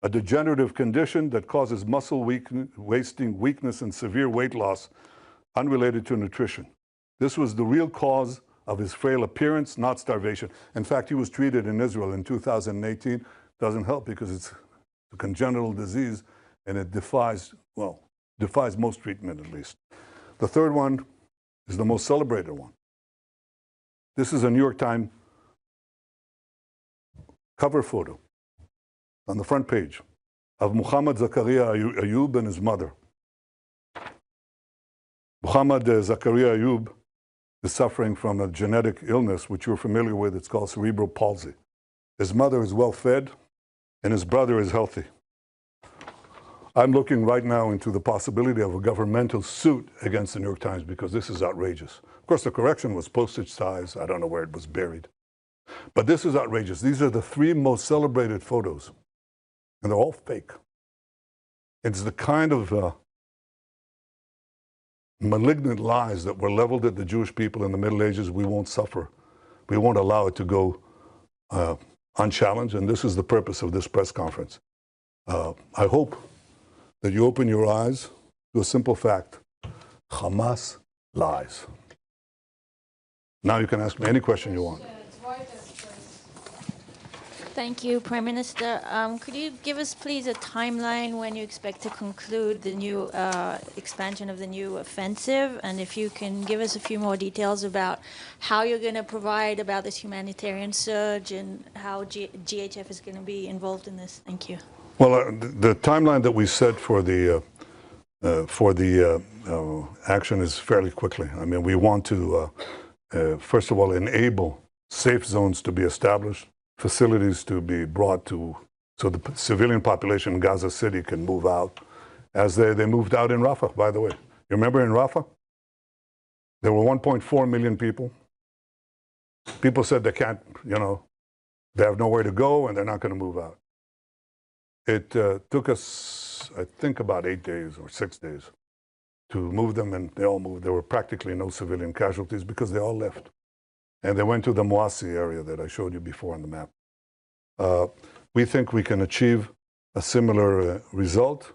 a degenerative condition that causes muscle wasting, weakness, and severe weight loss unrelated to nutrition. This was the real cause of his frail appearance, not starvation. In fact, he was treated in Israel in 2018. Doesn't help because it's a congenital disease and it defies most treatment at least. The third one is the most celebrated one. This is a New York Times cover photo on the front page of Muhammad Zakaria Ayub and his mother. Muhammad Zakaria Ayub is suffering from a genetic illness which you're familiar with. It's called cerebral palsy. His mother is well fed and his brother is healthy. I'm looking right now into the possibility of a governmental suit against the New York Times because this is outrageous. Of course, the correction was postage size. I don't know where it was buried. But this is outrageous. These are the 3 most celebrated photos, and they're all fake. It's the kind of malignant lies that were leveled at the Jewish people in the Middle Ages. We won't suffer. We won't allow it to go unchallenged, and this is the purpose of this press conference. I hope that you open your eyes to a simple fact. Hamas lies. Now you can ask me any question you want. Thank you, Prime Minister. Could you give us, please, a timeline when you expect to conclude the new expansion of the new offensive? And if you can give us a few more details about how you're going to provide about this humanitarian surge and how GHF is going to be involved in this. Thank you. Well, the timeline that we set for the action is fairly quickly. I mean, we want to, first of all, enable safe zones to be established, facilities to be brought to, so the civilian population in Gaza City can move out, as they moved out in Rafah, by the way. You remember in Rafah? There were 1.4 million people. People said they can't, they have nowhere to go and they're not going to move out. It took us, I think, about 8 days or 6 days to move them, and they all moved. There were practically no civilian casualties because they all left. And they went to the Moassi area that I showed you before on the map. We think we can achieve a similar result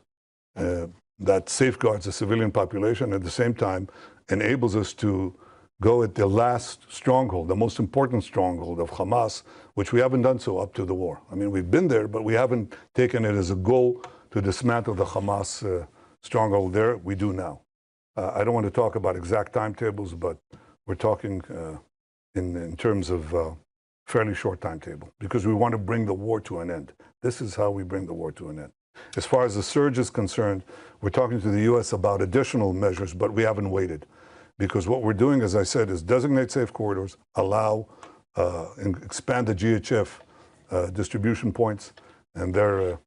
that safeguards the civilian population, at the same time enables us to go at the last stronghold, the most important stronghold of Hamas, which we haven't done so up to the war. I mean, we've been there, but we haven't taken it as a goal to dismantle the Hamas stronghold there. We do now. I don't want to talk about exact timetables, but we're talking in terms of fairly short timetable, because we want to bring the war to an end. This is how we bring the war to an end. As far as the surge is concerned, we're talking to the U.S. about additional measures, but we haven't waited. Because what we're doing, as I said, is designate safe corridors, allow, and expand the GHF distribution points, and we're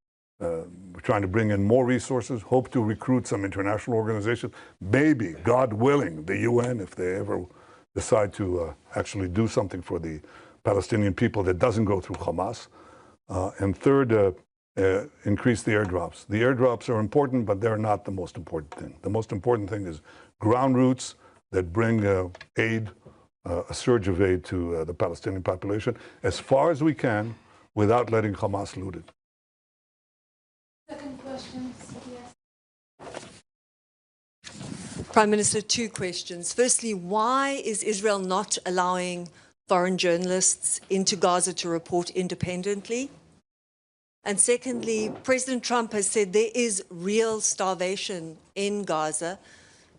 trying to bring in more resources, hope to recruit some international organizations, maybe, God willing, the UN, if they ever decide to actually do something for the Palestinian people that doesn't go through Hamas. And third, increase the airdrops. The airdrops are important, but they're not the most important thing. The most important thing is ground routes that bring aid, a surge of aid to the Palestinian population as far as we can without letting Hamas loot it. Second question, yes. Prime Minister, two questions. Firstly, why is Israel not allowing foreign journalists into Gaza to report independently? And secondly, President Trump has said there is real starvation in Gaza.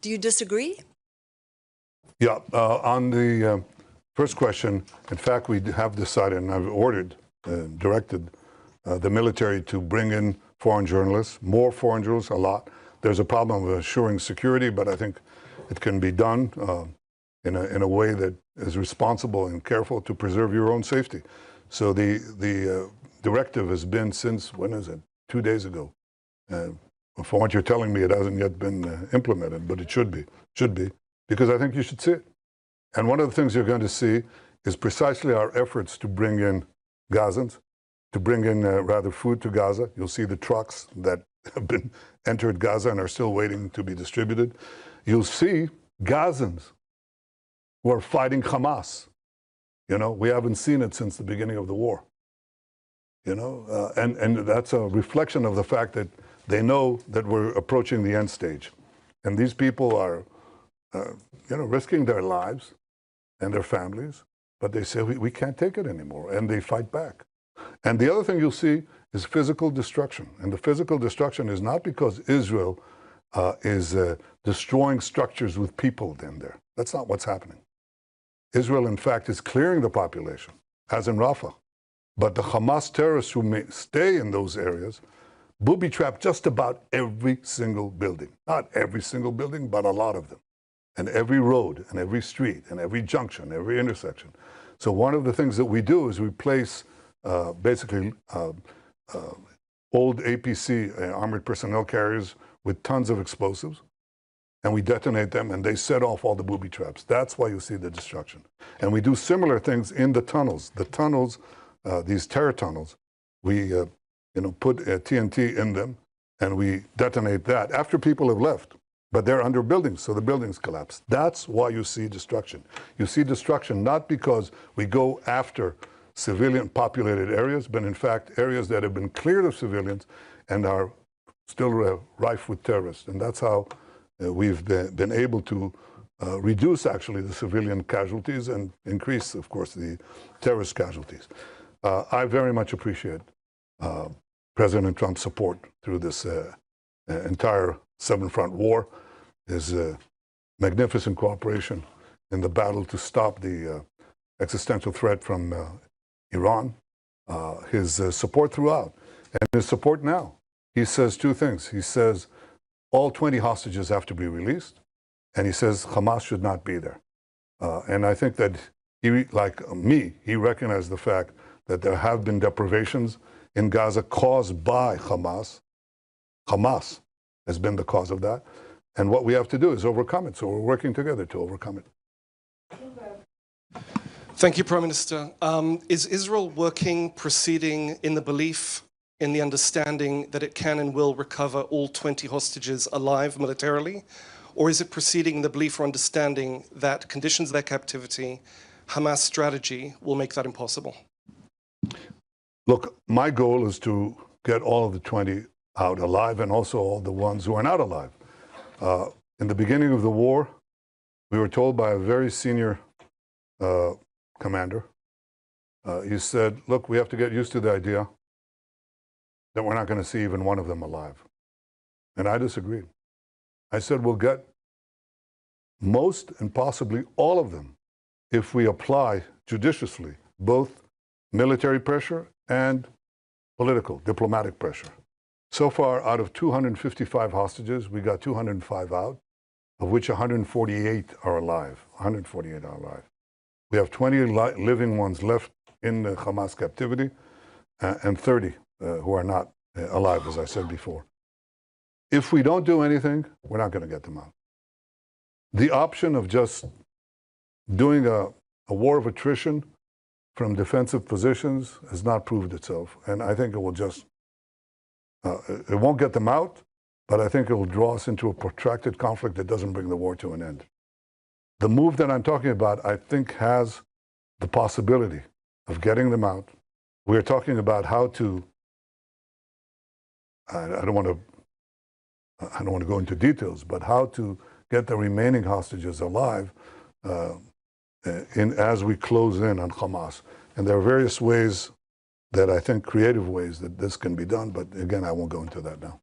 Do you disagree? Yeah, on the first question, in fact, we have decided, and I've ordered, directed the military to bring in foreign journalists, more foreign journalists, a lot. There's a problem of assuring security, but I think it can be done in a way that is responsible and careful to preserve your own safety. So the directive has been since, when is it? 2 days ago. From what you're telling me, it hasn't yet been implemented, but it should be. Because I think you should see it. And one of the things you're going to see is precisely our efforts to bring in Gazans, to bring in rather food to Gaza. You'll see the trucks that have been entered Gaza and are still waiting to be distributed. You'll see Gazans who are fighting Hamas. You know, we haven't seen it since the beginning of the war. You know, and that's a reflection of the fact that they know that we're approaching the end stage. And these people are, you know, risking their lives and their families, but they say, we can't take it anymore, and they fight back. And the other thing you'll see is physical destruction. And the physical destruction is not because Israel is destroying structures with people in there. That's not what's happening. Israel, in fact, is clearing the population, as in Rafah. But the Hamas terrorists who may stay in those areas booby-trap just about every single building. Not every single building, but a lot of them. And every road, and every street, and every junction, every intersection. So one of the things that we do is we place basically old APC, armored personnel carriers, with tons of explosives, and we detonate them, and they set off all the booby traps. That's why you see the destruction. And we do similar things in the tunnels. The tunnels, these terror tunnels, we you know, put TNT in them, and we detonate that after people have left. But they're under buildings, so the buildings collapse. That's why you see destruction. You see destruction not because we go after civilian populated areas, but in fact areas that have been cleared of civilians and are still rife with terrorists. And that's how we've been able to reduce actually the civilian casualties and increase, of course, the terrorist casualties. I very much appreciate President Trump's support through this entire seven-front war, his magnificent cooperation in the battle to stop the existential threat from Iran, his support throughout, and his support now. He says two things. He says all 20 hostages have to be released, and he says Hamas should not be there. And I think that he, like me, he recognized the fact that there have been deprivations in Gaza caused by Hamas. Hamas has been the cause of that. And what we have to do is overcome it. So we're working together to overcome it. Thank you, Prime Minister. Is Israel working, proceeding in the belief, in the understanding that it can and will recover all 20 hostages alive militarily? Or is it proceeding in the belief or understanding that conditions of their captivity, Hamas strategy, will make that impossible? Look, my goal is to get all of the 20 out alive, and also all the ones who are not alive. In the beginning of the war, we were told by a very senior commander, he said, look, we have to get used to the idea that we're not going to see even one of them alive. And I disagreed. I said, we'll get most and possibly all of them if we apply judiciously both military pressure and political, diplomatic pressure. So far, out of 255 hostages, we got 205 out, of which 148 are alive. 148 are alive. We have 20 living ones left in the Hamas captivity, and 30 who are not alive, as I said before. If we don't do anything, we're not going to get them out. The option of just doing a war of attrition from defensive positions has not proved itself, and I think it will just, it won't get them out, but I think it will draw us into a protracted conflict that doesn't bring the war to an end. The move that I'm talking about, I think, has the possibility of getting them out. We're talking about how to, I don't want to go into details, but how to get the remaining hostages alive as we close in on Hamas. And there are various ways that I think, creative ways that this can be done, but again, I won't go into that now.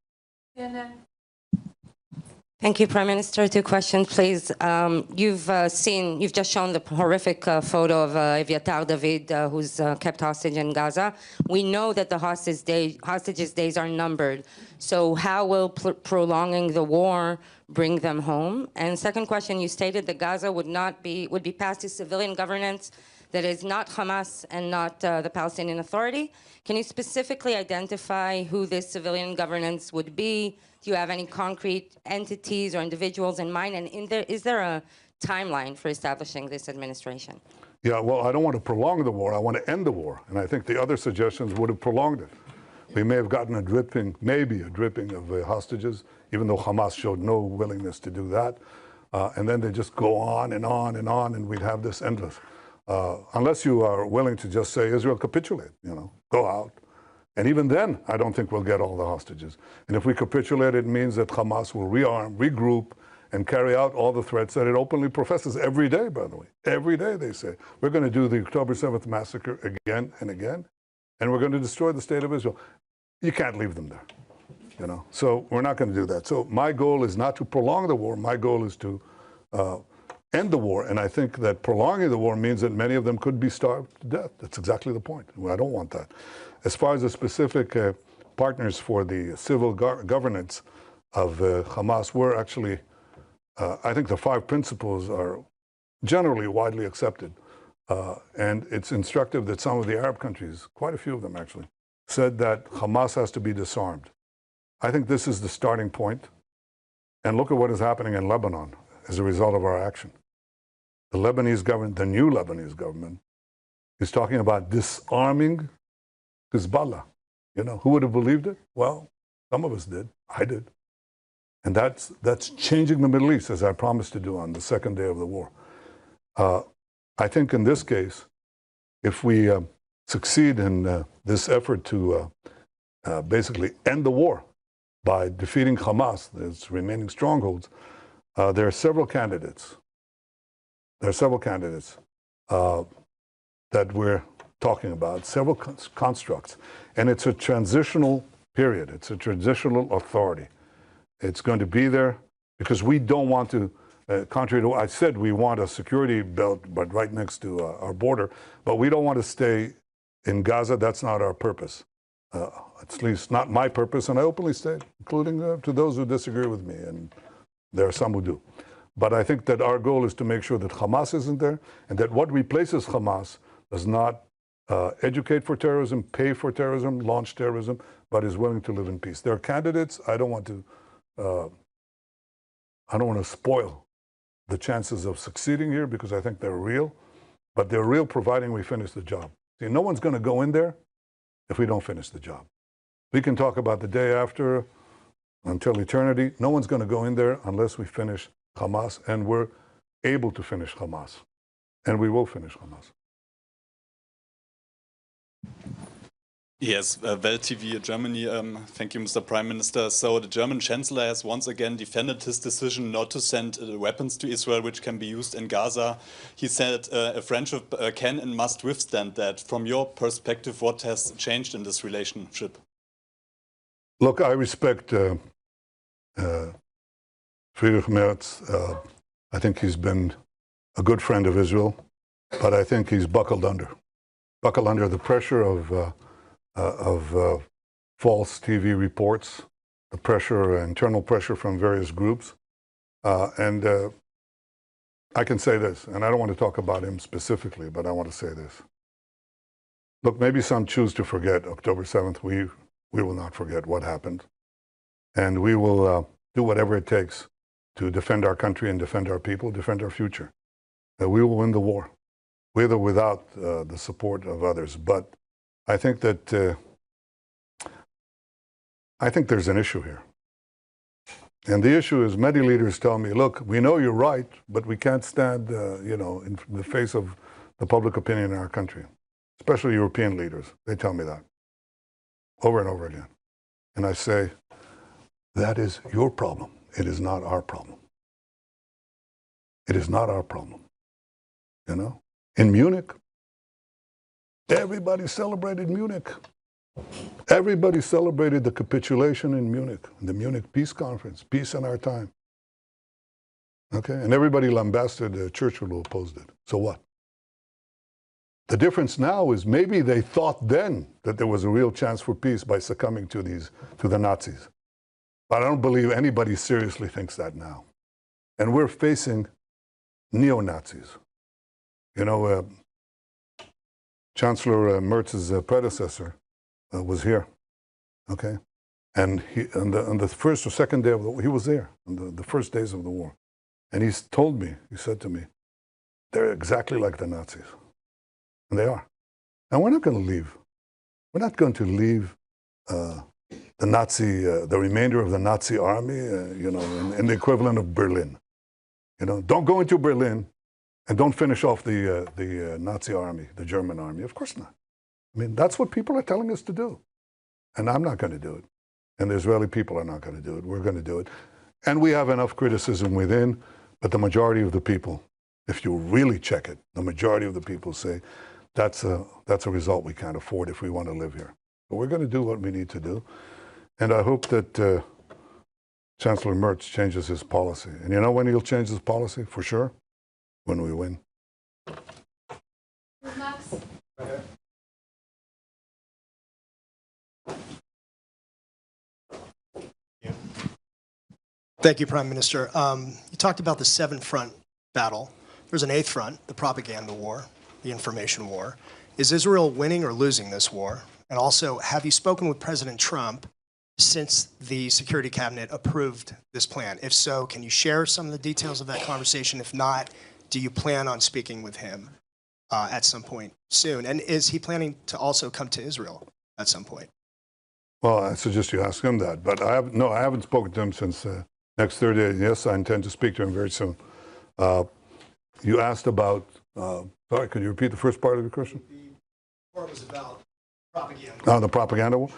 Thank you, Prime Minister. 2 questions, please. You've just shown the horrific photo of Eviatar David, who's kept hostage in Gaza. We know that the hostages' days are numbered. So how will prolonging the war bring them home? And second question, you stated that Gaza would be passed to civilian governance that is not Hamas and not the Palestinian Authority. Can you specifically identify who this civilian governance would be? Do you have any concrete entities or individuals in mind? And is there a timeline for establishing this administration? Yeah, well, I don't want to prolong the war. I want to end the war. And I think the other suggestions would have prolonged it. We may have gotten maybe a dripping of hostages, even though Hamas showed no willingness to do that. And then they just go on and on and on, and we'd have this endless. Unless you are willing to just say, Israel, capitulate, go out. And even then, I don't think we'll get all the hostages. And if we capitulate, it means that Hamas will rearm, regroup, and carry out all the threats that it openly professes every day, by the way. Every day they say, we're going to do the October 7th massacre again and again, and we're going to destroy the state of Israel. You can't leave them there, So we're not going to do that. So my goal is not to prolong the war. My goal is to end the war. And I think that prolonging the war means that many of them could be starved to death. That's exactly the point. I don't want that. As far as the specific partners for the civil governance of Hamas, we're actually, I think the 5 principles are generally widely accepted. And it's instructive that some of the Arab countries, quite a few of them actually, said that Hamas has to be disarmed. I think this is the starting point. And look at what is happening in Lebanon as a result of our action. The Lebanese government, the new Lebanese government, is talking about disarming Hezbollah. Who would have believed it? Well, some of us did. I did. And that's changing the Middle East, as I promised to do on the second day of the war. I think in this case, if we succeed in this effort to basically end the war by defeating Hamas, its remaining strongholds, there are several candidates. There are several candidates that we're talking about, several constructs. And it's a transitional period. It's a transitional authority. It's going to be there because we don't want to, contrary to what I said, we want a security belt, but right next to our border. But we don't want to stay in Gaza. That's not our purpose. At least not my purpose. And I openly state, including to those who disagree with me. And there are some who do. But I think that our goal is to make sure that Hamas isn't there and that what replaces Hamas does not educate for terrorism, pay for terrorism, launch terrorism, but is willing to live in peace. There are candidates. I don't want to spoil the chances of succeeding here because I think they're real, but they're real providing we finish the job. See, no one's going to go in there if we don't finish the job. We can talk about the day after until eternity. No one's going to go in there unless we finish Hamas, and we're able to finish Hamas. And we will finish Hamas. Yes, Welt TV Germany. Thank you, Mr. Prime Minister. So the German Chancellor has once again defended his decision not to send weapons to Israel, which can be used in Gaza. He said a friendship can and must withstand that. From your perspective, what has changed in this relationship? Look, I respect Friedrich Merz. I think he's been a good friend of Israel, but I think he's buckled under the pressure of of false TV reports, the pressure, internal pressure from various groups. And I can say this, and I don't want to talk about him specifically, but I want to say this. Look, maybe some choose to forget October 7th. We will not forget what happened. And we will do whatever it takes to defend our country and defend our people, defend our future. We will win the war, with or without the support of others. But I think that there's an issue here. And the issue is many leaders tell me, look, we know you're right, but we can't stand, in the face of the public opinion in our country, especially European leaders. They tell me that over and over again. And I say, that is your problem. It is not our problem. It is not our problem. You know, in Munich, everybody celebrated Munich. Everybody celebrated the capitulation in Munich, the Munich Peace Conference, peace in our time. Okay, and everybody lambasted Churchill who opposed it. So what? The difference now is maybe they thought then that there was a real chance for peace by succumbing to the Nazis. But I don't believe anybody seriously thinks that now. And we're facing neo-Nazis. You know, Chancellor Merz's predecessor was here, okay? And on the first or second day of the war, he was there, on the first days of the war. And he said to me, they're exactly like the Nazis. And they are. And we're not going to leave. We're not going to leave the remainder of the Nazi army, in the equivalent of Berlin. You know, don't go into Berlin and don't finish off the Nazi army, the German army. Of course not. I mean, that's what people are telling us to do. And I'm not going to do it. And the Israeli people are not going to do it. We're going to do it. And we have enough criticism within, but the majority of the people, if you really check it, the majority of the people say, that's a result we can't afford if we want to live here. But we're going to do what we need to do. And I hope that Chancellor Merz changes his policy. And you know when he'll change his policy, for sure? When we win. Max? Thank you, Prime Minister. You talked about the 7-front battle. There's an 8th front, the propaganda war, the information war. Is Israel winning or losing this war? And also, have you spoken with President Trump since the Security Cabinet approved this plan? If so, can you share some of the details of that conversation? If not, do you plan on speaking with him at some point soon? And is he planning to also come to Israel at some point? Well, I suggest you ask him that. But I haven't spoken to him since next Thursday. Yes, I intend to speak to him very soon. You asked about, sorry, could you repeat the first part of the question? The part was about propaganda. Oh, the propaganda war?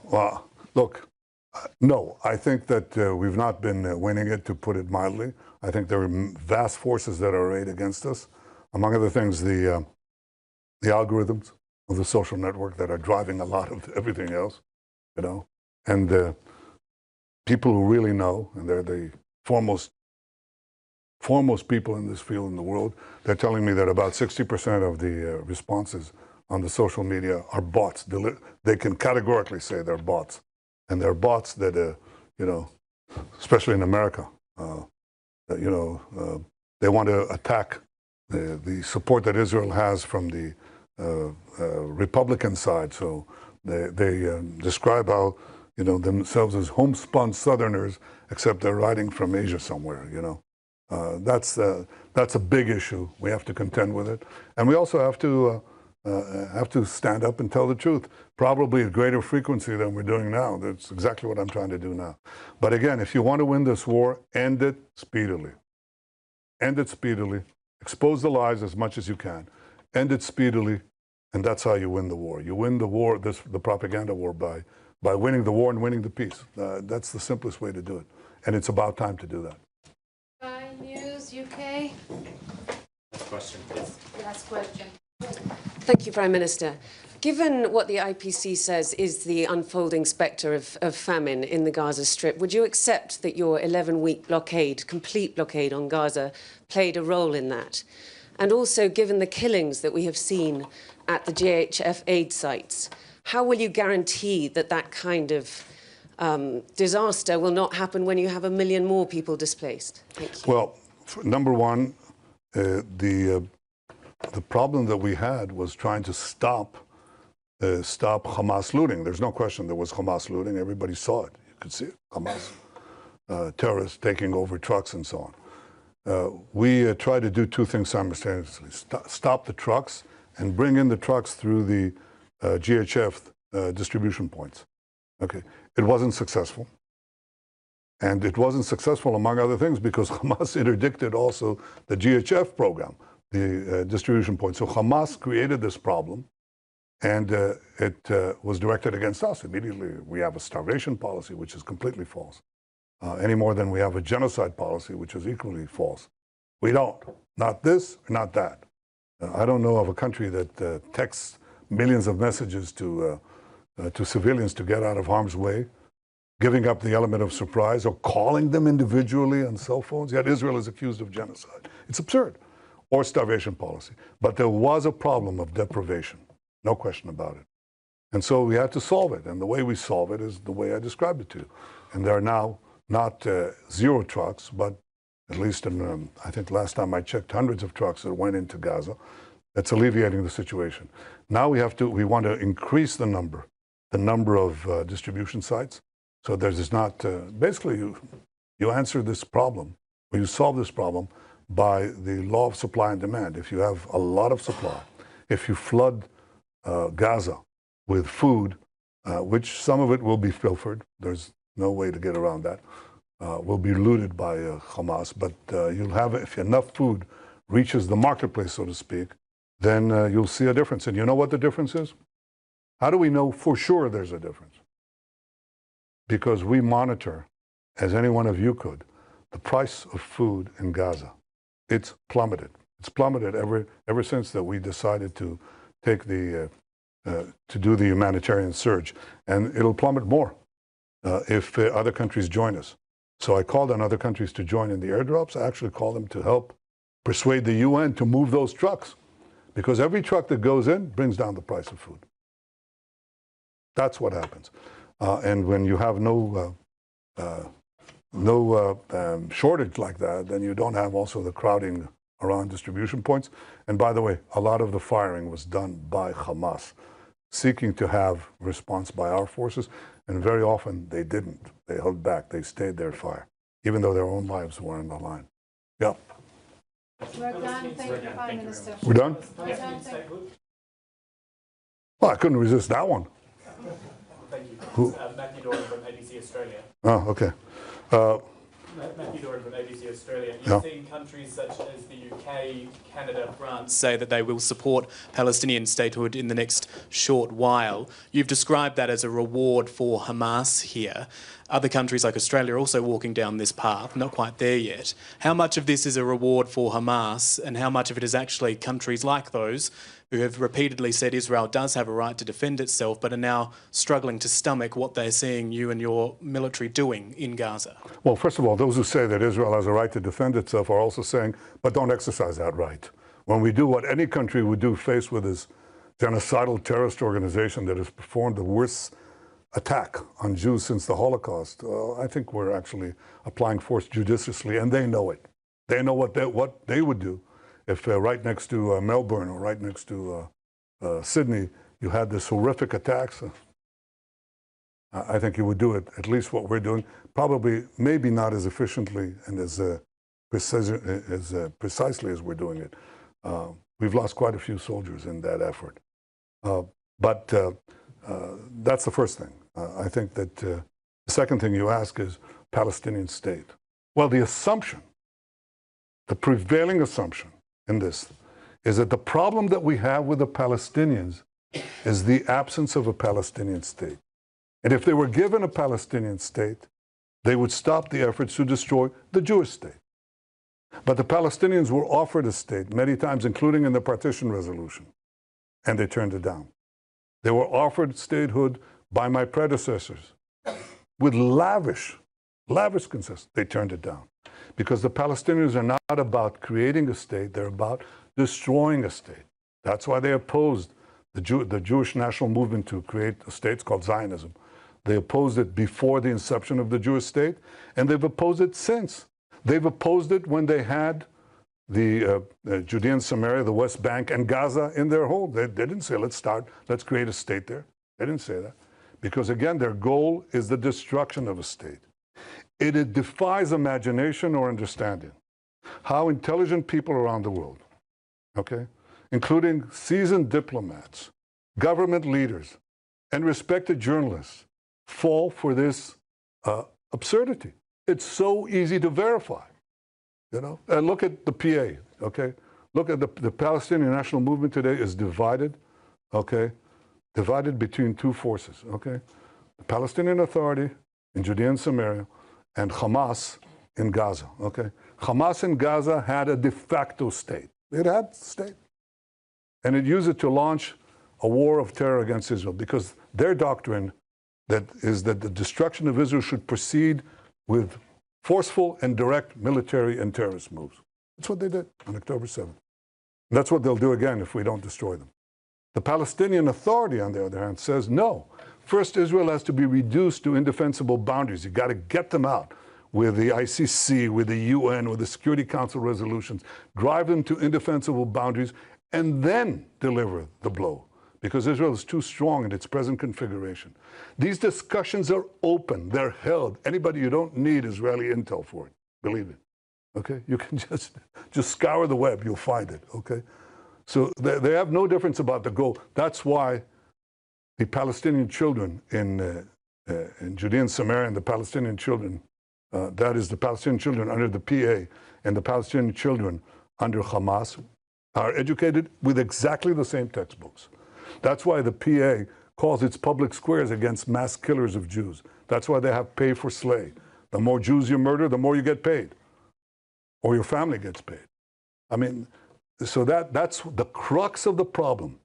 Well, look, no, I think that we've not been winning it, to put it mildly. I think there are vast forces that are arrayed against us. Among other things, the algorithms of the social network that are driving a lot of everything else, you know. And people who really know, and they're the foremost people in this field in the world, they're telling me that about 60% of the responses on the social media are bots. They can categorically say they're bots. And they're bots that, you know, especially in America, you know, they want to attack the support that Israel has from the Republican side. So they describe how, you know, themselves as homespun Southerners, except they're riding from Asia somewhere, you know. That's a big issue. We have to contend with it. And we also have to stand up and tell the truth, probably at greater frequency than we're doing now. That's exactly what I'm trying to do now. But again, if you want to win this war, end it speedily. End it speedily. Expose the lies as much as you can. End it speedily, and that's how you win the war. You win the war, the propaganda war, by winning the war and winning the peace. That's the simplest way to do it. And it's about time to do that. GBNews, UK. Last question, please. Last question. Thank you, Prime Minister. Given what the IPC says is the unfolding spectre of famine in the Gaza Strip, would you accept that your 11-week blockade, complete blockade on Gaza, played a role in that? And also, given the killings that we have seen at the GHF aid sites, How will you guarantee that that kind of disaster will not happen when you have 1 million more people displaced? Thank you. Well, number one, the problem that we had was trying to stop Hamas looting. There's no question there was Hamas looting. Everybody saw it. You could see it. Hamas terrorists taking over trucks and so on. We tried to do two things simultaneously: stop the trucks and bring in the trucks through the GHF distribution points. Okay, it wasn't successful. And it wasn't successful, among other things, because Hamas interdicted also the GHF program, the distribution point. So Hamas created this problem, and it was directed against us. Immediately, we have a starvation policy, which is completely false, any more than we have a genocide policy, which is equally false. We don't. Not this, not that. I don't know of a country that texts millions of messages to civilians to get out of harm's way, giving up the element of surprise, or calling them individually on cell phones. Yet Israel is accused of genocide. It's absurd. Or starvation policy. But there was a problem of deprivation, no question about it. And so we had to solve it. And the way we solve it is the way I described it to you. And there are now not 0 trucks, but at least in, I think last time I checked, hundreds of trucks that went into Gaza. That's alleviating the situation. Now we want to increase the number of distribution sites. So there's not, basically you answer this problem, or you solve this problem by the law of supply and demand. If you have a lot of supply, if you flood Gaza with food, which some of it will be pilfered, there's no way to get around that, will be looted by Hamas, but you'll have, if enough food reaches the marketplace, so to speak, then you'll see a difference. And you know what the difference is? How do we know for sure there's a difference? Because we monitor, as any one of you could, the price of food in Gaza. It's plummeted. It's plummeted ever since that we decided to take to do the humanitarian surge, and it'll plummet more if other countries join us. So I called on other countries to join in the airdrops. I actually called them to help persuade the UN to move those trucks, because every truck that goes in brings down the price of food. That's what happens. And when you have no shortage like that, then you don't have also the crowding around distribution points. And by the way, a lot of the firing was done by Hamas, seeking to have response by our forces. And very often they didn't. They held back. They stayed their fire, even though their own lives were on the line. Yeah. We're done. Thank you, Prime Minister. We're done? Well, I couldn't resist that one. Thank you. Who? Matthew Doran from ABC Australia. Oh, okay. Matthew Doran from ABC Australia. You've Yeah. seen countries such as the UK, Canada, France say that they will support Palestinian statehood in the next short while. You've described that as a reward for Hamas here. Other countries like Australia are also walking down this path, not quite there yet. How much of this is a reward for Hamas, and how much of it is actually countries like those who have repeatedly said Israel does have a right to defend itself, but are now struggling to stomach what they're seeing you and your military doing in Gaza? Well, first of all, those who say that Israel has a right to defend itself are also saying, but don't exercise that right. When we do what any country would do faced with this genocidal terrorist organization that has performed the worst attack on Jews since the Holocaust, I think we're actually applying force judiciously, and they know it. They know what they would do if right next to Melbourne or right next to Sydney, you had this horrific attacks. I think you would do it, at least what we're doing, probably maybe not as efficiently and as precisely as we're doing it. We've lost quite a few soldiers in that effort. But that's the first thing. I think that the second thing you ask is Palestinian state. Well, the assumption, the prevailing assumption in this is that the problem that we have with the Palestinians is the absence of a Palestinian state. And if they were given a Palestinian state, they would stop the efforts to destroy the Jewish state. But the Palestinians were offered a state many times, including in the partition resolution, and they turned it down. They were offered statehood by my predecessors with lavish concessions. They turned it down. Because the Palestinians are not about creating a state, they're about destroying a state. That's why they opposed the Jewish national movement to create a state. It's called Zionism. They opposed it before the inception of the Jewish state, and they've opposed it since. They've opposed it when they had the Judea and Samaria, the West Bank, and Gaza in their hold. They didn't say, let's create a state there. They didn't say that. Because again, their goal is the destruction of a state. It defies imagination or understanding how intelligent people around the world, okay, including seasoned diplomats, government leaders, and respected journalists, fall for this absurdity. It's so easy to verify, you know. And look at the PA, okay? Look at the Palestinian national movement today is divided, okay? Divided between two forces, okay? The Palestinian Authority in Judea and Samaria and Hamas in Gaza, okay? Hamas in Gaza had a de facto state. It had a state. And it used it to launch a war of terror against Israel because their doctrine is that the destruction of Israel should proceed with forceful and direct military and terrorist moves. That's what they did on October 7th. And that's what they'll do again if we don't destroy them. The Palestinian Authority, on the other hand, says no. First, Israel has to be reduced to indefensible boundaries. You've got to get them out with the ICC, with the UN, with the Security Council resolutions, drive them to indefensible boundaries, and then deliver the blow, because Israel is too strong in its present configuration. These discussions are open. They're held. Anybody, you don't need Israeli intel for it. Believe it. Okay? You can just scour the web. You'll find it. Okay? So they have no difference about the goal. That's why the Palestinian children in Judea and Samaria and the Palestinian children, that is the Palestinian children under the PA and the Palestinian children under Hamas, are educated with exactly the same textbooks. That's why the PA calls its public squares against mass killers of Jews. That's why they have pay for slay. The more Jews you murder, the more you get paid, or your family gets paid. I mean, so that's the crux of the problem.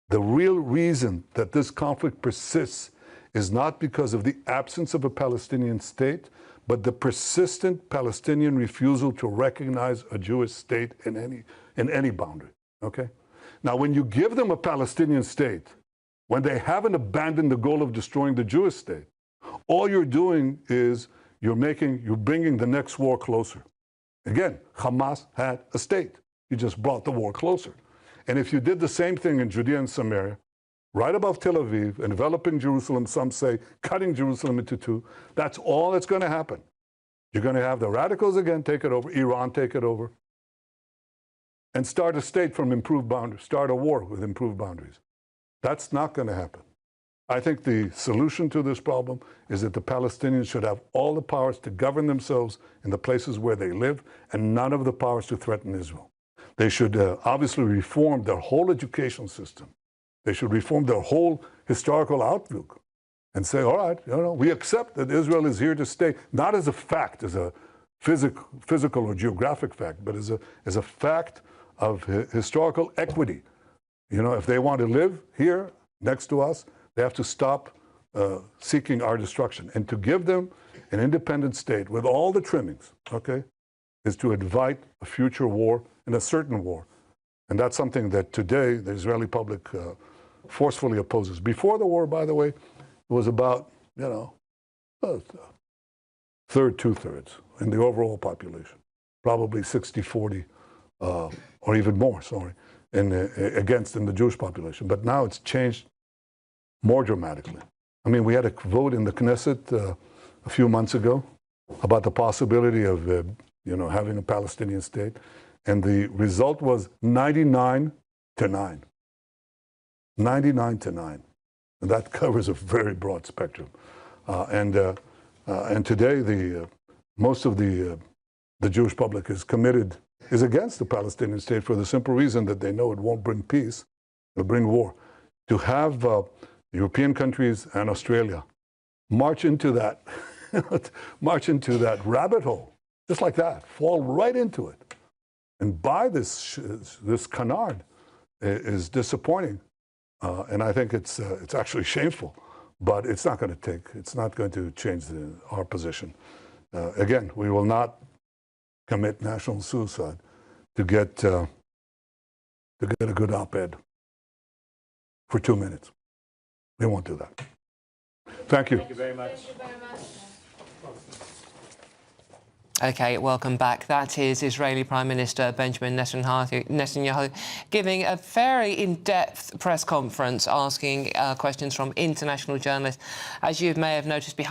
The real reason that this conflict persists is not because of the absence of a Palestinian state, but the persistent Palestinian refusal to recognize a Jewish state in any boundary, okay? Now, when you give them a Palestinian state, when they haven't abandoned the goal of destroying the Jewish state, all you're doing is you're bringing the next war closer. Again, Hamas had a state. You just brought the war closer. And if you did the same thing in Judea and Samaria, right above Tel Aviv, enveloping Jerusalem, some say cutting Jerusalem into two, that's all that's going to happen. You're going to have the radicals again take it over, Iran take it over, and start a state from improved boundaries, start a war with improved boundaries. That's not going to happen. I think the solution to this problem is that the Palestinians should have all the powers to govern themselves in the places where they live and none of the powers to threaten Israel. They should obviously reform their whole education system. They should reform their whole historical outlook and say, all right, you know, we accept that Israel is here to stay, not as a fact, as a physical or geographic fact, but as a fact of historical equity. You know, if they want to live here next to us, they have to stop seeking our destruction. And to give them an independent state with all the trimmings, okay, is to invite a future war and a certain war. And that's something that today the Israeli public forcefully opposes. Before the war, by the way, it was about, you know, two-thirds in the overall population, probably 60-40, or even more, sorry, in the Jewish population. But now it's changed more dramatically. I mean, we had a vote in the Knesset a few months ago about the possibility of, you know, having a Palestinian state, and the result was 99-9. 99-9. And that covers a very broad spectrum. And today, most of the Jewish public is against the Palestinian state for the simple reason that they know it won't bring peace, it'll bring war. To have European countries and Australia march into that, rabbit hole, just like that, fall right into it, and buy this canard is disappointing. And I think it's actually shameful, but it's not going to change our position. Again, we will not commit national suicide to get a good op-ed for 2 minutes. They won't do that. Thank you. Thank you very much. OK, welcome back. That is Israeli Prime Minister Benjamin Netanyahu giving a very in-depth press conference, asking questions from international journalists. As you may have noticed behind